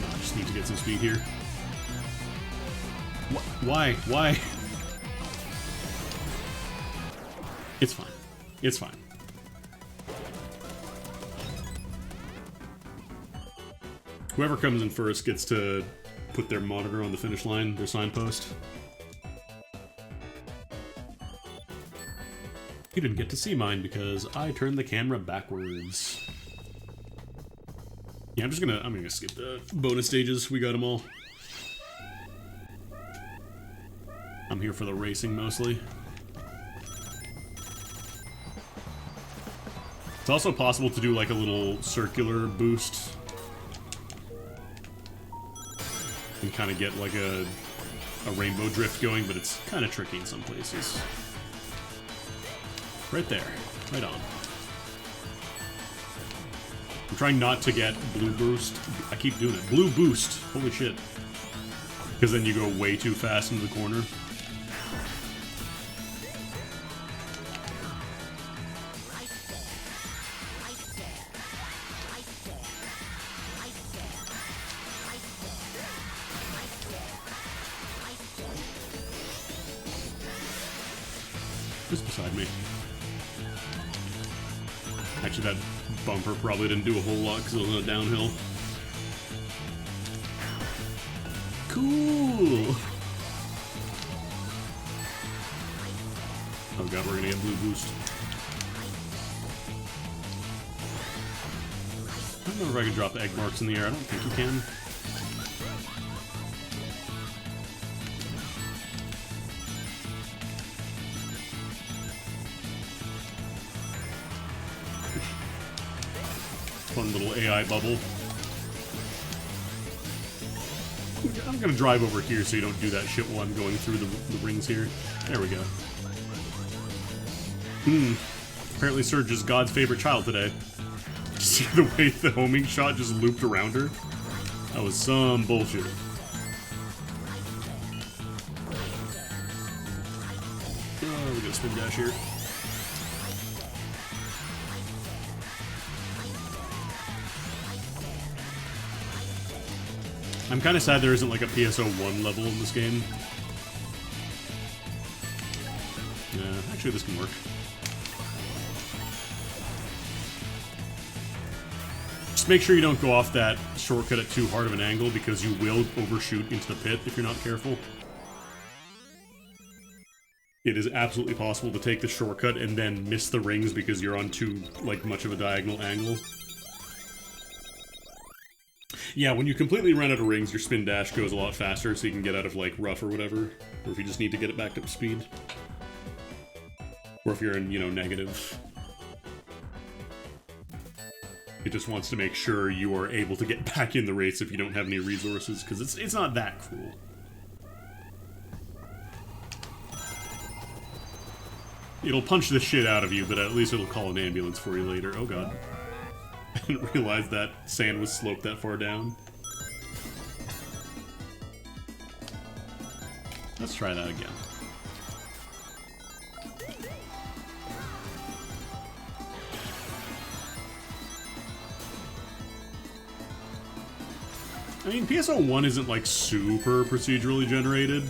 I just need to get some speed here. Why? Why? It's fine. It's fine. Whoever comes in first gets to put their monitor on the finish line, their signpost. You didn't get to see mine because I turned the camera backwards. Yeah, I'm gonna skip the bonus stages. We got them all. I'm here for the racing mostly. It's also possible to do like a little circular boost and kind of get like a rainbow drift going, but it's kind of tricky in some places. Right there. Right on. I'm trying not to get blue boost. I keep doing it. Blue boost. Holy shit. Because then you go way too fast into the corner. Just beside me. Actually, that bumper probably didn't do a whole lot because it was on a downhill. Cool! Oh god, we're gonna get blue boost. I don't know if I can drop the egg marks in the air. I don't think you can. Fun little AI bubble. I'm gonna drive over here so you don't do that shit while I'm going through the rings here. There we go. Apparently Surge is God's favorite child today. See the way the homing shot just looped around her? That was some bullshit. Oh, we got a spin dash here. I'm kind of sad there isn't like a PSO1 level in this game. Yeah, actually this can work. Just make sure you don't go off that shortcut at too hard of an angle because you will overshoot into the pit if you're not careful. It is absolutely possible to take the shortcut and then miss the rings because you're on too, like, much of a diagonal angle. Yeah, when you completely run out of rings, your spin dash goes a lot faster, so you can get out of, like, rough or whatever. Or if you just need to get it back up to speed. Or if you're in, you know, negative. It just wants to make sure you are able to get back in the race if you don't have any resources, because it's not that cruel. It'll punch the shit out of you, but at least it'll call an ambulance for you later. Oh god. I didn't realize that sand was sloped that far down. Let's try that again. I mean, PSO1 isn't like super procedurally generated.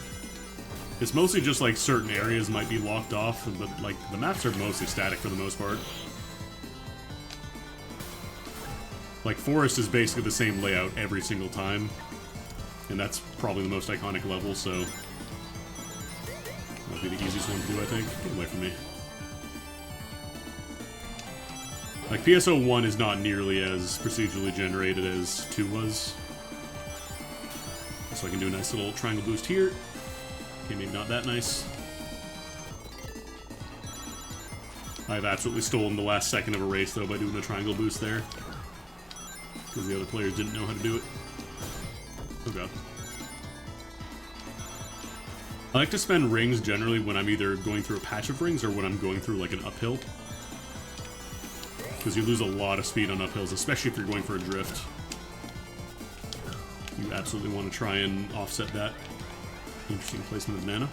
It's mostly just like certain areas might be locked off, but like the maps are mostly static for the most part. Like Forest is basically the same layout every single time, and that's probably the most iconic level, so that'll be the easiest one to do, I think. Get away from me. Like PSO1 is not nearly as procedurally generated as 2 was. So I can do a nice little triangle boost here. Okay, maybe not that nice. I've absolutely stolen the last second of a race, though, by doing a triangle boost there. Because the other players didn't know how to do it. Oh god. I like to spend rings generally when I'm either going through a patch of rings or when I'm going through like an uphill. Because you lose a lot of speed on uphills, especially if you're going for a drift. You absolutely want to try and offset that. Interesting placement of Nana.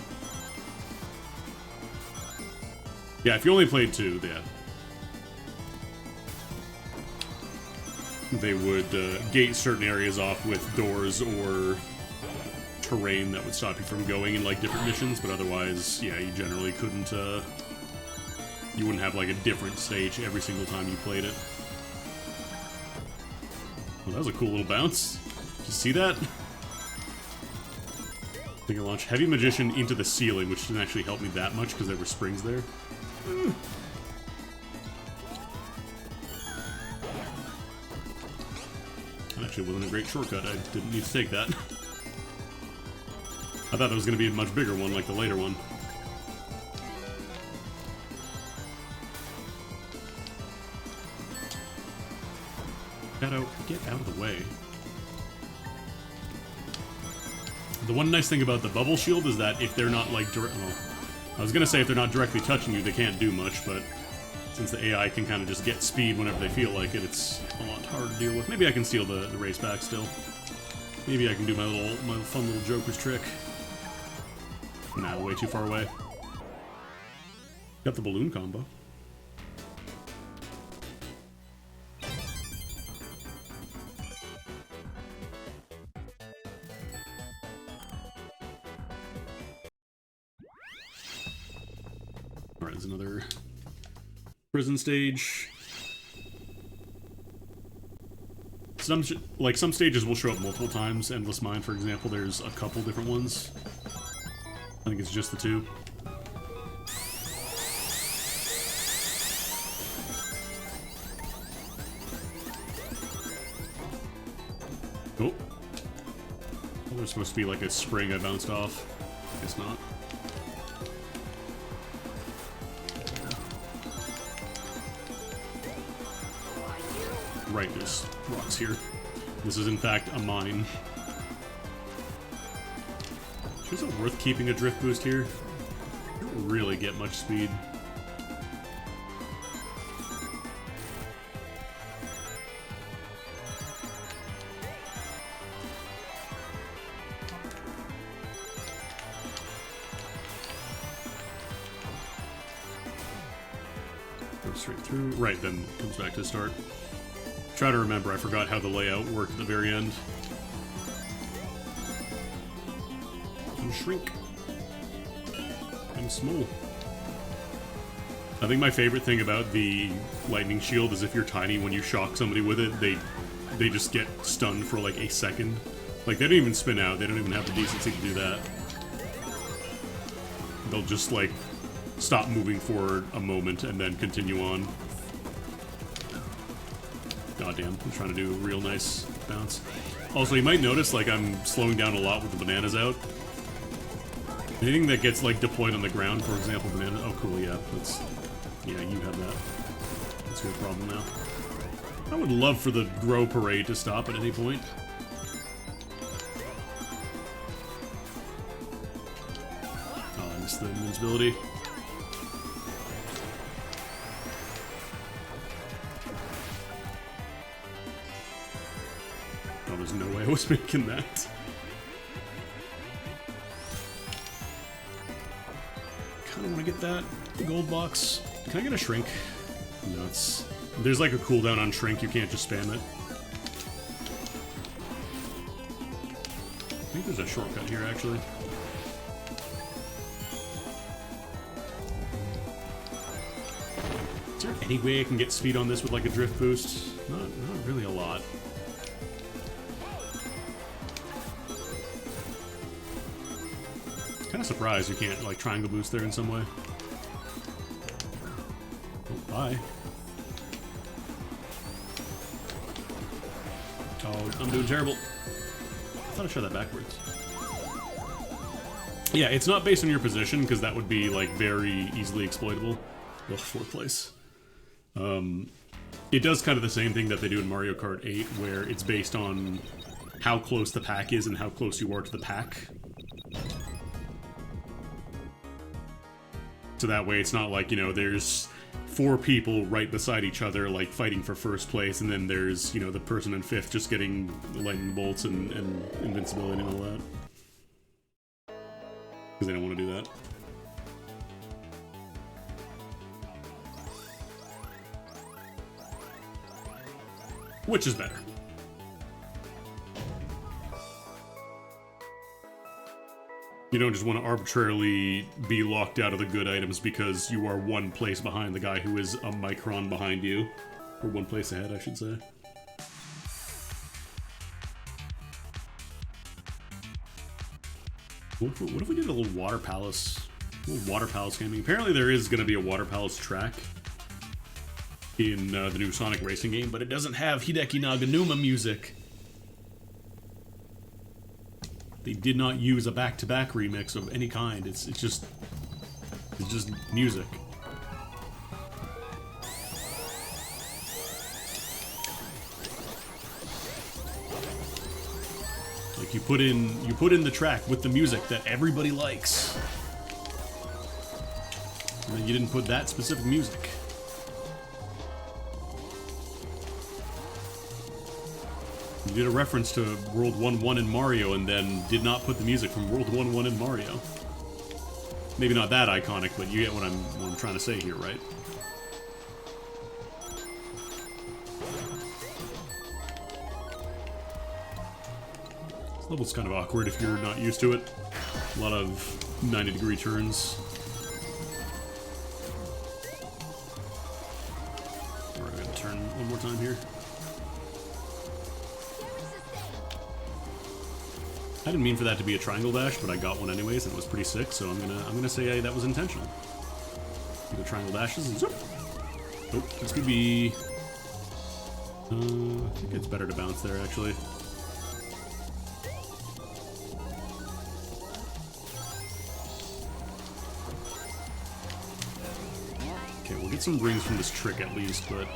Yeah, if you only played 2, yeah. They would gate certain areas off with doors or terrain that would stop you from going in like different missions, but otherwise, yeah, you generally couldn't, you wouldn't have like a different stage every single time you played it. Well, that was a cool little bounce. Did you see that? I think I launched Heavy Magician into the ceiling, which didn't actually help me that much because there were springs there. That actually wasn't a great shortcut. I didn't need to take that. I thought that was going to be a much bigger one, like the later one. Get out of the way. The one nice thing about the bubble shield is that if they're not like I was gonna say if they're not directly touching you, they can't do much, but since the AI can kind of just get speed whenever they feel like it, it's a lot harder to deal with. Maybe I can steal the race back still. Maybe I can do my fun little Joker's trick. Nah, way too far away. Got the balloon combo. Alright, there's another prison stage. Some stages will show up multiple times. Endless Mine, for example, there's a couple different ones. I think it's just the 2. Oh. Well, there's supposed to be like a spring I bounced off. Guess not. Right, there's rocks here. This is in fact a mine. Is it worth keeping a drift boost here? You don't really get much speed. straight through. Right, then it comes back to the start. Try to remember, I forgot how the layout worked at the very end. And shrink. And small. I think my favorite thing about the lightning shield is if you're tiny, when you shock somebody with it, they just get stunned for like a second. Like, they don't even spin out, they don't even have the decency to do that. They'll just, like, stop moving for a moment and then continue on. God damn, I'm trying to do a real nice bounce. Also, you might notice, like, I'm slowing down a lot with the bananas out. Anything that gets, like, deployed on the ground, for example, banana... Oh, cool, yeah, that's... Yeah, you have that. That's your problem now. I would love for the Grow Parade to stop at any point. Oh, I missed the invincibility. Oh, there's no way I was making that. Kinda wanna get that gold box. Can I get a shrink? No, it's... There's like a cooldown on shrink, you can't just spam it. I think there's a shortcut here, actually. Is there any way I can get speed on this with like a drift boost? Not really a lot. Kind of surprised you can't like triangle boost there in some way. Oh, bye. Oh, I'm doing terrible. I thought I showed that backwards. Yeah, it's not based on your position, because that would be, like, very easily exploitable. Ugh, 4th place. It does kind of the same thing that they do in Mario Kart 8, where it's based on how close the pack is and how close you are to the pack. So that way it's not like, you know, there's 4 people right beside each other, like, fighting for 1st place, and then there's, you know, the person in 5th just getting lightning bolts and invincibility and all that. Because they don't want to do that. Which is better. You don't just want to arbitrarily be locked out of the good items because you are 1 place behind the guy who is a micron behind you. Or 1 place ahead, I should say. What if we did a little water palace? A little water palace gaming. Apparently there is going to be a water palace track in the new Sonic Racing game, but it doesn't have Hideki Naganuma music. They did not use a back-to-back remix of any kind. It's just music. Like you put in the track with the music that everybody likes. And then you didn't put that specific music. You did a reference to World 1-1 in Mario and then did not put the music from World 1-1 in Mario. Maybe not that iconic, but you get what I'm trying to say here, right? This level's kind of awkward if you're not used to it. A lot of 90-degree turns. Alright, I'm gonna turn one more time here. I didn't mean for that to be a triangle dash, but I got one anyways, and it was pretty sick. So I'm gonna say that was intentional. The triangle dashes and zoop. Oh, this could be. I think it's better to bounce there actually. Okay, we'll get some rings from this trick at least, but.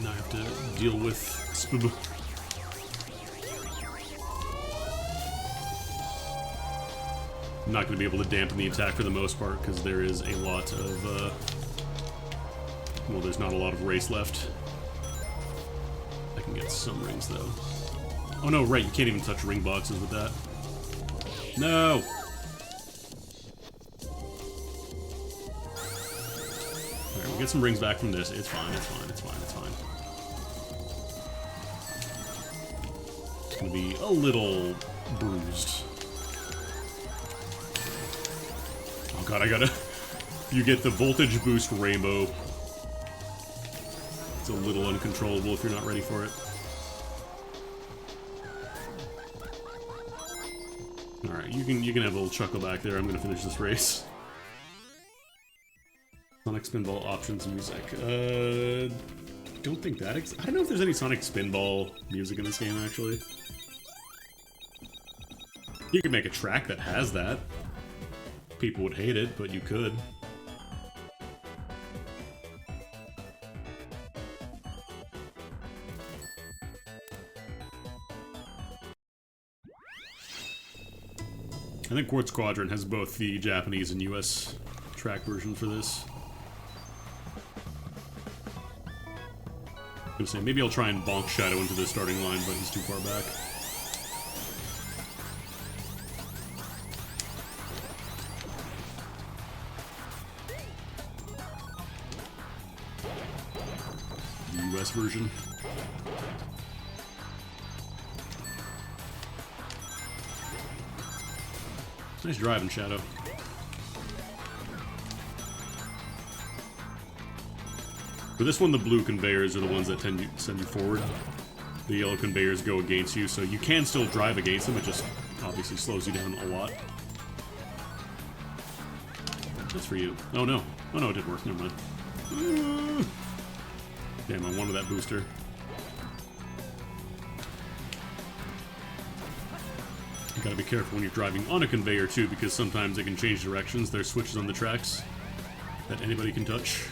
Now I have to deal with Spoob. I'm not going to be able to dampen the attack for the most part because there is a lot of, well, there's not a lot of race left. I can get some rings though. Oh no, right, you can't even touch ring boxes with that. No! get some rings back from this. It's fine, it's fine, it's fine, it's fine. It's gonna be a little bruised. Oh god, I gotta... You get the voltage boost rainbow. It's a little uncontrollable if you're not ready for it. Alright, you can have a little chuckle back there. I'm gonna finish this race. Sonic Spinball options music. Don't think that I don't know if there's any Sonic Spinball music in this game, actually. You could make a track that has that. People would hate it, but you could. I think Quartz Quadrant has both the Japanese and US track version for this. I was gonna say, maybe I'll try and bonk Shadow into the starting line, but he's too far back. The US version. Nice driving, Shadow. For this one, the blue conveyors are the ones that tend to send you forward. The yellow conveyors go against you, so you can still drive against them, it just obviously slows you down a lot. That's for you. Oh no. Oh no, it didn't work, never mind. Damn, I wanted that booster. You gotta be careful when you're driving on a conveyor too, because sometimes they can change directions. There's switches on the tracks that anybody can touch.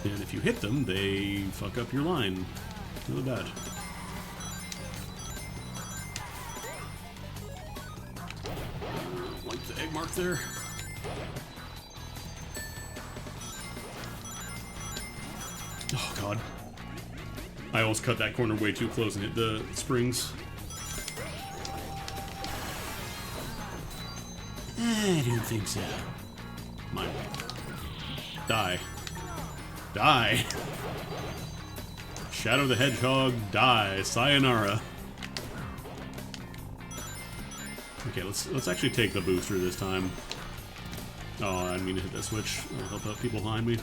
And if you hit them, they fuck up your line. Really bad. Wipe the egg mark there. Oh god. I almost cut that corner way too close and hit the springs. I don't think so. Mine. Die. Die! Shadow the Hedgehog, die. Sayonara. Okay, let's actually take the booster this time. Oh, I didn't mean to hit that switch. I'll help out people behind me.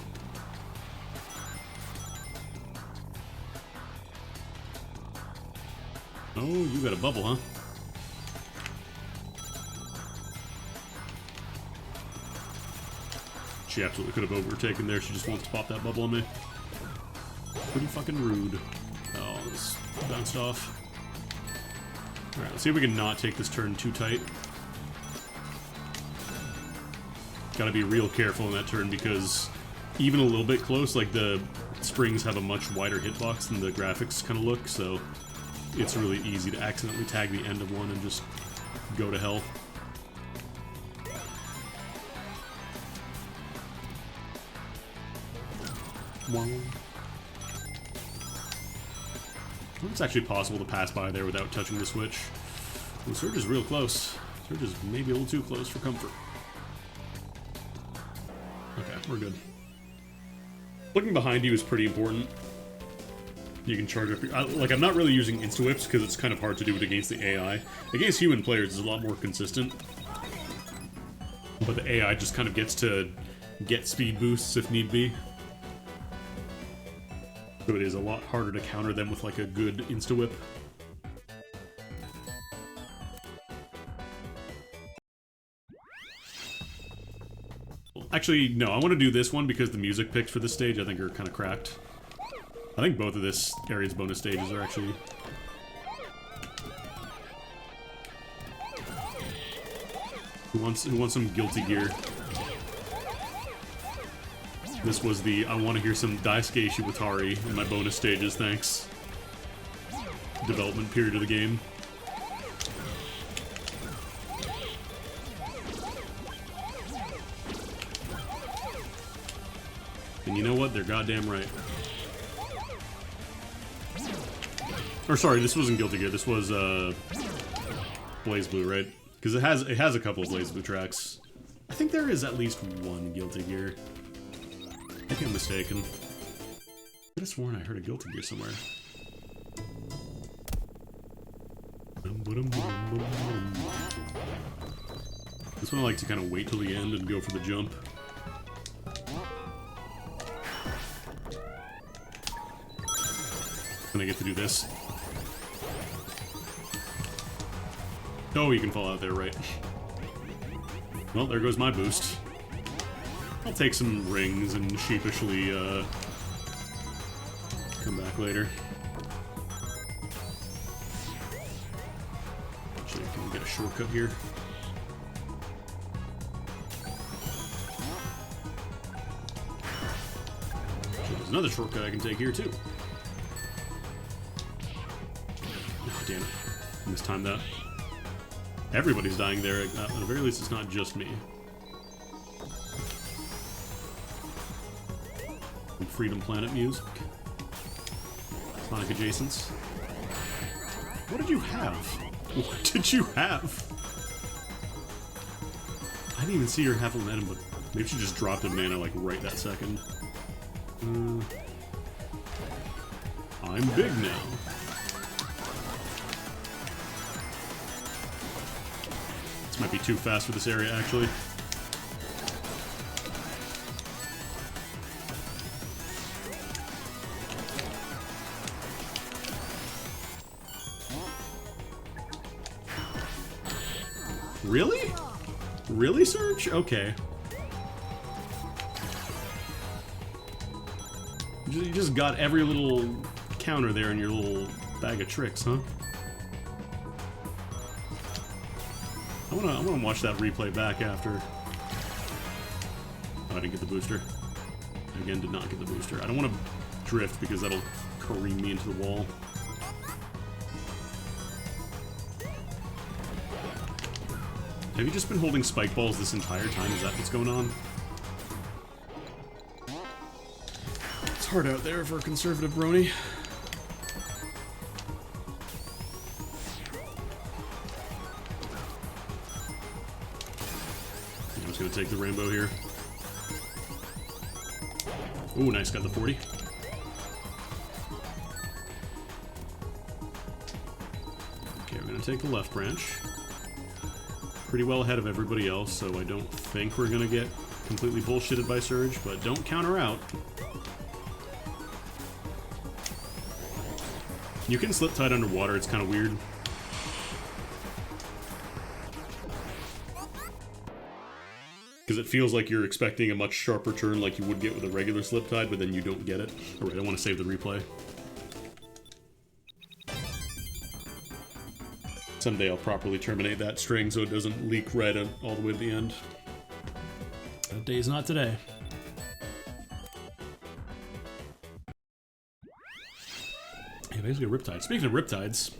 Oh, you got a bubble, huh? She absolutely could have overtaken there. She just wants to pop that bubble on me. Pretty fucking rude. Oh, this bounced off. Alright, let's see if we can not take this turn too tight. Gotta be real careful in that turn because even a little bit close, like the springs have a much wider hitbox than the graphics kind of look, so it's really easy to accidentally tag the end of one and just go to hell. It's actually possible to pass by there without touching the switch. The Surge is real close. Surge is maybe a little too close for comfort. Okay, we're good. Looking behind you is pretty important. You can charge up your... like, I'm not really using insta-whips because it's kind of hard to do it against the AI. Against human players, it's a lot more consistent. But the AI just kind of gets to get speed boosts if need be. So it is a lot harder to counter them with like a good insta-whip. Actually, no, I want to do this one because the music picks for this stage I think are kind of cracked. I think both of this area's bonus stages are actually... Who wants some Guilty Gear? This was the I want to hear some Daisuke Shiwatari in my bonus stages, thanks. Development period of the game. And you know what? They're goddamn right. Or sorry, this wasn't Guilty Gear. This was Blaze Blue, right? Because it has a couple of Blaze Blue tracks. I think there is at least one Guilty Gear. Maybe I'm mistaken. I could have sworn I heard a Guilty Gear somewhere. This one I like to kind of wait till the end and go for the jump. And I get to do this. Oh, you can fall out there, right? Well, there goes my boost. I'll take some rings and sheepishly, come back later. Actually, can we get a shortcut here? There's another shortcut I can take here, too. Oh, damn it. I mistimed that. Everybody's dying there. At the very least, it's not just me. Some Freedom Planet music. Sonic adjacents. What did you have? What did you have? I didn't even see her have a mana, but maybe she just dropped a mana like right that second. I'm big now. This might be too fast for this area, actually. Really? Really, Surge? Okay. You just got every little counter there in your little bag of tricks, huh? I wanna watch that replay back after. Oh, I didn't get the booster. Again, did not get the booster. I don't want to drift because that'll careen me into the wall. Have you just been holding spike balls this entire time? Is that what's going on? It's hard out there for a conservative brony. I'm just gonna take the rainbow here. Ooh, nice, got the 40. Okay, we're gonna take the left branch. Pretty well ahead of everybody else, so I don't think we're gonna get completely bullshitted by Surge, but don't counter out. You can slip tide underwater, it's kind of weird. Because it feels like you're expecting a much sharper turn like you would get with a regular slip tide, but then you don't get it. Alright, I want to save the replay. Someday I'll properly terminate that string so it doesn't leak red all the way to the end. That day's not today. Yeah, basically a Riptide. Speaking of Riptides...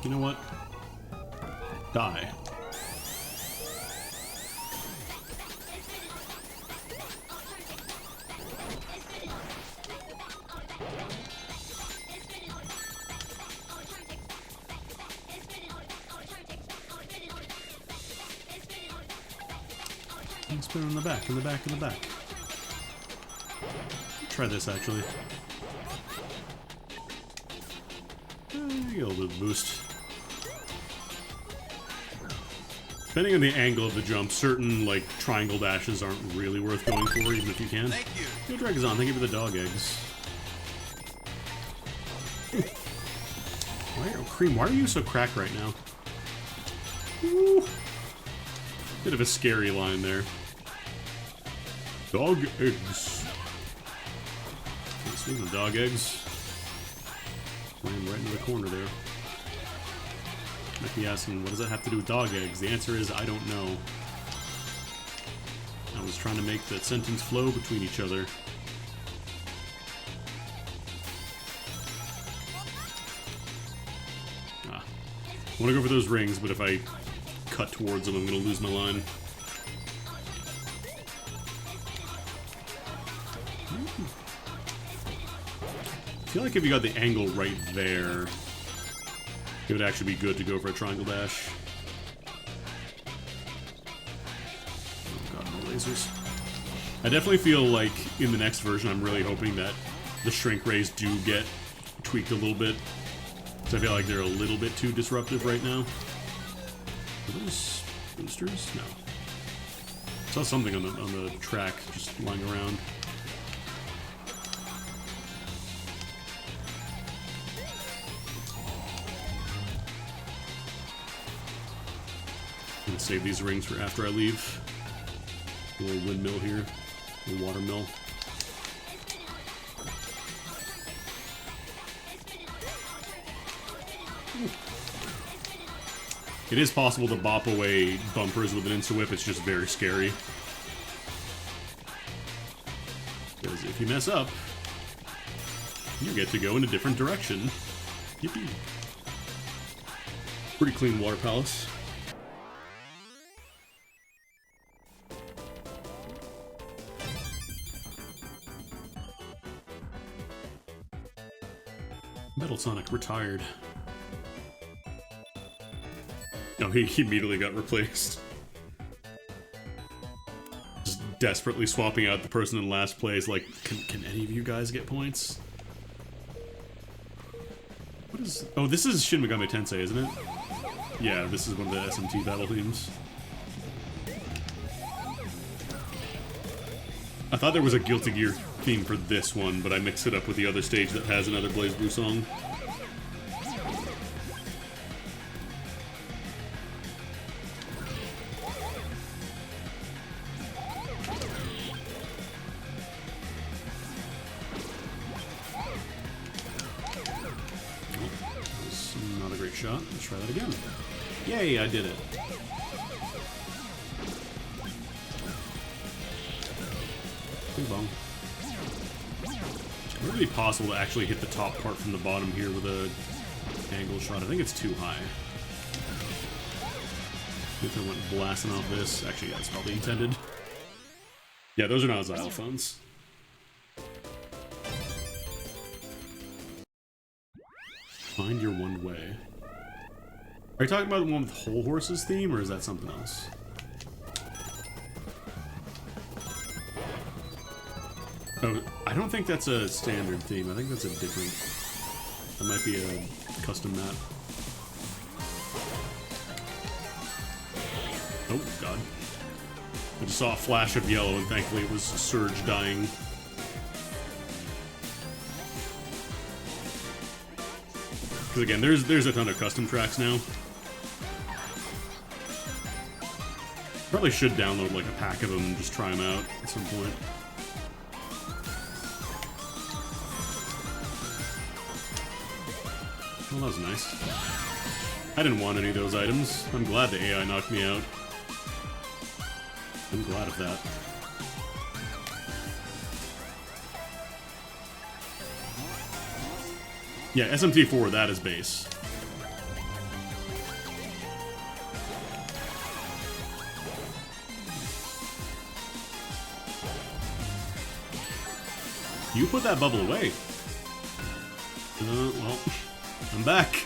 You know what? Die. And spin on the back, in the back, in the back. Try this actually. You get a little bit of boost. Depending on the angle of the jump, certain, like, triangle dashes aren't really worth going for, even if you can. Thank you. Yo, Dragazon, thank you for the dog eggs. Cream, why are you so cracked right now? Ooh. Bit of a scary line there. Dog eggs. Okay, speaking of dog eggs, ran right into the corner there. Might be asking, what does that have to do with dog eggs? The answer is, I don't know. I was trying to make that sentence flow between each other. I want to go for those rings, but if I cut towards them, I'm going to lose my line. I feel like if you got the angle right there, it would actually be good to go for a triangle dash. lasers. I definitely feel like in the next version, I'm really hoping that the shrink rays do get tweaked a little bit. Because I feel like they're a little bit too disruptive right now. Are those boosters? No. I saw something on the track just lying around. I'm gonna save these rings for after I leave. A little windmill here. A little water mill. It is possible to bop away bumpers with an insta-whip, it's just very scary. Because if you mess up, you get to go in a different direction. Yippee. Pretty clean water palace. Metal Sonic retired. No, he immediately got replaced. Just desperately swapping out the person in last place, like, can any of you guys get points? What is... Oh, this is Shin Megami Tensei, isn't it? Yeah, this is one of the SMT battle themes. I thought there was a Guilty Gear theme for this one, but I mixed it up with the other stage that has another BlazBlue song. Shot. Let's try that again. Yay, I did it. Bing bong. Would it be possible to actually hit the top part from the bottom here with a angle shot? I think it's too high. If I went blasting off this. Actually, yeah, that's probably intended. Yeah, those are not xylophones. Find your one way. Are you talking about the one with Whole Horses theme, or is that something else? Oh, I don't think that's a standard theme. I think that's a different... That might be a custom map. Oh, God. I just saw a flash of yellow, and thankfully it was Surge dying. Because again, there's a ton of custom tracks now. Probably should download like a pack of them and just try them out at some point. Well, that was nice. I didn't want any of those items. I'm glad the AI knocked me out. I'm glad of that. Yeah, SMT4, that is base. You put that bubble away. Well, I'm back.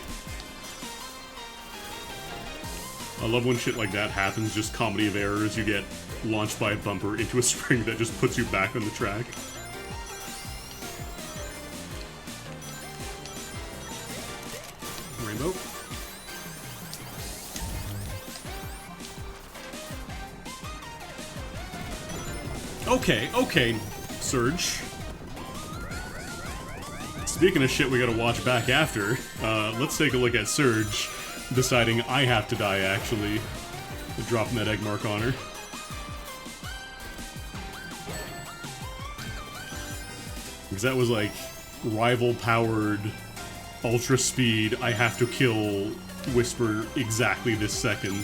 I love when shit like that happens, just comedy of errors. You get launched by a bumper into a spring that just puts you back on the track. Rainbow. Okay, Surge. Speaking of shit we gotta watch back after, let's take a look at Surge deciding I have to die, actually. Dropping that egg mark on her. Because that was like rival-powered, ultra speed, I have to kill Whisper exactly this second.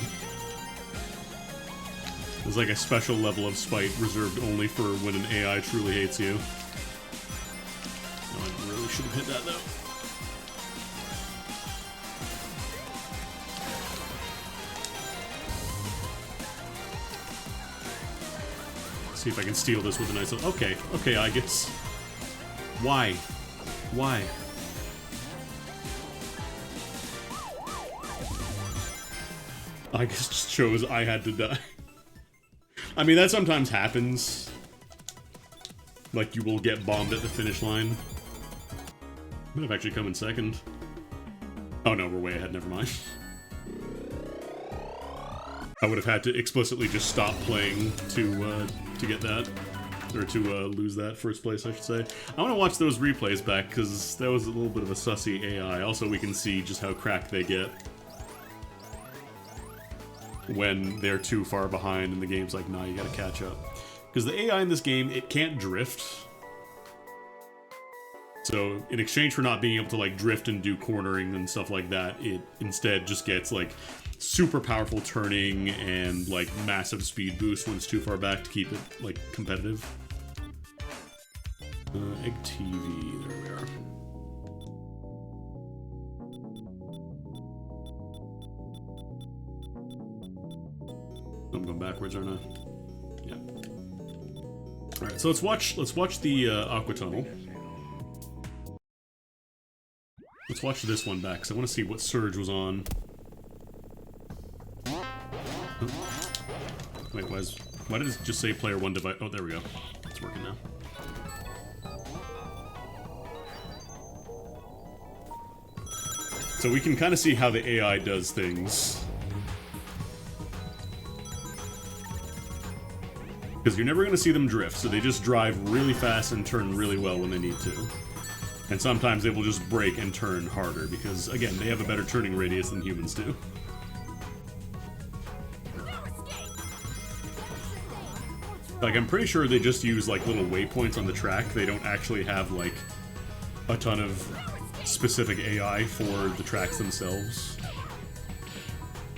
It's like a special level of spite reserved only for when an AI truly hates you. No, I really should have hit that though. See if I can steal this with a nice little... Okay, I guess. Why? Why? I guess just chose I had to die. I mean, that sometimes happens. Like, you will get bombed at the finish line. Might have actually come in second. Oh no, we're way ahead, never mind. I would have had to explicitly just stop playing to get that. Or to lose that first place, I should say. I want to watch those replays back, because that was a little bit of a sussy AI. Also, we can see just how cracked they get when they're too far behind and the game's like, nah, you gotta catch up. Because the AI in this game, it can't drift. So, in exchange for not being able to, like, drift and do cornering and stuff like that, it instead just gets, like, super powerful turning and, like, massive speed boost when it's too far back to keep it, like, competitive. Egg TV, there we are. I'm going backwards, aren't I? Yeah. Alright, so let's watch the Aqua Tunnel. Let's watch this one back, because I want to see what Surge was on. Oh. Wait, why did it just say player 1 device? Oh, there we go. It's working now. So we can kind of see how the AI does things. Because you're never going to see them drift, so they just drive really fast and turn really well when they need to. And sometimes they will just brake and turn harder, because, again, they have a better turning radius than humans do. Like, I'm pretty sure they just use, like, little waypoints on the track. They don't actually have, like, a ton of specific AI for the tracks themselves.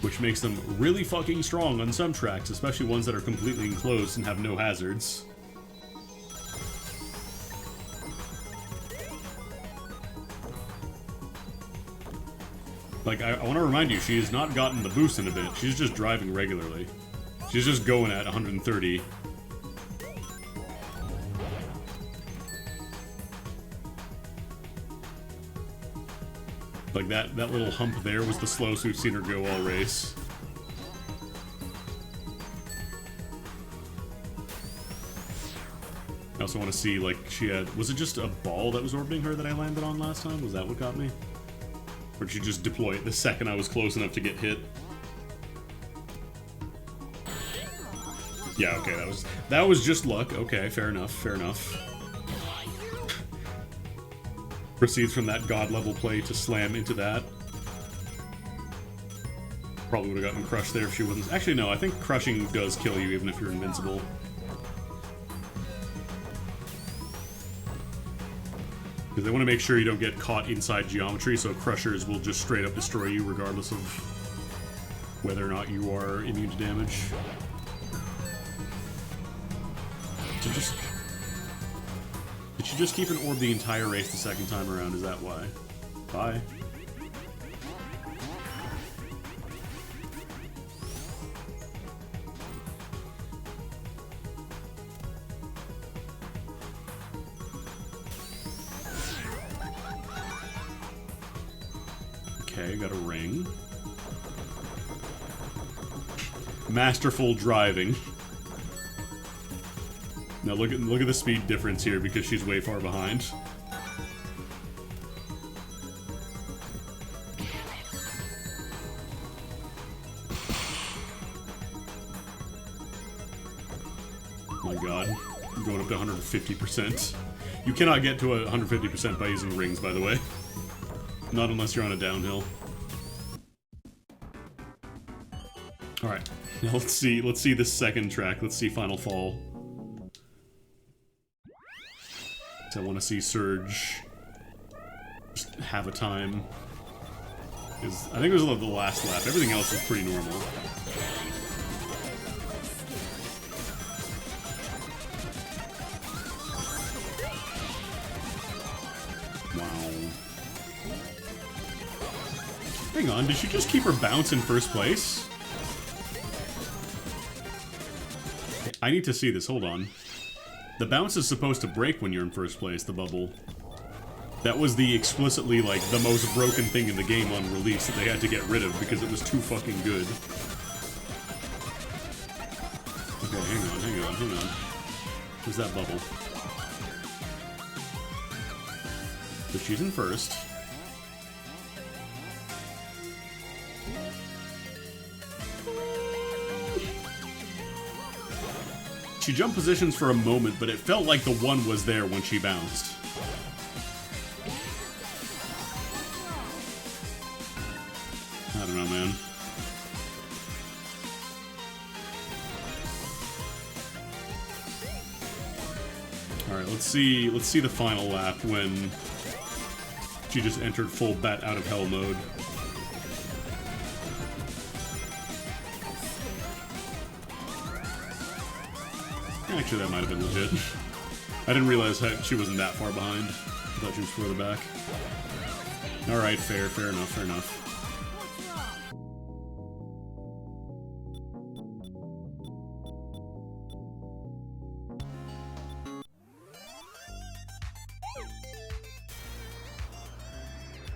Which makes them really fucking strong on some tracks, especially ones that are completely enclosed and have no hazards. Like, I want to remind you, she has not gotten the boost in a bit. She's just driving regularly. She's just going at 130. Like, that little hump there was the slowest we've seen her go all race. I also want to see, like, she had... Was it just a ball that was orbiting her that I landed on last time? Was that what got me? Or did she just deploy it the second I was close enough to get hit? Yeah, okay, that was just luck. Okay, fair enough, fair enough. Proceeds from that god-level play to slam into that. Probably would have gotten crushed there if she wasn't... Actually, no, I think crushing does kill you even if you're invincible. Because they want to make sure you don't get caught inside geometry, so crushers will just straight up destroy you regardless of whether or not you are immune to damage. So just... Did she just keep an orb the entire race the second time around? Is that why? Bye. Okay, got a ring. Masterful driving. Now look at the speed difference here because she's way far behind. Oh my god. I'm going up to 150%. You cannot get to 150% by using rings, by the way. Not unless you're on a downhill. Alright. Now let's see this second track. Let's see Final Fall. I want to see Surge just have a time. Because I think it was the last lap. Everything else was pretty normal. Wow. Hang on, did she just keep her bounce in first place? I need to see this, hold on. The bounce is supposed to break when you're in first place, the bubble. That was the explicitly, like, the most broken thing in the game on release that they had to get rid of because it was too fucking good. Okay, hang on. Where's that bubble? So she's in first. She jumped positions for a moment, but it felt like the one was there when she bounced. I don't know, man. Alright, let's see the final lap when she just entered full bat out of hell mode. Actually, that might have been legit. I didn't realize she wasn't that far behind. I thought she was further back. Alright, fair enough.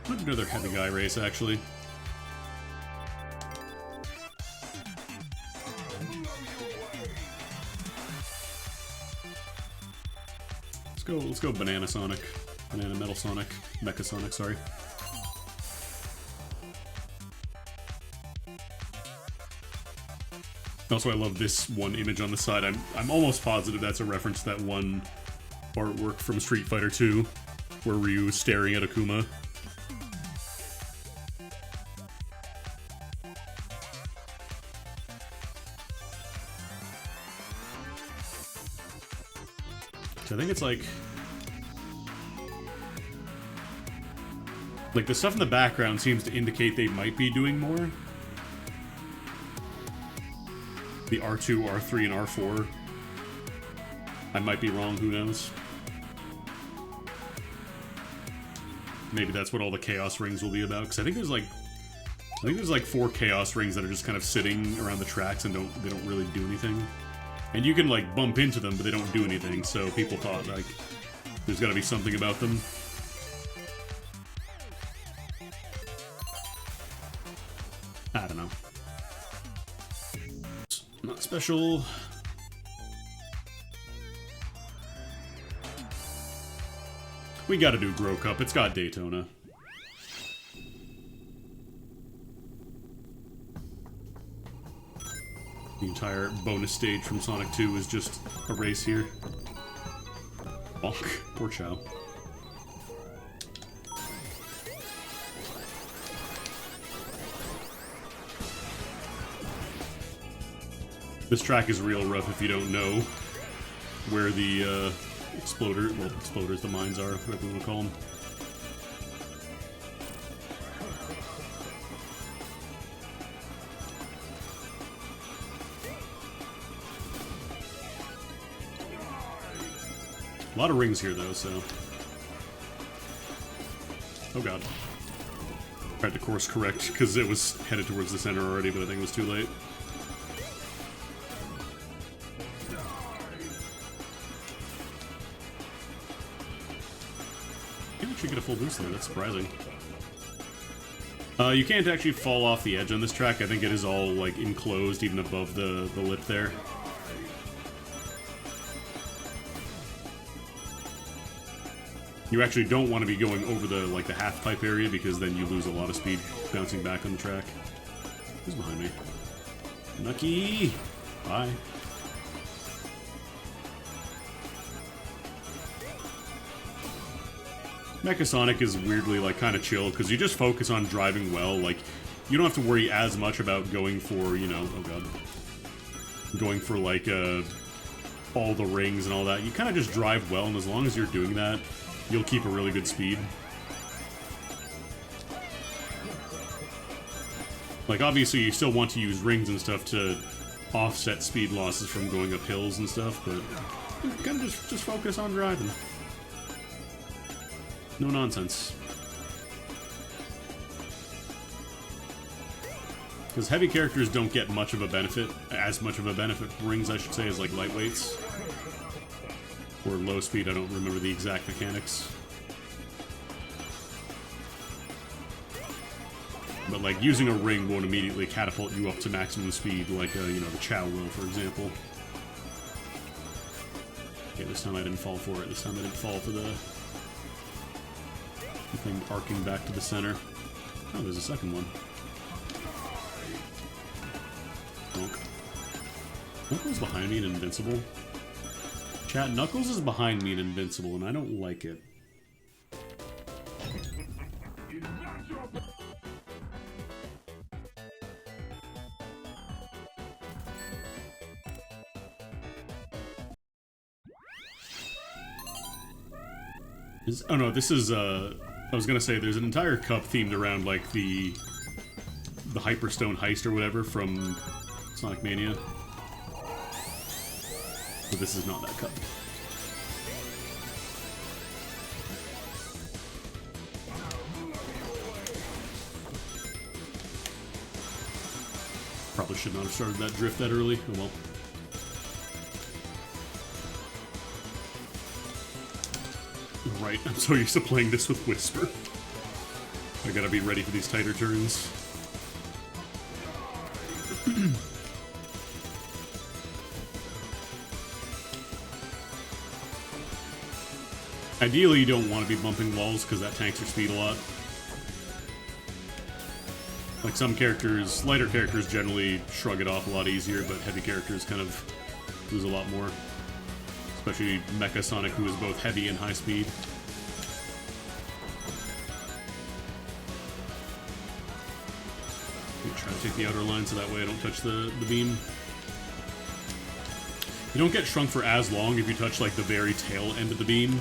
Let's do another heavy guy race, actually. Let's go Banana Sonic. Banana Metal Sonic. Mecha Sonic, sorry. Also, I love this one image on the side. I'm almost positive that's a reference to that one artwork from Street Fighter 2, where Ryu is staring at Akuma. So I think it's like the stuff in the background seems to indicate they might be doing more. The R2, R3, and R4. I might be wrong, who knows? Maybe that's what all the Chaos Rings will be about, because I think there's like 4 Chaos Rings that are just kind of sitting around the tracks and they don't really do anything. And you can, like, bump into them, but they don't do anything, so people thought, like, there's gotta be something about them. I don't know. Not special. We gotta do Grow Cup. It's got Daytona. The entire bonus stage from Sonic 2 is just a race here. Bonk. Poor Chow. This track is real rough if you don't know where the exploders, the mines are, whatever you want to call them. A lot of rings here, though, so... Oh god. Tried to course correct, because it was headed towards the center already, but I think it was too late. Can't actually get a full boost there, that's surprising. You can't actually fall off the edge on this track. I think it is all, like, enclosed even above the lip there. You actually don't want to be going over the half-pipe area, because then you lose a lot of speed bouncing back on the track. Who's behind me? Nucky! Bye. Mecha Sonic is weirdly, like, kind of chill, because you just focus on driving well. Like, you don't have to worry as much about going for, you know, oh god. Going for, like, all the rings and all that. You kind of just drive well, and as long as you're doing that, you'll keep a really good speed. Like, obviously, you still want to use rings and stuff to offset speed losses from going up hills and stuff, but you kind of just focus on driving. No nonsense. Because heavy characters don't get much of a benefit, as much of a benefit, rings, I should say, as, like, lightweights. Or low speed, I don't remember the exact mechanics. But, like, using a ring won't immediately catapult you up to maximum speed, like, you know, the Chow will, for example. Okay, this time I didn't fall for it. This time I didn't fall for the thing arcing back to the center. Oh, there's a second one. Bonk. Knuckles behind me and invincible. Chat, Knuckles is behind me and invincible, and I don't like it. Oh no, this is, I was gonna say, there's an entire cup themed around, like, the Hyperstone heist or whatever from Sonic Mania. But this is not that cup. Probably should not have started that drift that early. Oh well. Right, I'm so used to playing this with Whisper. I gotta be ready for these tighter turns. Ideally, you don't want to be bumping walls because that tanks your speed a lot. Like some characters, lighter characters generally shrug it off a lot easier, but heavy characters kind of lose a lot more. Especially Mecha Sonic, who is both heavy and high speed. Try to take the outer line so that way I don't touch the beam. You don't get shrunk for as long if you touch like the very tail end of the beam.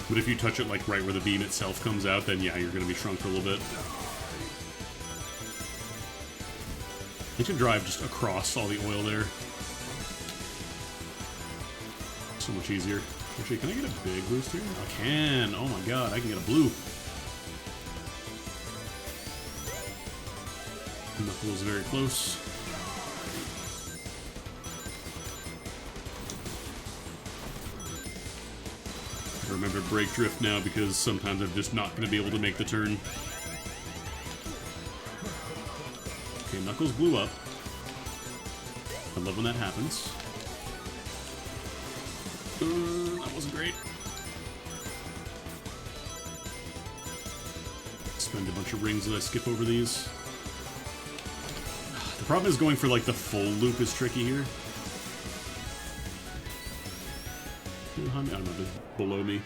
But if you touch it like right where the beam itself comes out, then yeah, you're going to be shrunk for a little bit. You should drive just across all the oil there. So much easier. Actually, can I get a big boost here? I can! Oh my god, I can get a blue. Knuckles very close. I remember brake drift now because sometimes I'm just not going to be able to make the turn. Okay, Knuckles blew up. I love when that happens. That wasn't great. Spend a bunch of rings as I skip over these. The problem is going for like the full loop is tricky here. Behind me? I don't know, they're below me.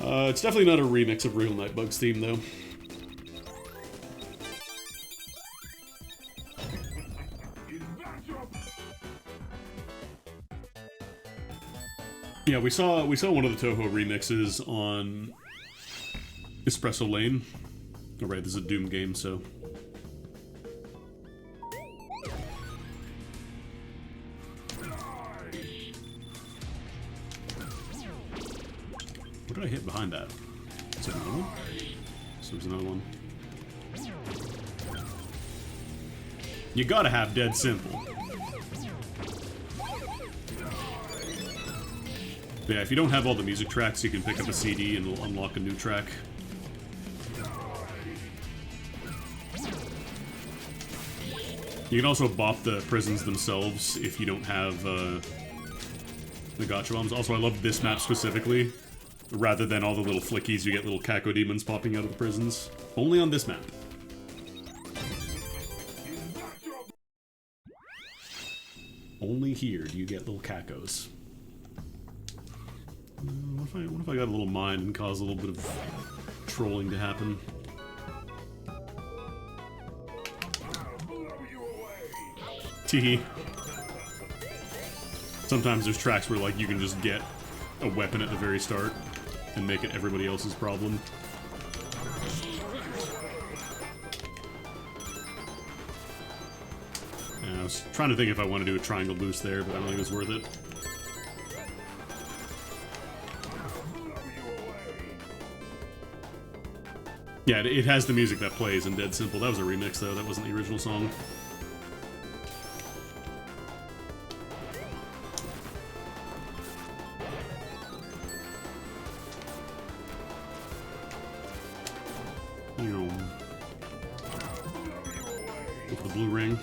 It's definitely not a remix of Real Nightbug's theme though. Yeah, we saw one of the Toho remixes on Espresso Lane. Oh, right, this is a Doom game, so. What did I hit behind that? Is that another one? So there's another one. You gotta have Dead Simple. Yeah, if you don't have all the music tracks, you can pick up a CD and it'll unlock a new track. You can also bop the prisons themselves if you don't have the gotcha bombs. Also, I love this map specifically. Rather than all the little flickies, you get little Kako demons popping out of the prisons. Only on this map. Only here do you get little Kakos. What if I got a little mind and cause a little bit of trolling to happen? Teehee. Sometimes there's tracks where like you can just get a weapon at the very start and make it everybody else's problem. Yeah, I was trying to think if I want to do a triangle boost there, but I don't think it was worth it. Yeah, it has the music that plays in Dead Simple. That was a remix, though. That wasn't the original song. Go for the blue ring.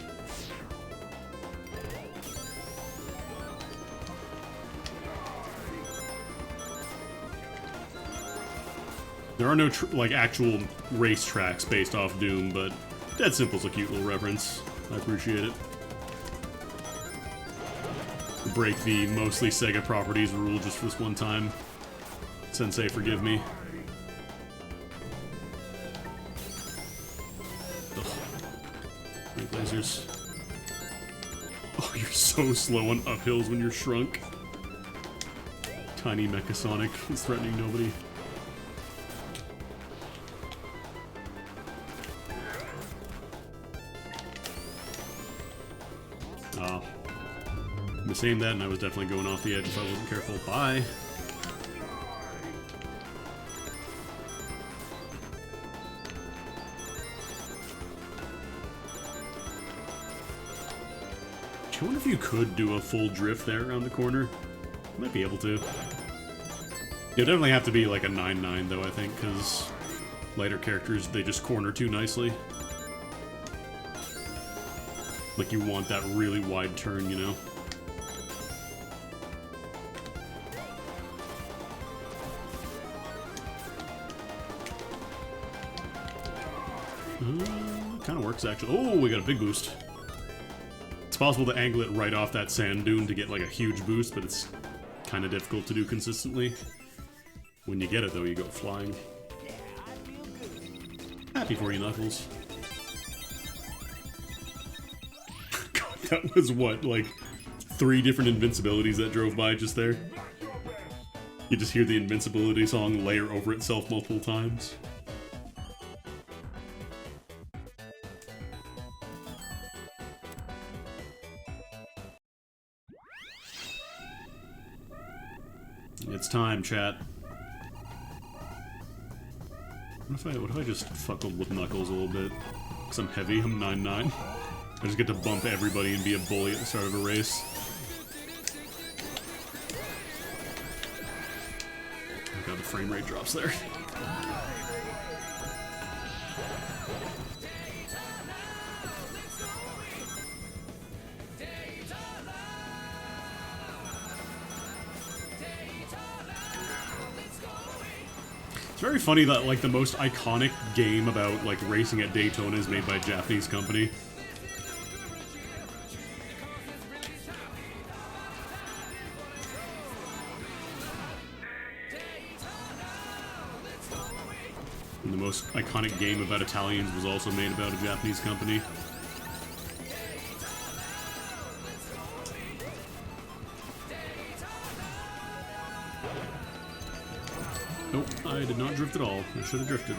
There are no, like, actual race tracks based off Doom, but Dead Simple's a cute little reference. I appreciate it. Break the mostly Sega properties rule just for this one time. Sensei, forgive me. Ugh. Great lasers. Oh, you're so slow on uphills when you're shrunk. Tiny Mecha Sonic is threatening nobody. Oh. Misaimed that, and I was definitely going off the edge if I wasn't careful. Bye! I wonder if you could do a full drift there around the corner. You might be able to. It'd definitely have to be like a 9-9 though, I think, because lighter characters, they just corner too nicely. Like you want that really wide turn, you know? Kind of works actually. Oh, we got a big boost. It's possible to angle it right off that sand dune to get like a huge boost, but it's kind of difficult to do consistently. When you get it though, you go flying. Happy for you, Knuckles. God, that was what, like 3 different invincibilities that drove by just there? You just hear the invincibility song layer over itself multiple times. It's time, chat. What if I just fuck with Knuckles a little bit? Because I'm heavy, I'm 9-9. I just get to bump everybody and be a bully at the start of a race. Oh god, the frame rate drops there. It's very funny that, like, the most iconic game about, like, racing at Daytona is made by a Japanese company. And the most iconic game about Italians was also made about a Japanese company. Nope, I did not drift at all. I should have drifted.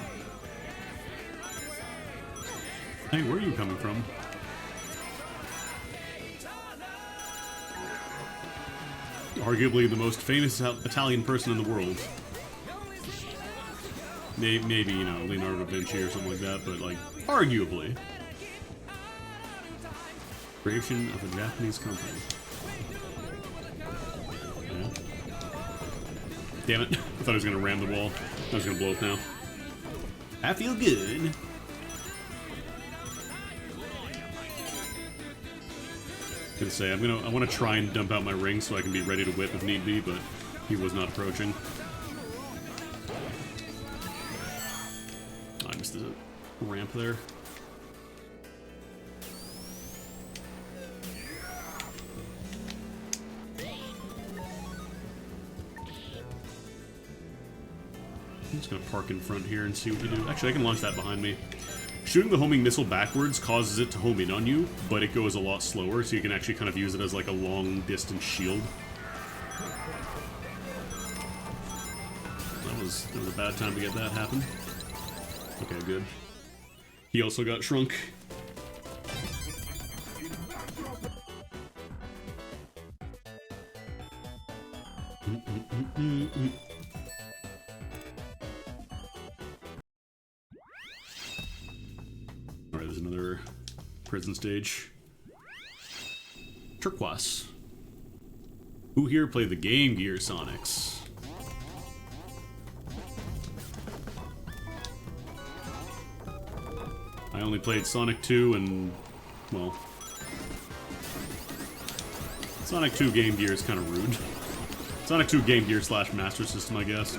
Hey, where are you coming from? Arguably the most famous Italian person in the world. Maybe, you know, Leonardo da Vinci or something like that, but, like, arguably. Creation of a Japanese company. Yeah. Damn it. I thought I was going to ram the wall. I was going to blow up now. I feel good. I was gonna say, I want to try and dump out my ring so I can be ready to whip if need be, but he was not approaching. I missed the ramp there. I'm just gonna park in front here and see what we do. Actually, I can launch that behind me. Shooting the homing missile backwards causes it to home in on you, but it goes a lot slower, so you can actually kind of use it as like a long-distance shield. That was a bad time to get that happen. Okay, good. He also got shrunk. Alright, there's another prison stage. Turquoise. Who here played the Game Gear Sonics? I only played Sonic 2 and, well, Sonic 2 Game Gear is kind of rude. Sonic 2 Game Gear / Master System, I guess.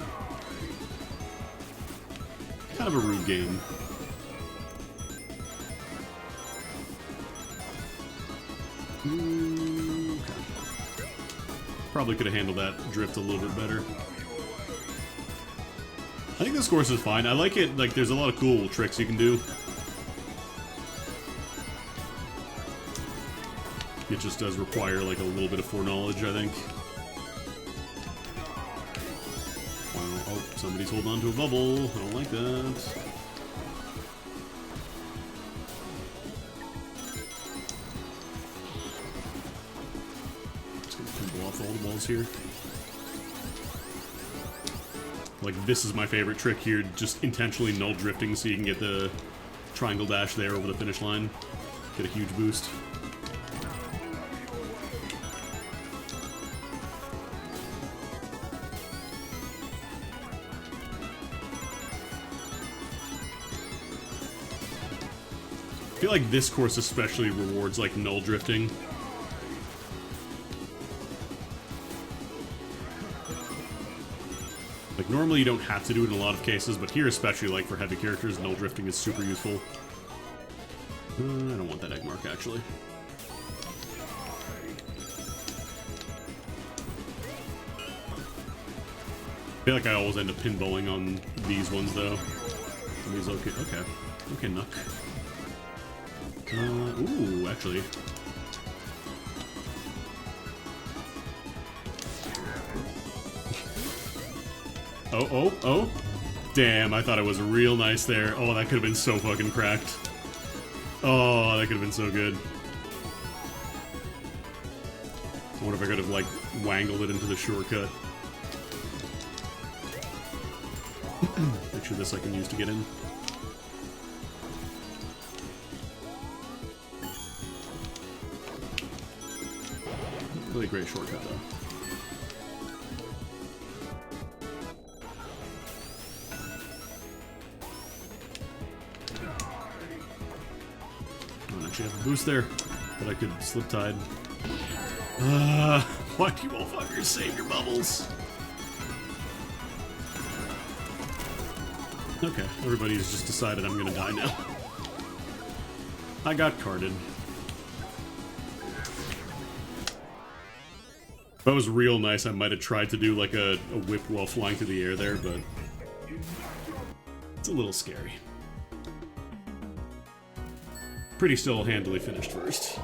kind of a rude game. Okay. Probably could have handled that drift a little bit better. I think this course is fine. I like it, like, there's a lot of cool tricks you can do. It just does require, like, a little bit of foreknowledge, I think. Wow. Oh, somebody's holding on to a bubble. I don't like that. Just gonna pinball off all the balls here. Like, this is my favorite trick here, just intentionally null drifting so you can get the triangle dash there over the finish line. Get a huge boost. I feel like this course especially rewards, like, null drifting. Like, normally you don't have to do it in a lot of cases, but here especially, like, for heavy characters, null drifting is super useful. I don't want that egg mark, actually. I feel like I always end up pinballing on these ones, though. And these okay. Okay, Nuck. Ooh, actually. Oh. Damn, I thought it was real nice there. Oh, that could have been so fucking cracked. Oh, that could have been so good. I wonder if I could have, like, wangled it into the shortcut. Make sure this I can use to get in. Really great shortcut, though. I don't actually have a boost there, but I could slip tide. Why do you all fuckers save your bubbles? Okay, everybody's just decided I'm gonna die now. I got carded. If that was real nice, I might have tried to do like a whip while flying through the air there, but it's a little scary. Pretty still handily finished first.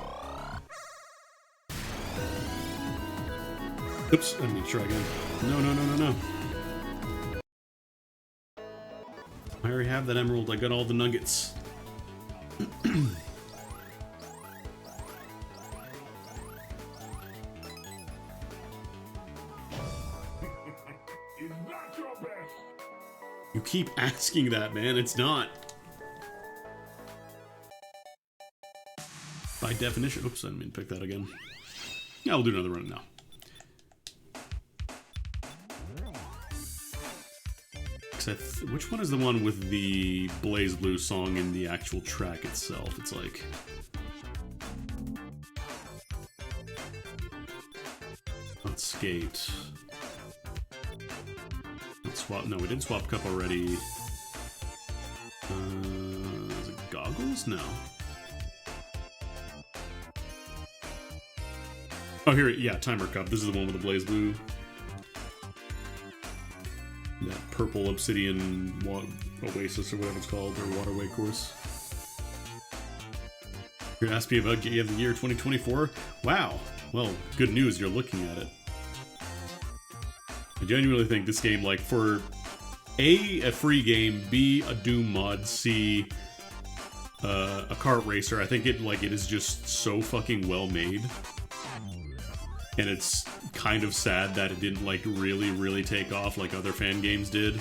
Oops, I need to try again. No. I already have that emerald, I got all the nuggets. You keep asking that, man. It's not. By definition. Oops, I didn't mean to pick that again. Yeah, we'll do another run now. Which one is the one with the Blaze Blue song in the actual track itself? It's like... Let's skate. Let's swap... No, we did swap cup already. Is it Goggles? No. Oh, here, yeah, Timer Cup. This is the one with the Blaze Blue. That purple obsidian oasis or whatever it's called, or waterway course. You're asking me about Game of the Year 2024? Wow. Well, good news, you're looking at it. I genuinely think this game, like, for A, free game, B, a Doom mod, C, a kart racer, I think it is just so fucking well made. And it's kind of sad that it didn't, like, really take off like other fan games did.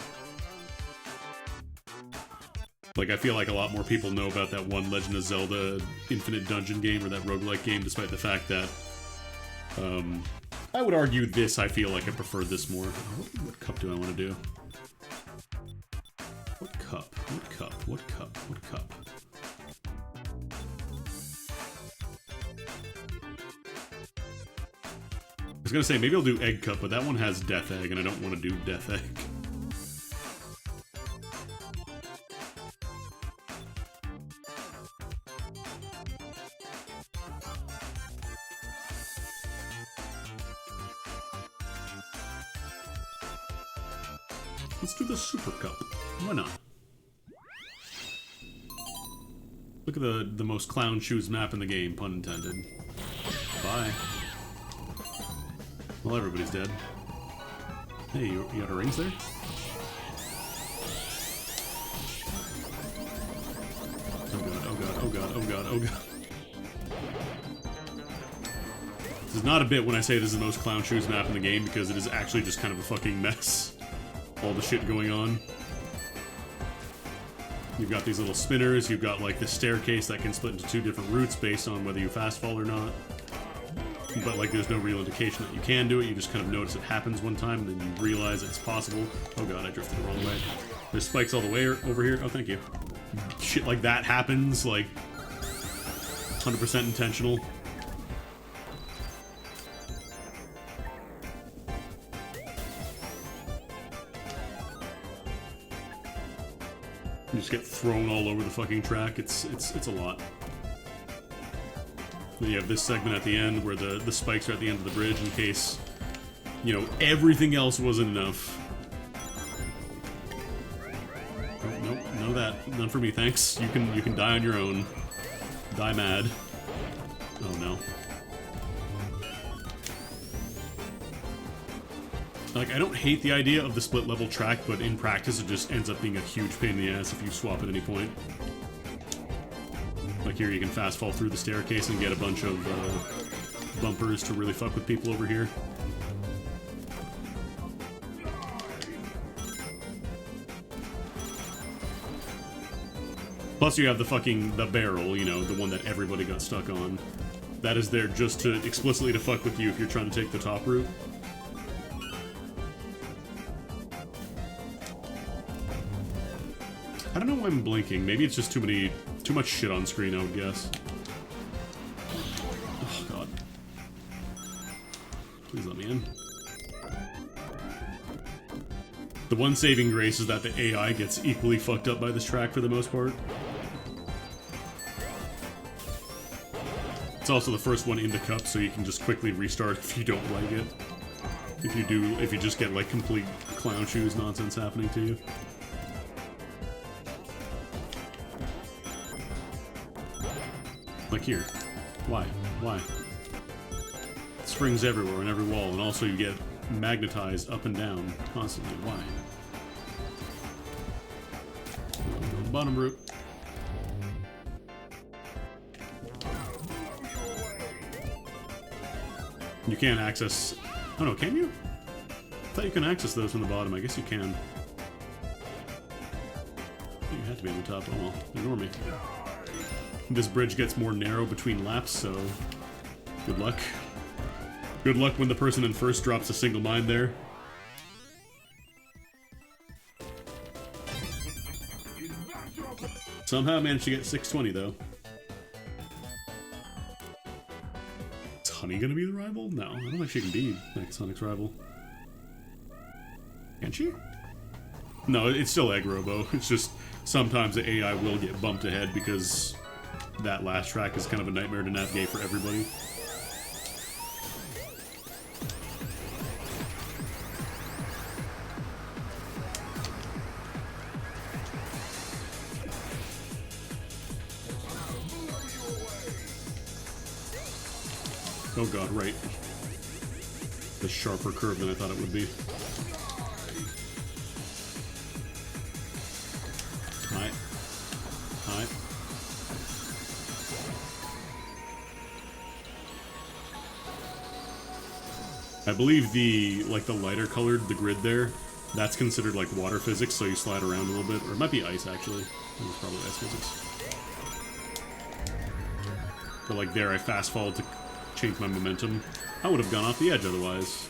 Like, I feel like a lot more people know about that one Legend of Zelda Infinite Dungeon game, or that roguelike game, despite the fact that, I would argue this, I feel like I prefer this more. What cup do I want to do? What cup? What cup? I was gonna say, maybe I'll do Egg Cup, but that one has Death Egg, and I don't want to do Death Egg. Let's do the Super Cup. Why not? Look at the most clown shoes map in the game, pun intended. Bye. Well, everybody's dead. Hey, you got a rings there? Oh god, oh god, oh god, oh god, oh god. This is not a bit when I say this is the most clown shoes map in the game, because it is actually just kind of a fucking mess. All the shit going on. You've got these little spinners, you've got like this staircase that can split into 2 different routes based on whether you fast fall or not. But like there's no real indication that you can do it, you just kind of notice it happens one time and then you realize it's possible. Oh god, I drifted the wrong way. There's spikes all the way over here. Oh, thank you. Shit like that happens, like 100% intentional. You just get thrown all over the fucking track. It's a lot. Then you have this segment at the end where the spikes are at the end of the bridge in case, you know, everything else wasn't enough. Oh, nope, none of that. None for me, thanks. You can die on your own. Die mad. Oh no. Like, I don't hate the idea of the split level track, but in practice it just ends up being a huge pain in the ass if you swap at any point. Like here you can fast fall through the staircase and get a bunch of bumpers to really fuck with people over here. Plus you have the barrel, you know, the one that everybody got stuck on. That is there just to explicitly to fuck with you if you're trying to take the top route. I don't know why I'm blinking. Maybe it's just too much shit on screen, I would guess. Oh, God. Please let me in. The one saving grace is that the AI gets equally fucked up by this track for the most part. It's also the first one in the cup, so you can just quickly restart if you don't like it. If you just get, like, complete clown shoes nonsense happening to you. Like here. Why? Why? Springs everywhere on every wall, and also you get magnetized up and down constantly. Why? Bottom route. You can't access... Oh no, can you? I thought you can access those from the bottom. I guess you can. You have to be on the top. Oh well, ignore me. This bridge gets more narrow between laps, so good luck. Good luck when the person in first drops a single mine there. Somehow managed to get 620 though. Is Honey gonna be the rival? No, I don't think she can be Sonic's rival. Can she? No, it's still Egg Robo. It's just sometimes the AI will get bumped ahead because that last track is kind of a nightmare to navigate for everybody. Oh god, right. The sharper curve than I thought it would be. Hi. Hi. I believe the lighter colored, the grid there, that's considered like water physics, so you slide around a little bit. Or it might be ice, actually. I think it's probably ice physics. But like there, I fast fall to change my momentum. I would have gone off the edge otherwise.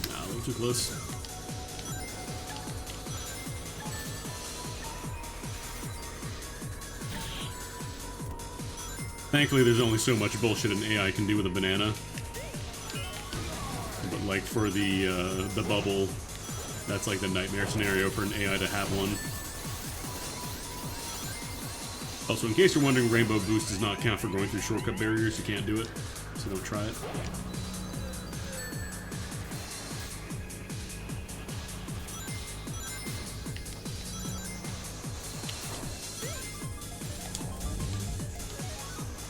Nah, a little too close. Thankfully, there's only so much bullshit an AI can do with a banana. But like for the bubble, that's like the nightmare scenario for an AI to have one. Also, in case you're wondering, Rainbow Boost does not count for going through shortcut barriers. You can't do it. so don't try it.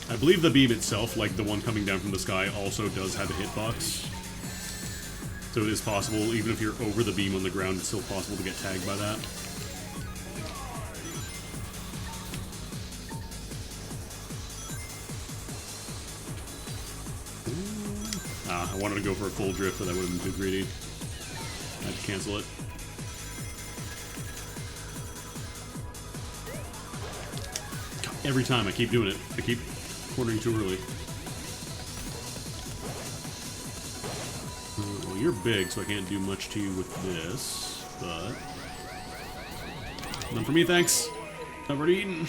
I believe the beam itself, like the one coming down from the sky, also does have a hitbox. So it is possible, even if you're over the beam on the ground, it's still possible to get tagged by that. I wanted to go for a full drift, but that would have been too greedy. I had to cancel it. God, every time I keep doing it. I keep cornering too early. Well, you're big, so I can't do much to you with this, but... None for me, thanks. I've already eaten.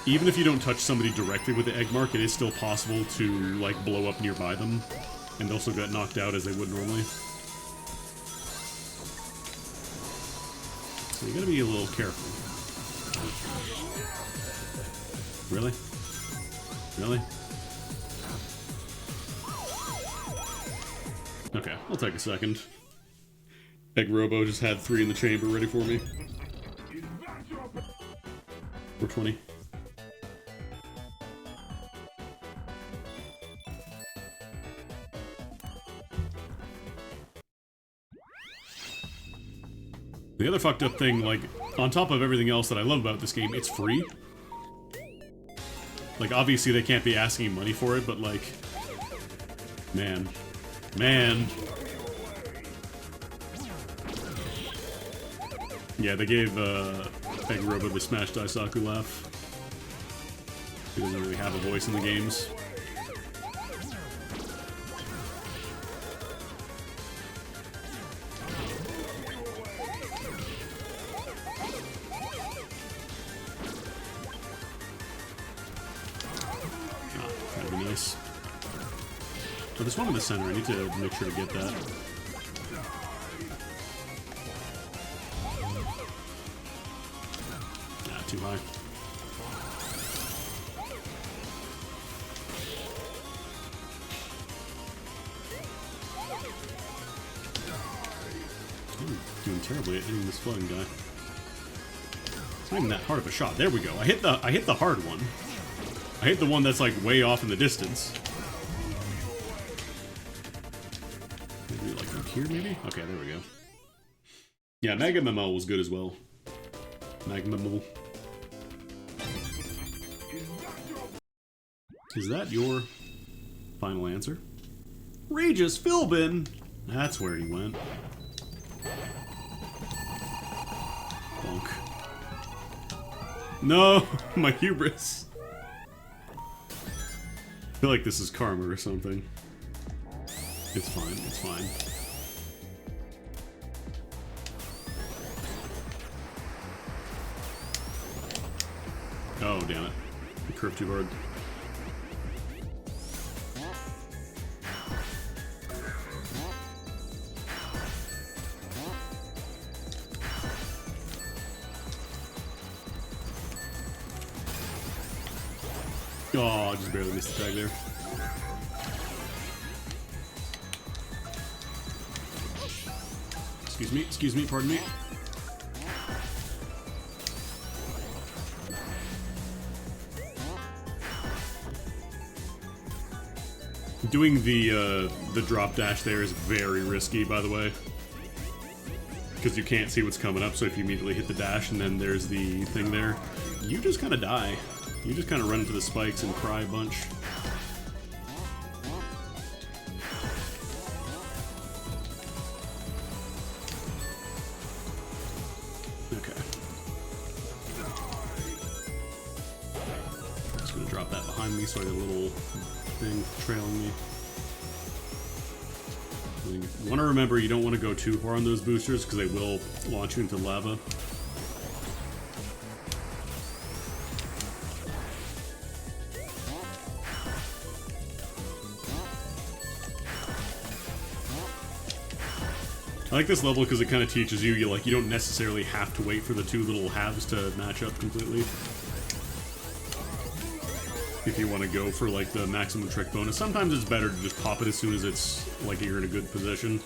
Even if you don't touch somebody directly with the egg mark, it is still possible to, like, blow up nearby them, and they'll still get knocked out as they would normally. So you gotta be a little careful. Really? Really? Okay, I'll take a second. Egg Robo just had 3 in the chamber ready for me. 420. The other fucked up thing, like, on top of everything else that I love about this game, it's free. Like, obviously they can't be asking money for it, but like... Man. Man! Yeah, they gave, Egg Robo the Smash Daisaku laugh. He doesn't really have a voice in the games. Oh, there's one in the center. I need to make sure to get that. Ah, too high. I'm doing terribly at hitting this floating guy. It's not even that hard of a shot. There we go. I hit the hard one. I hit the one that's like way off in the distance. Maybe like up here, maybe? Okay, there we go. Yeah, Mega Memo was good as well. Mega Memo. Is that your final answer? Regis Philbin! That's where he went. Bonk. No! My hubris! I feel like this is karma or something. It's fine, it's fine. Oh, damn it. I curved too hard. Oh, I just barely missed the tag there. Excuse me, pardon me. Doing the drop dash there is very risky, by the way. Because you can't see what's coming up, so if you immediately hit the dash and then there's the thing there, you just kind of die. You just kind of run into the spikes and cry a bunch. Okay. Just gonna drop that behind me so I get a little thing trailing me. You want to remember you don't want to go too far on those boosters because they will launch you into lava. I like this level because it kind of teaches you, you don't necessarily have to wait for the two little halves to match up completely. if you want to go for like the maximum trick bonus. Sometimes it's better to just pop it as soon as it's like you're in a good position.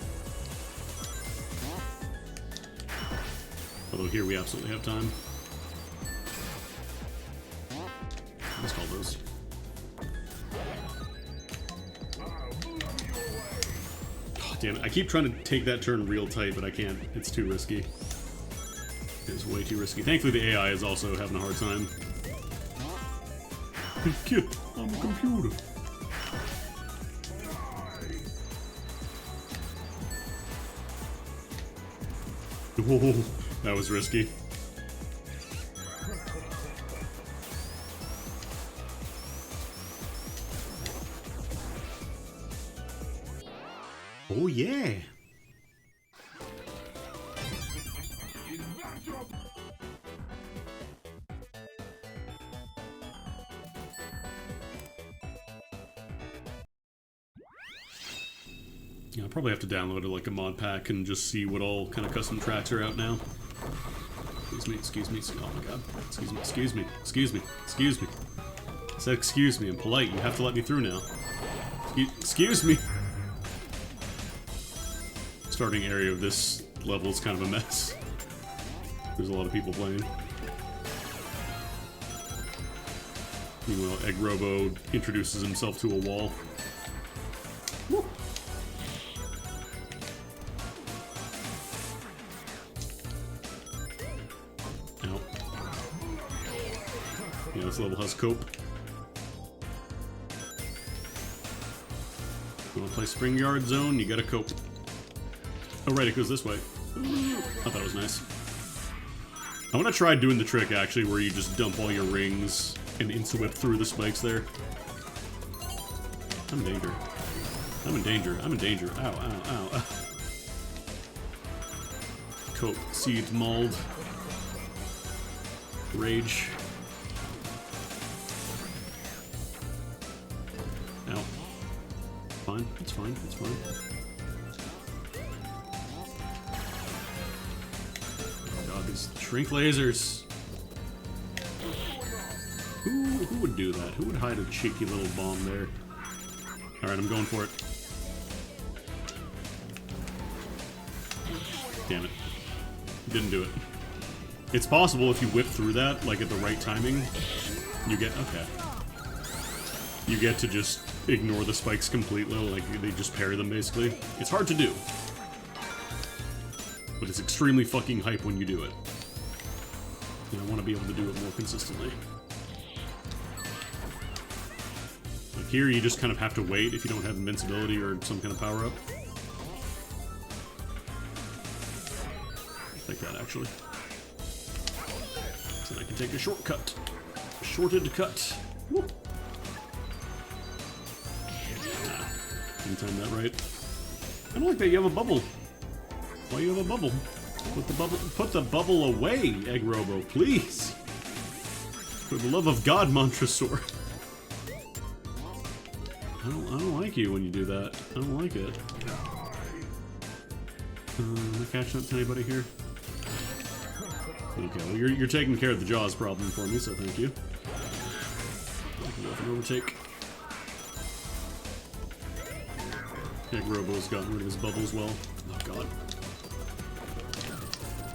Although here we absolutely have time. Let's call those. Oh, damn it. I keep trying to take that turn real tight, but I can't. It's too risky. It's way too risky. Thankfully, the AI is also having a hard time. Kid, I'm a computer. Whoa, that was risky. Oh yeah. Yeah, I'll probably have to download like a mod pack and just see what all kind of custom tracks are out now. Excuse me, oh my god. Excuse me. I said excuse me, I'm polite, you have to let me through now. Excuse me. Starting area of this level is kind of a mess. There's a lot of people playing. Meanwhile, Egg Robo introduces himself to a wall. Woo. Ow. Yeah, this level has cope. You wanna play Spring Yard Zone? You gotta cope. Oh right, it goes this way. I thought that was nice. I want to try doing the trick, actually, where you just dump all your rings and insta-whip through the spikes there. I'm in danger. I'm in danger. I'm in danger. Ow, ow, ow, ow. Coat, seed, mauled. Rage. Ow. Fine. It's fine. It's fine. These shrink lasers. Who would do that? Who would hide a cheeky little bomb there? Alright, I'm going for it. Damn it. Didn't do it. It's possible if you whip through that, like at the right timing, you get... okay. You get to just ignore the spikes completely, like they just parry them basically. It's hard to do. But it's extremely fucking hype when you do it. And I want to be able to do it more consistently. Like here, you just kind of have to wait if you don't have invincibility or some kind of power-up. Like that, actually. So I can take a shortcut. A shorted cut. Woo. Ah, didn't time that right. I don't like that you have a bubble. Why you have a bubble? Put the bubble away, Egg Robo, please. For the love of God, Montresor. I don't like you when you do that. I don't like it. Am I catching up to anybody here? Okay, well you're taking care of the Jaws problem for me, so thank you. I can go for an overtake. Egg Robo's gotten rid of his bubble as well. Oh god.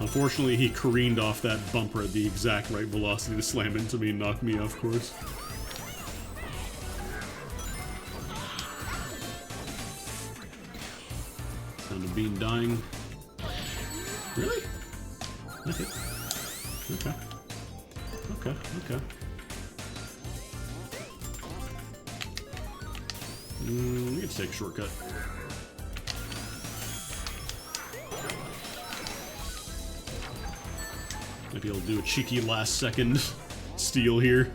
Unfortunately, he careened off that bumper at the exact right velocity to slam into me and knock me off course. Sound of Bean dying. Really? Okay. Okay. Okay, okay. We get to take a shortcut. Might be able to do a cheeky last second steal here.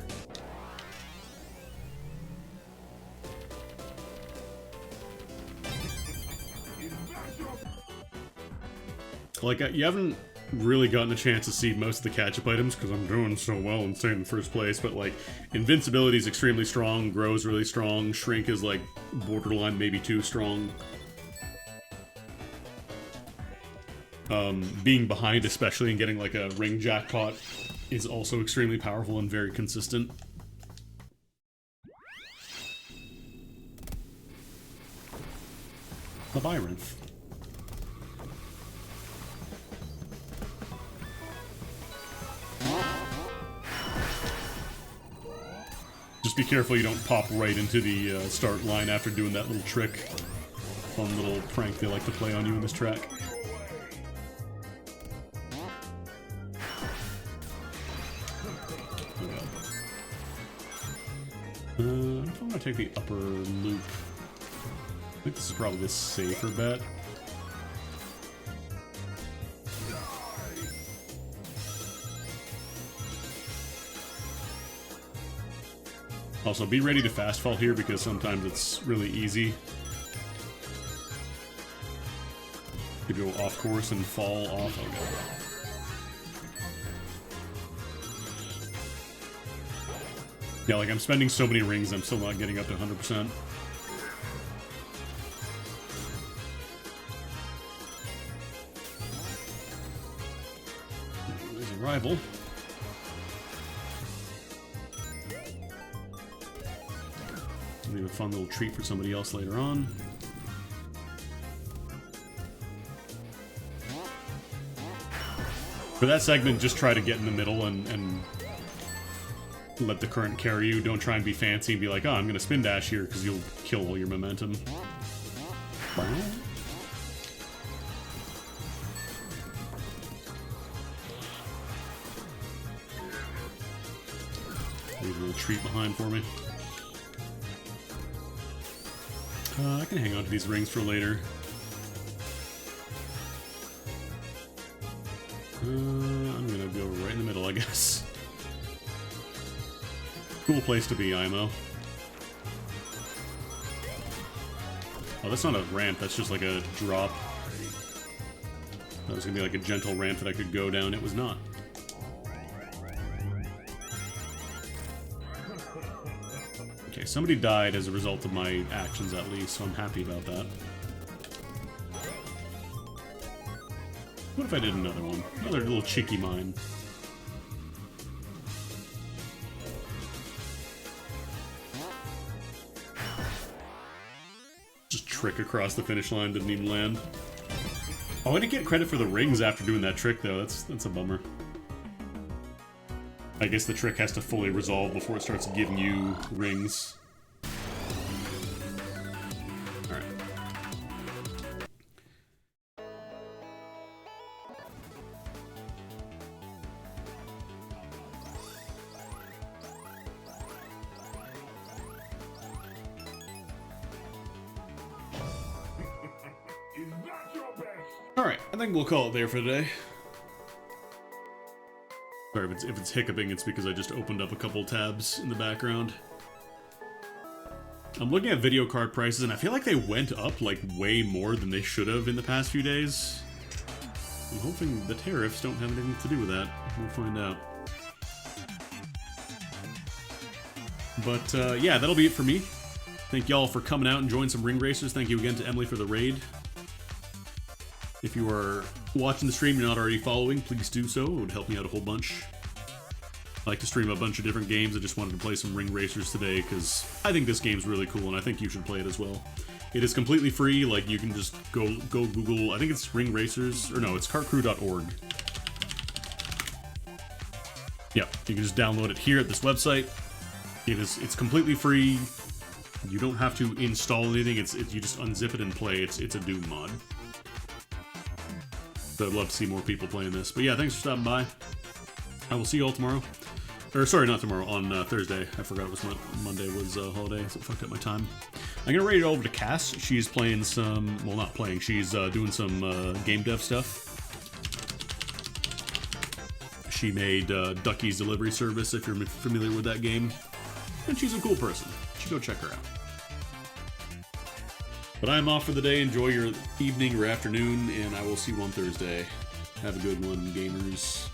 Like, you haven't really gotten a chance to see most of the catch-up items because I'm doing so well and staying in first place, but like, invincibility is extremely strong, grow is really strong, shrink is like borderline maybe too strong. Being behind especially and getting like a ring jackpot is also extremely powerful and very consistent. Labyrinth. Just be careful you don't pop right into the start line after doing that little trick. Fun little prank they like to play on you in this track. I'm gonna take the upper loop. I think this is probably the safer bet. Also, be ready to fast fall here because sometimes it's really easy to go off course and fall off. Oh god. Yeah, like I'm spending so many rings, I'm still not getting up to 100%. There's a rival. Leave a fun little treat for somebody else later on. For that segment, just try to get in the middle and let the current carry you. Don't try and be fancy and be like, oh, I'm gonna spin dash here, because you'll kill all your momentum. Leave a little treat behind for me. I can hang on to these rings for later. I'm gonna go right in the middle, I guess. Cool place to be, IMO. Oh, that's not a ramp, that's just like a drop. That was gonna be like a gentle ramp that I could go down. It was not. Okay, somebody died as a result of my actions at least, so I'm happy about that. What if I did another one? Another little cheeky mine. Just trick across the finish line, didn't even land. Oh, I didn't get credit for the rings after doing that trick though, that's a bummer. I guess the trick has to fully resolve before it starts giving you rings. Alright. Alright, I think we'll call it there for today. Sorry, if it's hiccuping, it's because I just opened up a couple tabs in the background. I'm looking at video card prices, and I feel like they went up, like, way more than they should have in the past few days. I'm hoping the tariffs don't have anything to do with that. We'll find out. But, yeah, that'll be it for me. Thank y'all for coming out and joining some Ring Racers. Thank you again to Emily for the raid. If you are watching the stream and you're not already following, please do so. It would help me out a whole bunch. I like to stream a bunch of different games. I just wanted to play some Ring Racers today because I think this game's really cool and I think you should play it as well. It is completely free. Like, you can just go Google, I think it's Ring Racers, or no, it's kartcrew.org. Yeah, you can just download it here at this website. It's completely free. You don't have to install anything. You just unzip it and play. It's a Doom mod. So I'd love to see more people playing this. But yeah, thanks for stopping by. I will see you all tomorrow. Or sorry, not tomorrow, on Thursday. I forgot it was Monday was holiday, so it fucked up my time. I'm gonna rate it over to Cass. She's playing some, well, not playing, she's doing some game dev stuff. She made Ducky's Delivery Service, if you're familiar with that game. And she's a cool person. You should go check her out. But I'm off for the day. Enjoy your evening or afternoon, and I will see you on Thursday. Have a good one, gamers.